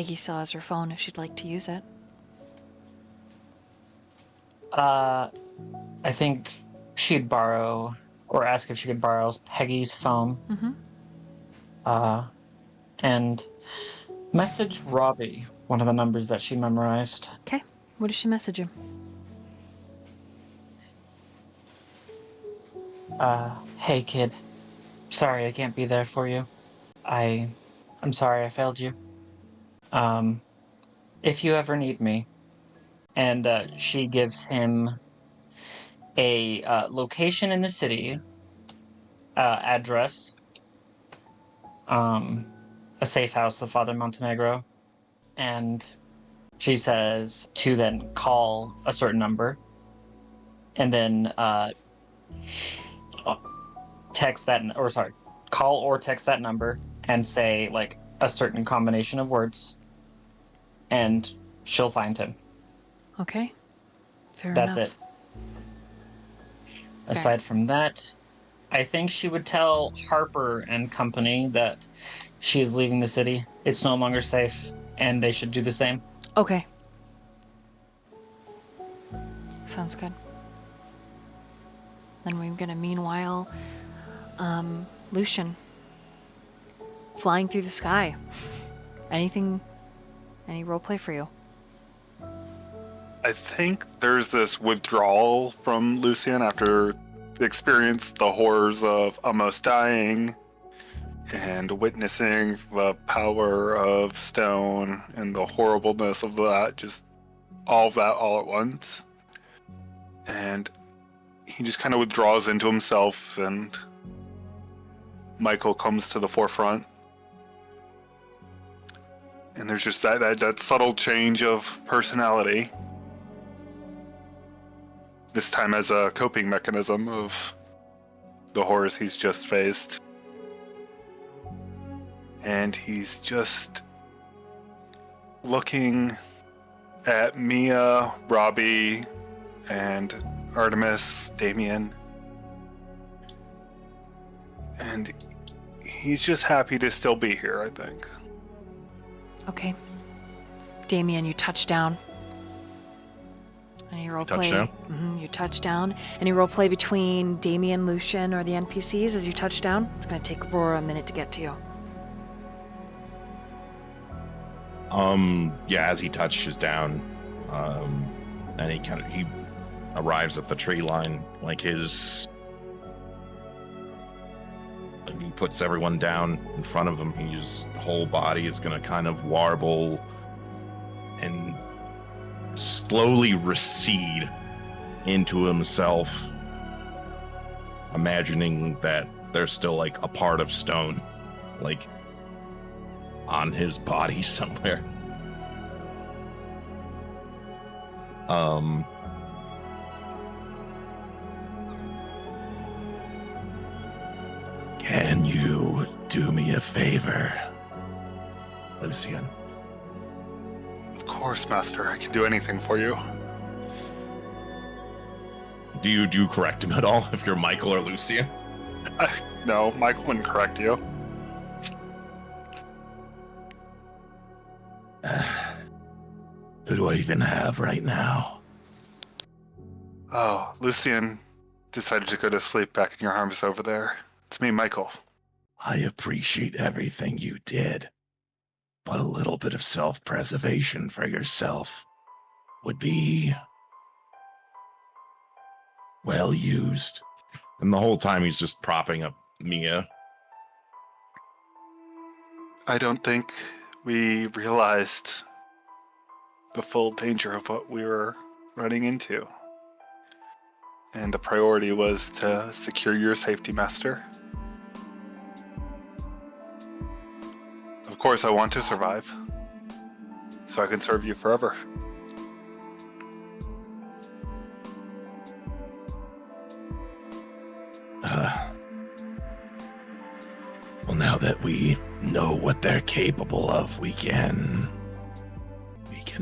Peggy still has her phone if she'd like to use it. I think she'd borrow, or ask if she could borrow Peggy's phone. Mm-hmm. And message Robbie, one of the numbers that she memorized. Okay. What does she message him? Hey kid, sorry I can't be there for you. I'm sorry I failed you. If you ever need me. And she gives him a location in the city, address, a safe house of Father Montenegro, and she says to then call a certain number, and then call or text that number and say like a certain combination of words, and she'll find him. Okay. Fair That's enough. it. Aside from that, I think she would tell Harper and company that she is leaving the city. It's no longer safe, and they should do the same. Okay. Sounds good. Then we're gonna, meanwhile, Lucian. Flying through the sky. Any roleplay for you? I think there's this withdrawal from Lucian after experience the horrors of almost dying and witnessing the power of stone and the horribleness of that, just all of that all at once. And he just kind of withdraws into himself, and Michael comes to the forefront. And there's just that subtle change of personality. This time as a coping mechanism of the horrors he's just faced. And he's just looking at Mia, Robbie, and Artemis, Damien. And he's just happy to still be here, I think. Okay. Damien, you touch down. Any role play? Touchdown? Mm-hmm, you touch down. Any role play between Damien, Lucian, or the NPCs as you touch down? It's going to take Aurora a minute to get to you. Yeah, as he touches down, and he arrives at the tree line, like and he puts everyone down in front of him. His whole body is gonna kind of warble and slowly recede into himself, imagining that there's still like a part of stone, like on his body somewhere. Can you do me a favor, Lucian? Of course, Master. I can do anything for you. Do you correct him at all if you're Michael or Lucian? No, Michael wouldn't correct you. Who do I even have right now? Oh, Lucian decided to go to sleep back in your arms over there. It's me, Michael. I appreciate everything you did, but a little bit of self-preservation for yourself would be well used. And the whole time he's just propping up Mia. I don't think we realized the full danger of what we were running into. And the priority was to secure your safety, Master. Of course, I want to survive, so I can serve you forever. Well, now that we know what they're capable of, we can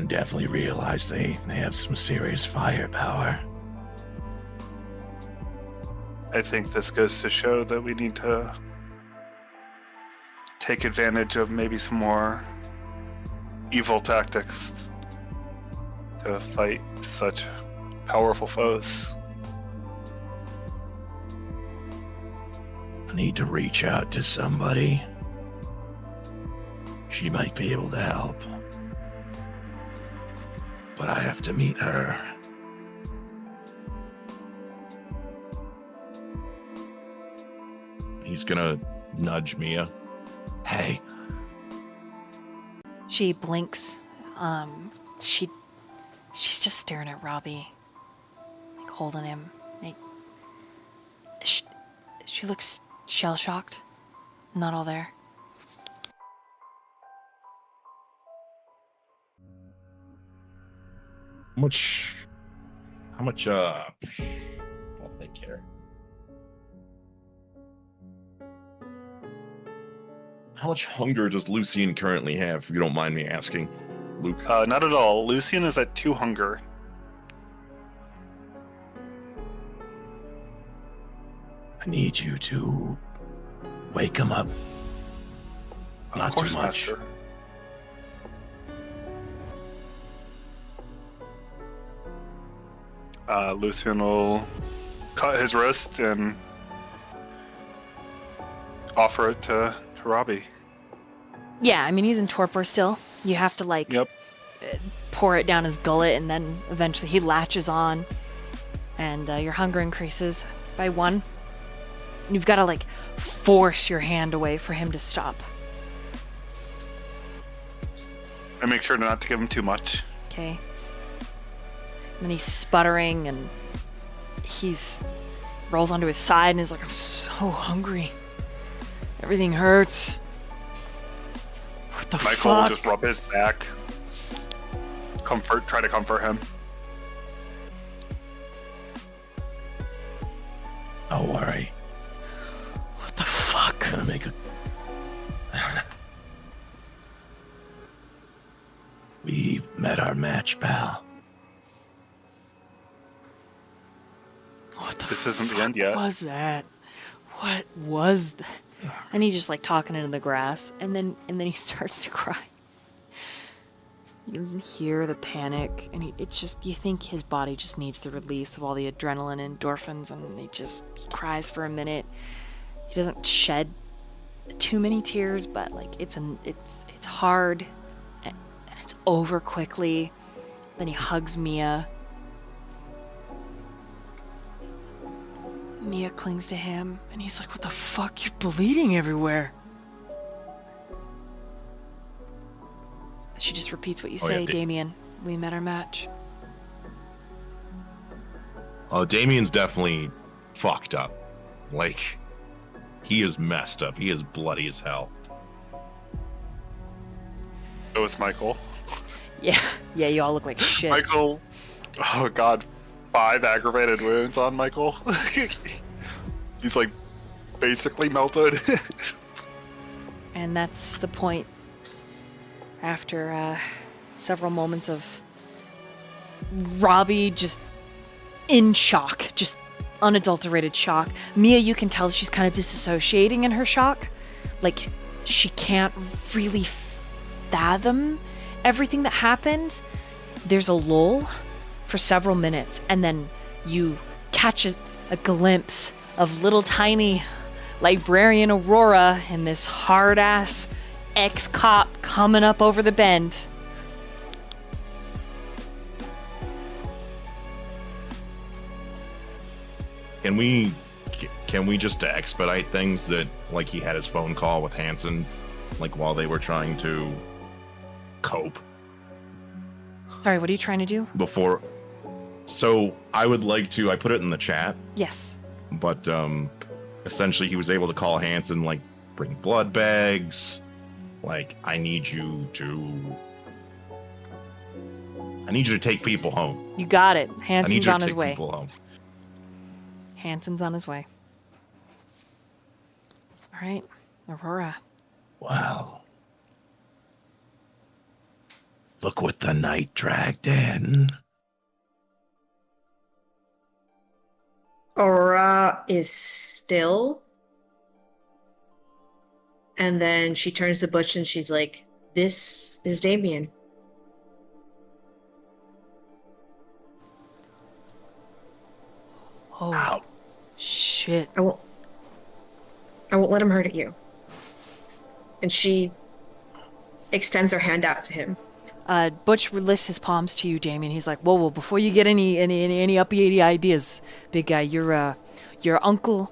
definitely realize they have some serious firepower. I think this goes to show that we need to take advantage of maybe some more evil tactics to fight such powerful foes. I need to reach out to somebody. She might be able to help. But I have to meet her. He's gonna nudge Mia. Hey, She blinks. She's just staring at Robbie, like holding him. Like, she looks shell-shocked. Not all there. How much, I'll think here. How much hunger does Lucian currently have, if you don't mind me asking, Luke? Not at all. Lucian is at 2 hunger. I need you to wake him up. Of Not course, too much. Master. Lucian will cut his wrist and offer it to Robbie. Yeah, I mean, he's in torpor still. You have to, like, Yep. pour it down his gullet, and then eventually he latches on, and your hunger increases by 1. And you've got to, like, force your hand away for him to stop. I make sure not to give him too much. Okay. And then he's sputtering, and he's rolls onto his side and is like, I'm so hungry. Everything hurts. What the Michael will fuck? just rub his back. Try to comfort him. Don't worry. What the fuck? I'm gonna make a... We've met our match, pal. What the This isn't the fuck end yet. was that? What was that? And he's just like talking into the grass, and then he starts to cry. You can hear the panic, and it's just, you think his body just needs the release of all the adrenaline and endorphins, and he cries for a minute. He doesn't shed too many tears, but like it's hard, and it's over quickly. Then he hugs Mia. Mia clings to him, and he's like, what the fuck? You're bleeding everywhere. She just repeats what you say, Damien. We met our match. Oh, Damien's definitely fucked up. Like, he is messed up. He is bloody as hell. So is Michael. Yeah, you all look like shit. Michael, oh god, 5 aggravated wounds on Michael. He's like basically melted. And that's the point. After several moments of Robbie just in shock, just unadulterated shock. Mia, you can tell she's kind of disassociating in her shock. Like, she can't really fathom everything that happened. There's a lull for several minutes, and then you catch a glimpse of little tiny librarian Aurora and this hard-ass ex-cop coming up over the bend. Can we just expedite things that, like, he had his phone call with Hansen, like, while they were trying to cope? Sorry, what are you trying to do? Before. So I would like to, I put it in the chat, Yes. but essentially he was able to call Hansen, like, bring blood bags. Like, I need you to take people home. You got it. I need Hansen's you to on his take way. people home. Hansen's on his way. All right, Aurora. Wow. Look what the night dragged in. Aurora is still. And then she turns to Butch and she's like, this is Damien. Oh, Ow. shit. I won't let him hurt you. And she extends her hand out to him. Butch lifts his palms to you, Damien. He's like, whoa, before you get any uppy ideas, big guy, your uncle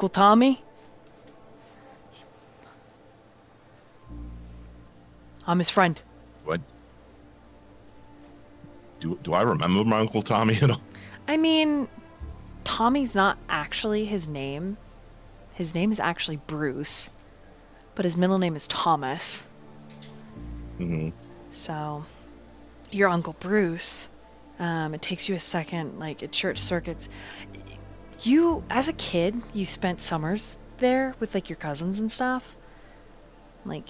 Tommy? I'm his friend. What? Do I remember my Uncle Tommy at all? I mean, Tommy's not actually his name. His name is actually Bruce, but his middle name is Thomas. Mm-hmm. So, your Uncle Bruce, it takes you a second, like, at church circuits. You, as a kid, you spent summers there with, like, your cousins and stuff. Like,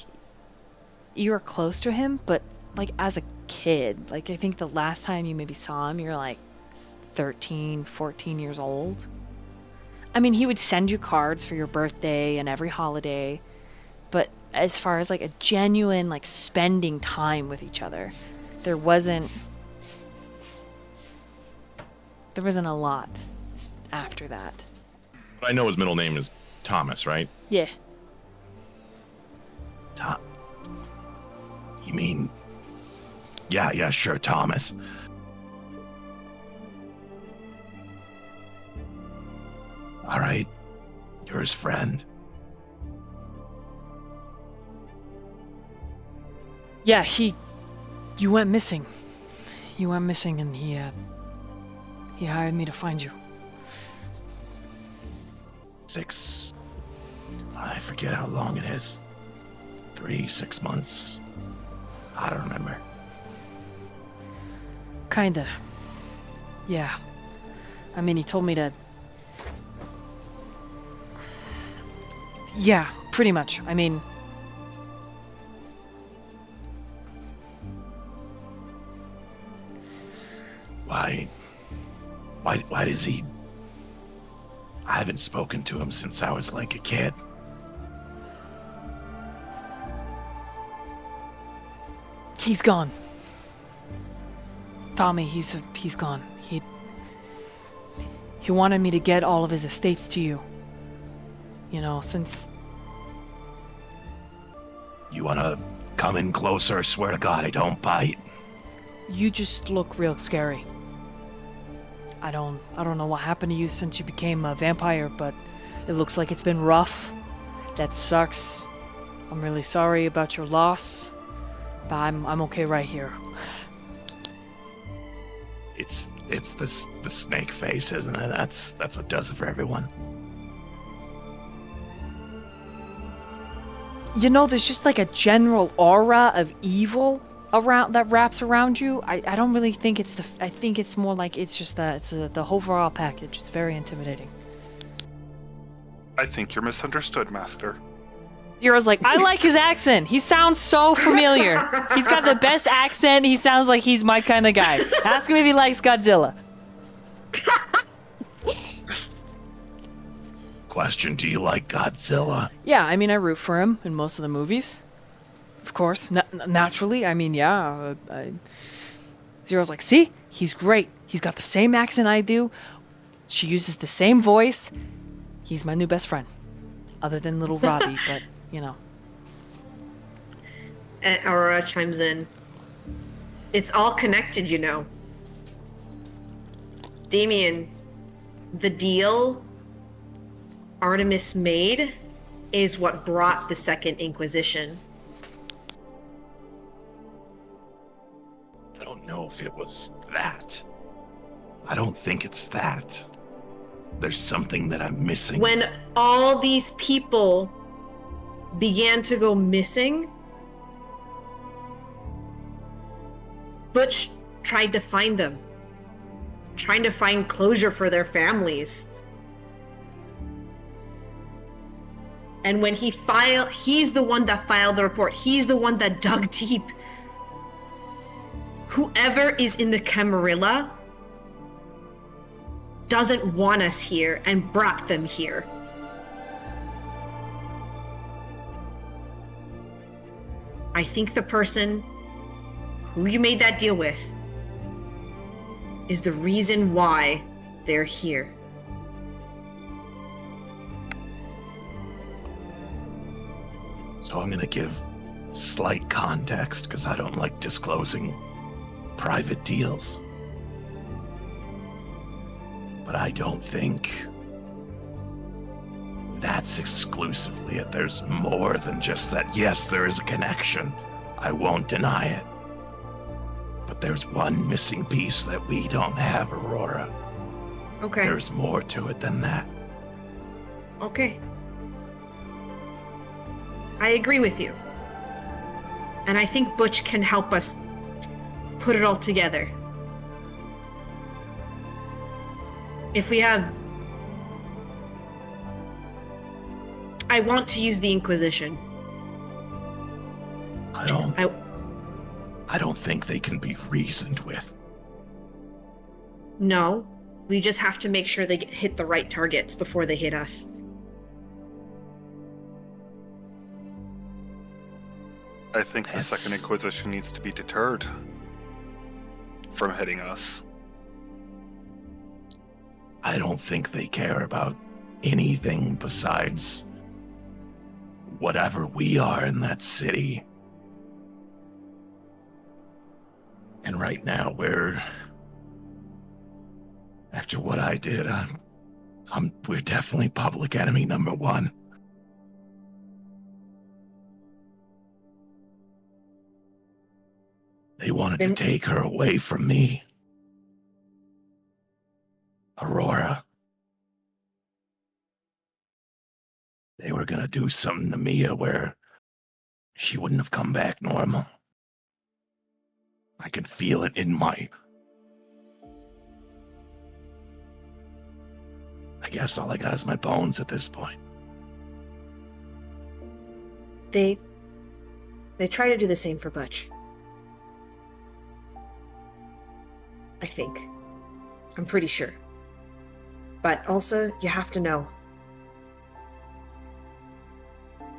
you were close to him, but, like, as a kid, like, I think the last time you maybe saw him, you were, like, 13, 14 years old. I mean, he would send you cards for your birthday and every holiday, but as far as like a genuine like spending time with each other, there wasn't a lot after that. But I know his middle name is Thomas, right? Yeah. Tom. You mean? Yeah, sure, Thomas. All right, you're his friend. Yeah, you went missing. You went missing and he hired me to find you. 6, I forget how long it is. 3, 6 months. I don't remember. Kinda. Yeah. I mean, he told me to... Yeah, pretty much. I mean... Why does he... I haven't spoken to him since I was like a kid. He's gone. Tommy, he's gone. He wanted me to get all of his estates to you. You know, since... You wanna come in closer? Swear to God, I don't bite. You just look real scary. I don't know what happened to you since you became a vampire, but it looks like it's been rough. That sucks. I'm really sorry about your loss, but I'm okay right here. It's the snake face, isn't it? That's what does it for everyone. You know, there's just like a general aura of evil around that wraps around you. I don't really think it's I think it's more like it's just the overall package. It's very intimidating. I think you're misunderstood, Master. Zero's like, I like his accent. He sounds so familiar. He's got the best accent. He sounds like he's my kind of guy. Ask him if he likes Godzilla. Question, do you like Godzilla? Yeah, I mean, I root for him in most of the movies. Of course, naturally. I mean, yeah. Zero's like, see? He's great. He's got the same accent I do. She uses the same voice. He's my new best friend. Other than little Robbie, but, you know. And Aurora chimes in. It's all connected, you know. Damien, the deal Artemis made is what brought the Second Inquisition. I don't know if it was that. I don't think it's that. There's something that I'm missing. When all these people began to go missing, Butch tried to find them, trying to find closure for their families. And when he's the one that filed the report. He's the one that dug deep. Whoever is in the Camarilla doesn't want us here and brought them here. I think the person who you made that deal with is the reason why They're here. So I'm going to give slight context because I don't like disclosing private deals. But I don't think that's exclusively it. There's more than just that. Yes, there is a connection. I won't deny it. But there's one missing piece that we don't have, Aurora. Okay. There's more to it than that. Okay. I agree with you. And I think Butch can help us put it all together. If we have... I want to use the Inquisition. I don't think they can be reasoned with. No. We just have to make sure they hit the right targets before they hit us. I think the Second Inquisition needs to be deterred from hitting us. I don't think they care about anything besides whatever we are in that city. And right now after what I did, we're definitely public enemy number one. They wanted to take her away from me. Aurora. They were gonna do something to Mia where she wouldn't have come back normal. I can feel it in my... I guess all I got is my bones at this point. They try to do the same for Butch. I think. I'm pretty sure. But also, you have to know.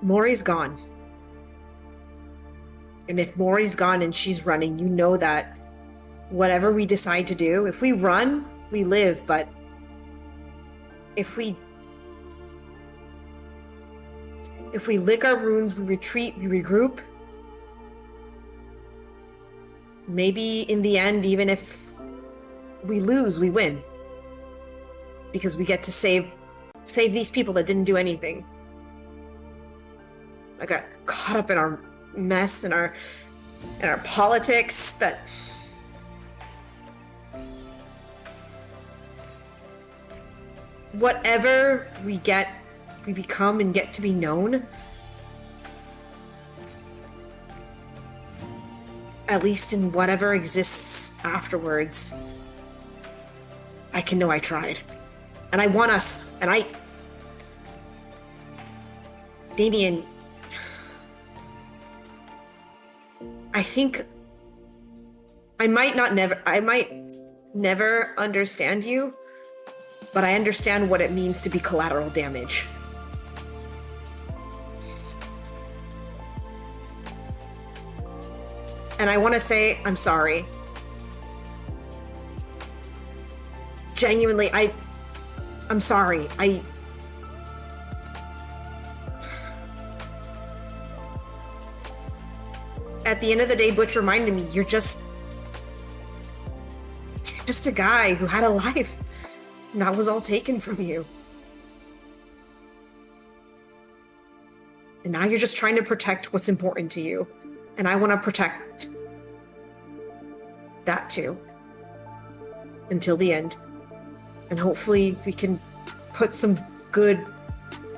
Mori's gone. And if Mori's gone and she's running, you know that whatever we decide to do, if we run, we live, but if we lick our wounds, we retreat, we regroup, maybe in the end, even if we lose, we win. Because we get to save these people that didn't do anything. I got caught up in our mess and our politics that whatever we become and get to be known, at least in whatever exists afterwards, I can know I tried. And I want us, and Damien, I think I might never understand you, but I understand what it means to be collateral damage. And I want to say I'm sorry. Genuinely, I'm sorry. At the end of the day, Butch reminded me, you're just a guy who had a life, and that was all taken from you. And now you're just trying to protect what's important to you. And I want to protect that too. Until the end. And hopefully we can put some good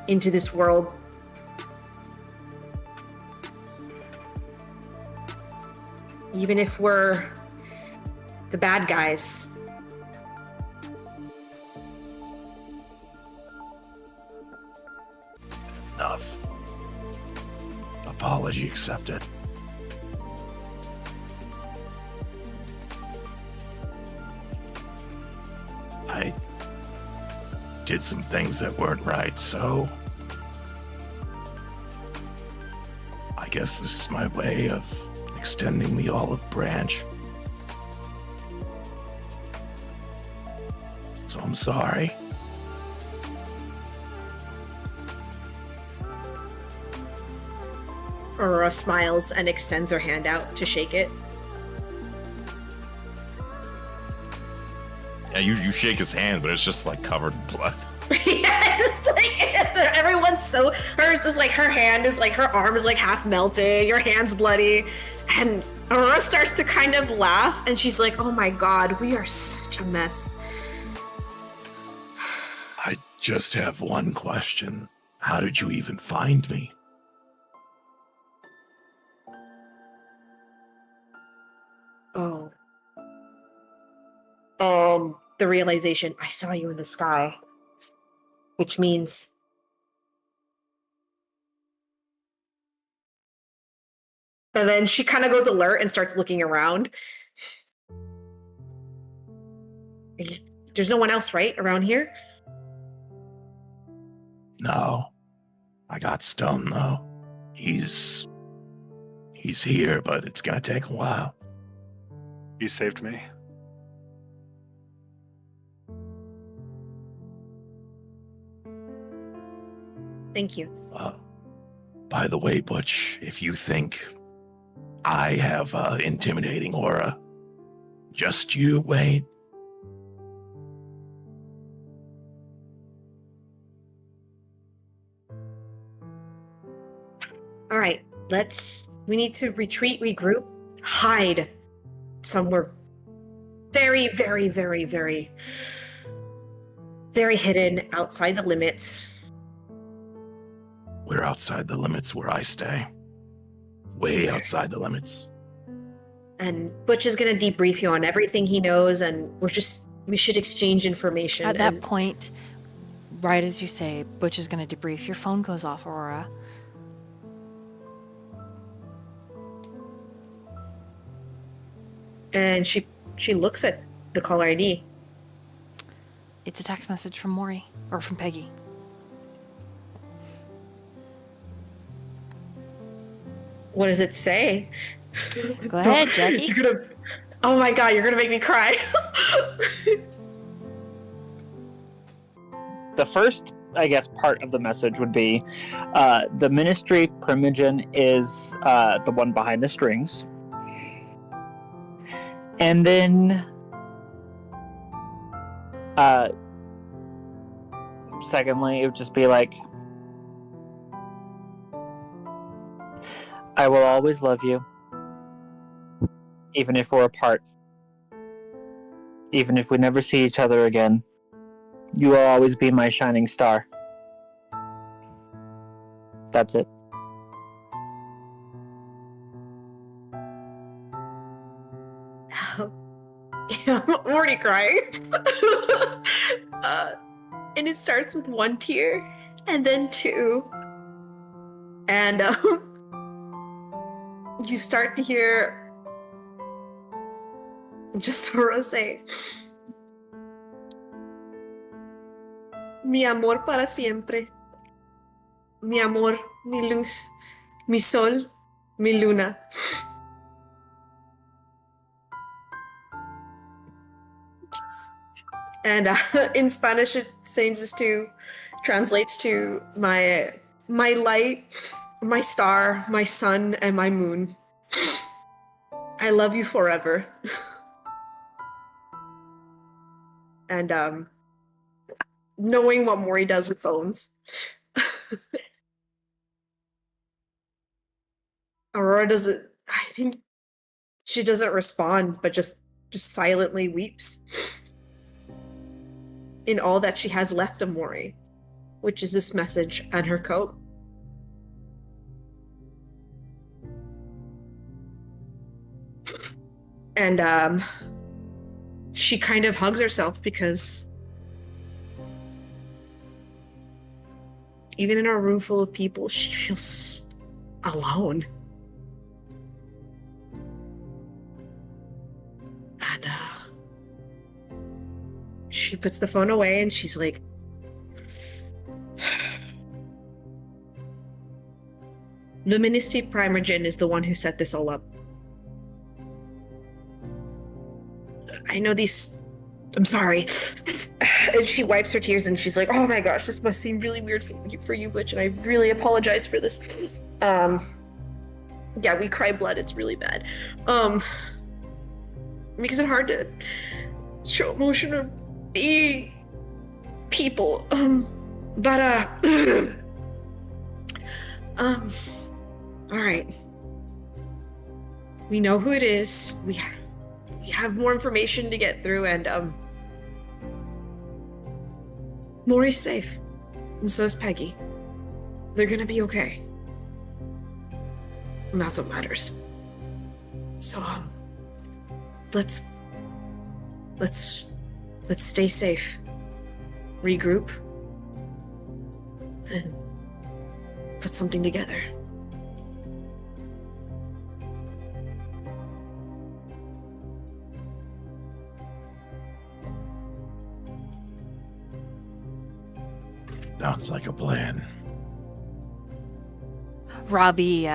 into this world. Even if we're the bad guys. Enough. Apology accepted. I did some things that weren't right, so I guess this is my way of extending the olive branch. So I'm sorry. Aurora smiles and extends her hand out to shake it. Yeah, you shake his hand, but it's just like covered in blood. Yeah, it's like everyone's so hers is like her hand is like her arm is like half melted, your hand's bloody, and Aurora starts to kind of laugh, and she's like, "Oh my god, we are such a mess." I just have one question. How did you even find me? Oh. The realization, I saw you in the sky, which means and then she kind of goes alert and starts looking around. There's no one else, right, around here? No. I got Stone, though. He's here, but it's gonna take a while. You saved me. Thank you. By the way, Butch, if you think I have intimidating aura, just you wait. All right, we need to retreat, regroup, hide somewhere very, very, very, very, very hidden outside the limits. We're outside the limits where I stay. Way outside the limits. And Butch is going to debrief you on everything he knows, and we should exchange information. At that point, right as you say, Butch is going to debrief. Your phone goes off, Aurora. And she looks at the caller ID. It's a text message from Mori, or from Peggy. What does it say? Go ahead, Jaqi. Oh my god, you're gonna make me cry. The first, I guess, part of the message would be the Ministry Primogen is the one behind the strings. And then secondly, it would just be like, I will always love you, even if we're apart. Even if we never see each other again, you will always be my shining star. That's it. Yeah, I'm already crying. And it starts with 1 tear, and then 2. And you start to hear just Aurora say, mi amor para siempre, mi amor, mi luz, mi sol, mi luna. And in Spanish, it translates to my light, my star, my sun, and my moon. I love you forever. And knowing what Mori does with phones, Aurora doesn't. I think she doesn't respond, but just silently weeps. In all that she has left of Mori, which is this message and her coat. And she kind of hugs herself because even in a room full of people, she feels alone. And she puts the phone away and she's like, the Ministry Primogen is the one who set this all up. I know these I'm sorry. And she wipes her tears and she's like, oh my gosh, this must seem really weird for you, Butch, and I really apologize for this. Yeah, we cry blood. It's really bad. Makes it hard to show emotion or be people. All right. We know who it is. We have more information to get through, and Mori's safe, and so is Peggy. They're gonna be okay, and that's what matters. So let's stay safe, regroup, and put something together. Sounds like a plan. Robbie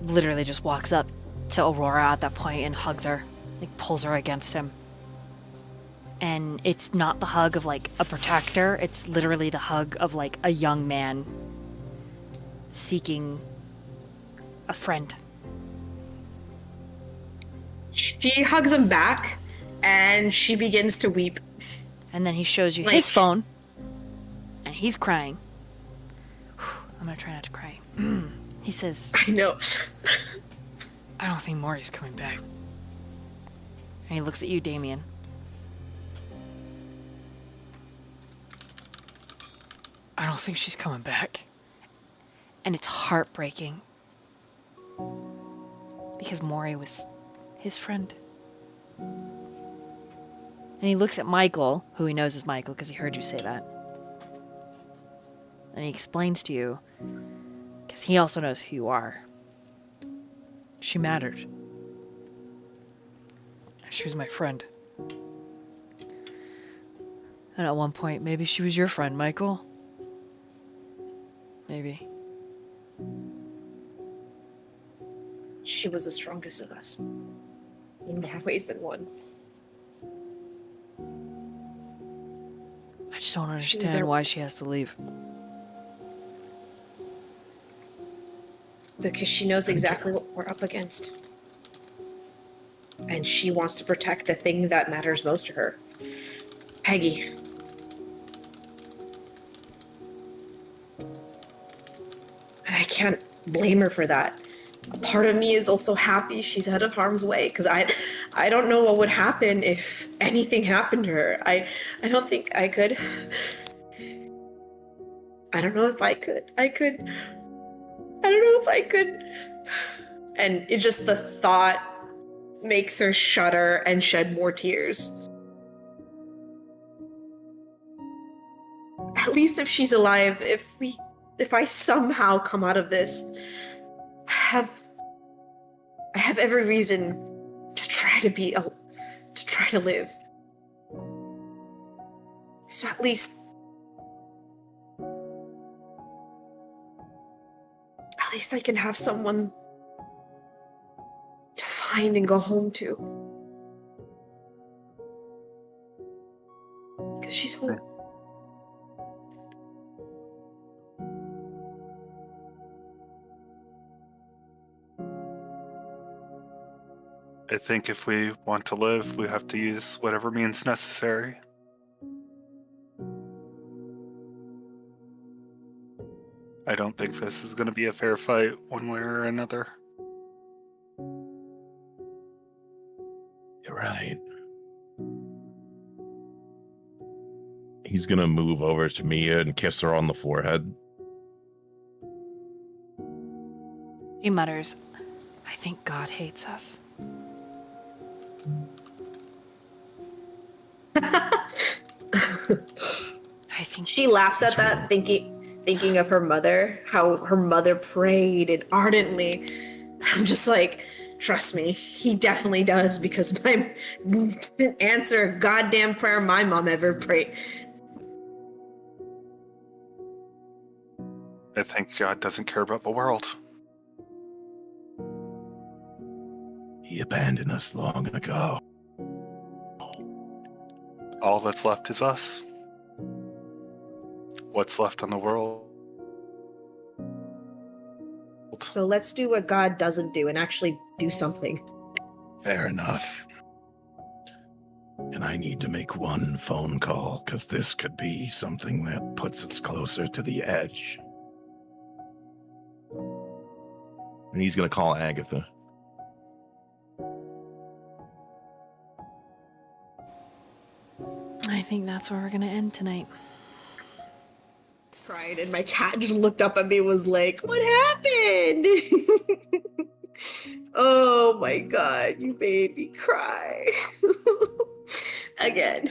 literally just walks up to Aurora at that point and hugs her, like pulls her against him. And it's not the hug of like a protector, it's literally the hug of like a young man seeking a friend. She hugs him back and she begins to weep. And then he shows you Like- his phone and he's crying. I'm gonna try not to cry. He says, I know. I don't think Mori's coming back. And he looks at you, Damien. I don't think she's coming back. And it's heartbreaking. Because Mori was his friend. And he looks at Michael, who he knows is Michael because he heard you say that. And he explains to you, because he also knows who you are. She mattered. She was my friend. And at one point, maybe she was your friend, Michael. Maybe. She was the strongest of us. In more ways than one. I just don't there- understand why she has to leave. Because she knows exactly what we're up against. And she wants to protect the thing that matters most to her. Peggy. And I can't blame her for that. A part of me is also happy she's out of harm's way, because I don't know what would happen if anything happened to her. I don't think I could. I don't know if I could. I don't know if I could. And it just, the thought makes her shudder and shed more tears. At least if she's alive, if I somehow come out of this, I have every reason to try to live. So at least I can have someone to find and go home to. Because she's home. I think if we want to live, we have to use whatever means necessary. I don't think this is going to be a fair fight one way or another. You're right. He's gonna move over to Mia and kiss her on the forehead. She mutters, I think God hates us. I think She laughs at that, thinking of her mother, how her mother prayed and ardently. I'm just like, trust me, he definitely does, because my didn't answer a goddamn prayer my mom ever prayed. I think God doesn't care about the world. He abandoned us long ago. all that's left is us. What's left on the world? So let's do what God doesn't do and actually do something. Fair enough. And I need to make one phone call, because this could be something that puts us closer to the edge. And he's going to call Agatha. I think that's where we're going to end tonight. Cried, and my cat just looked up at me and was like, "What happened?" Oh my god, you made me cry. Again.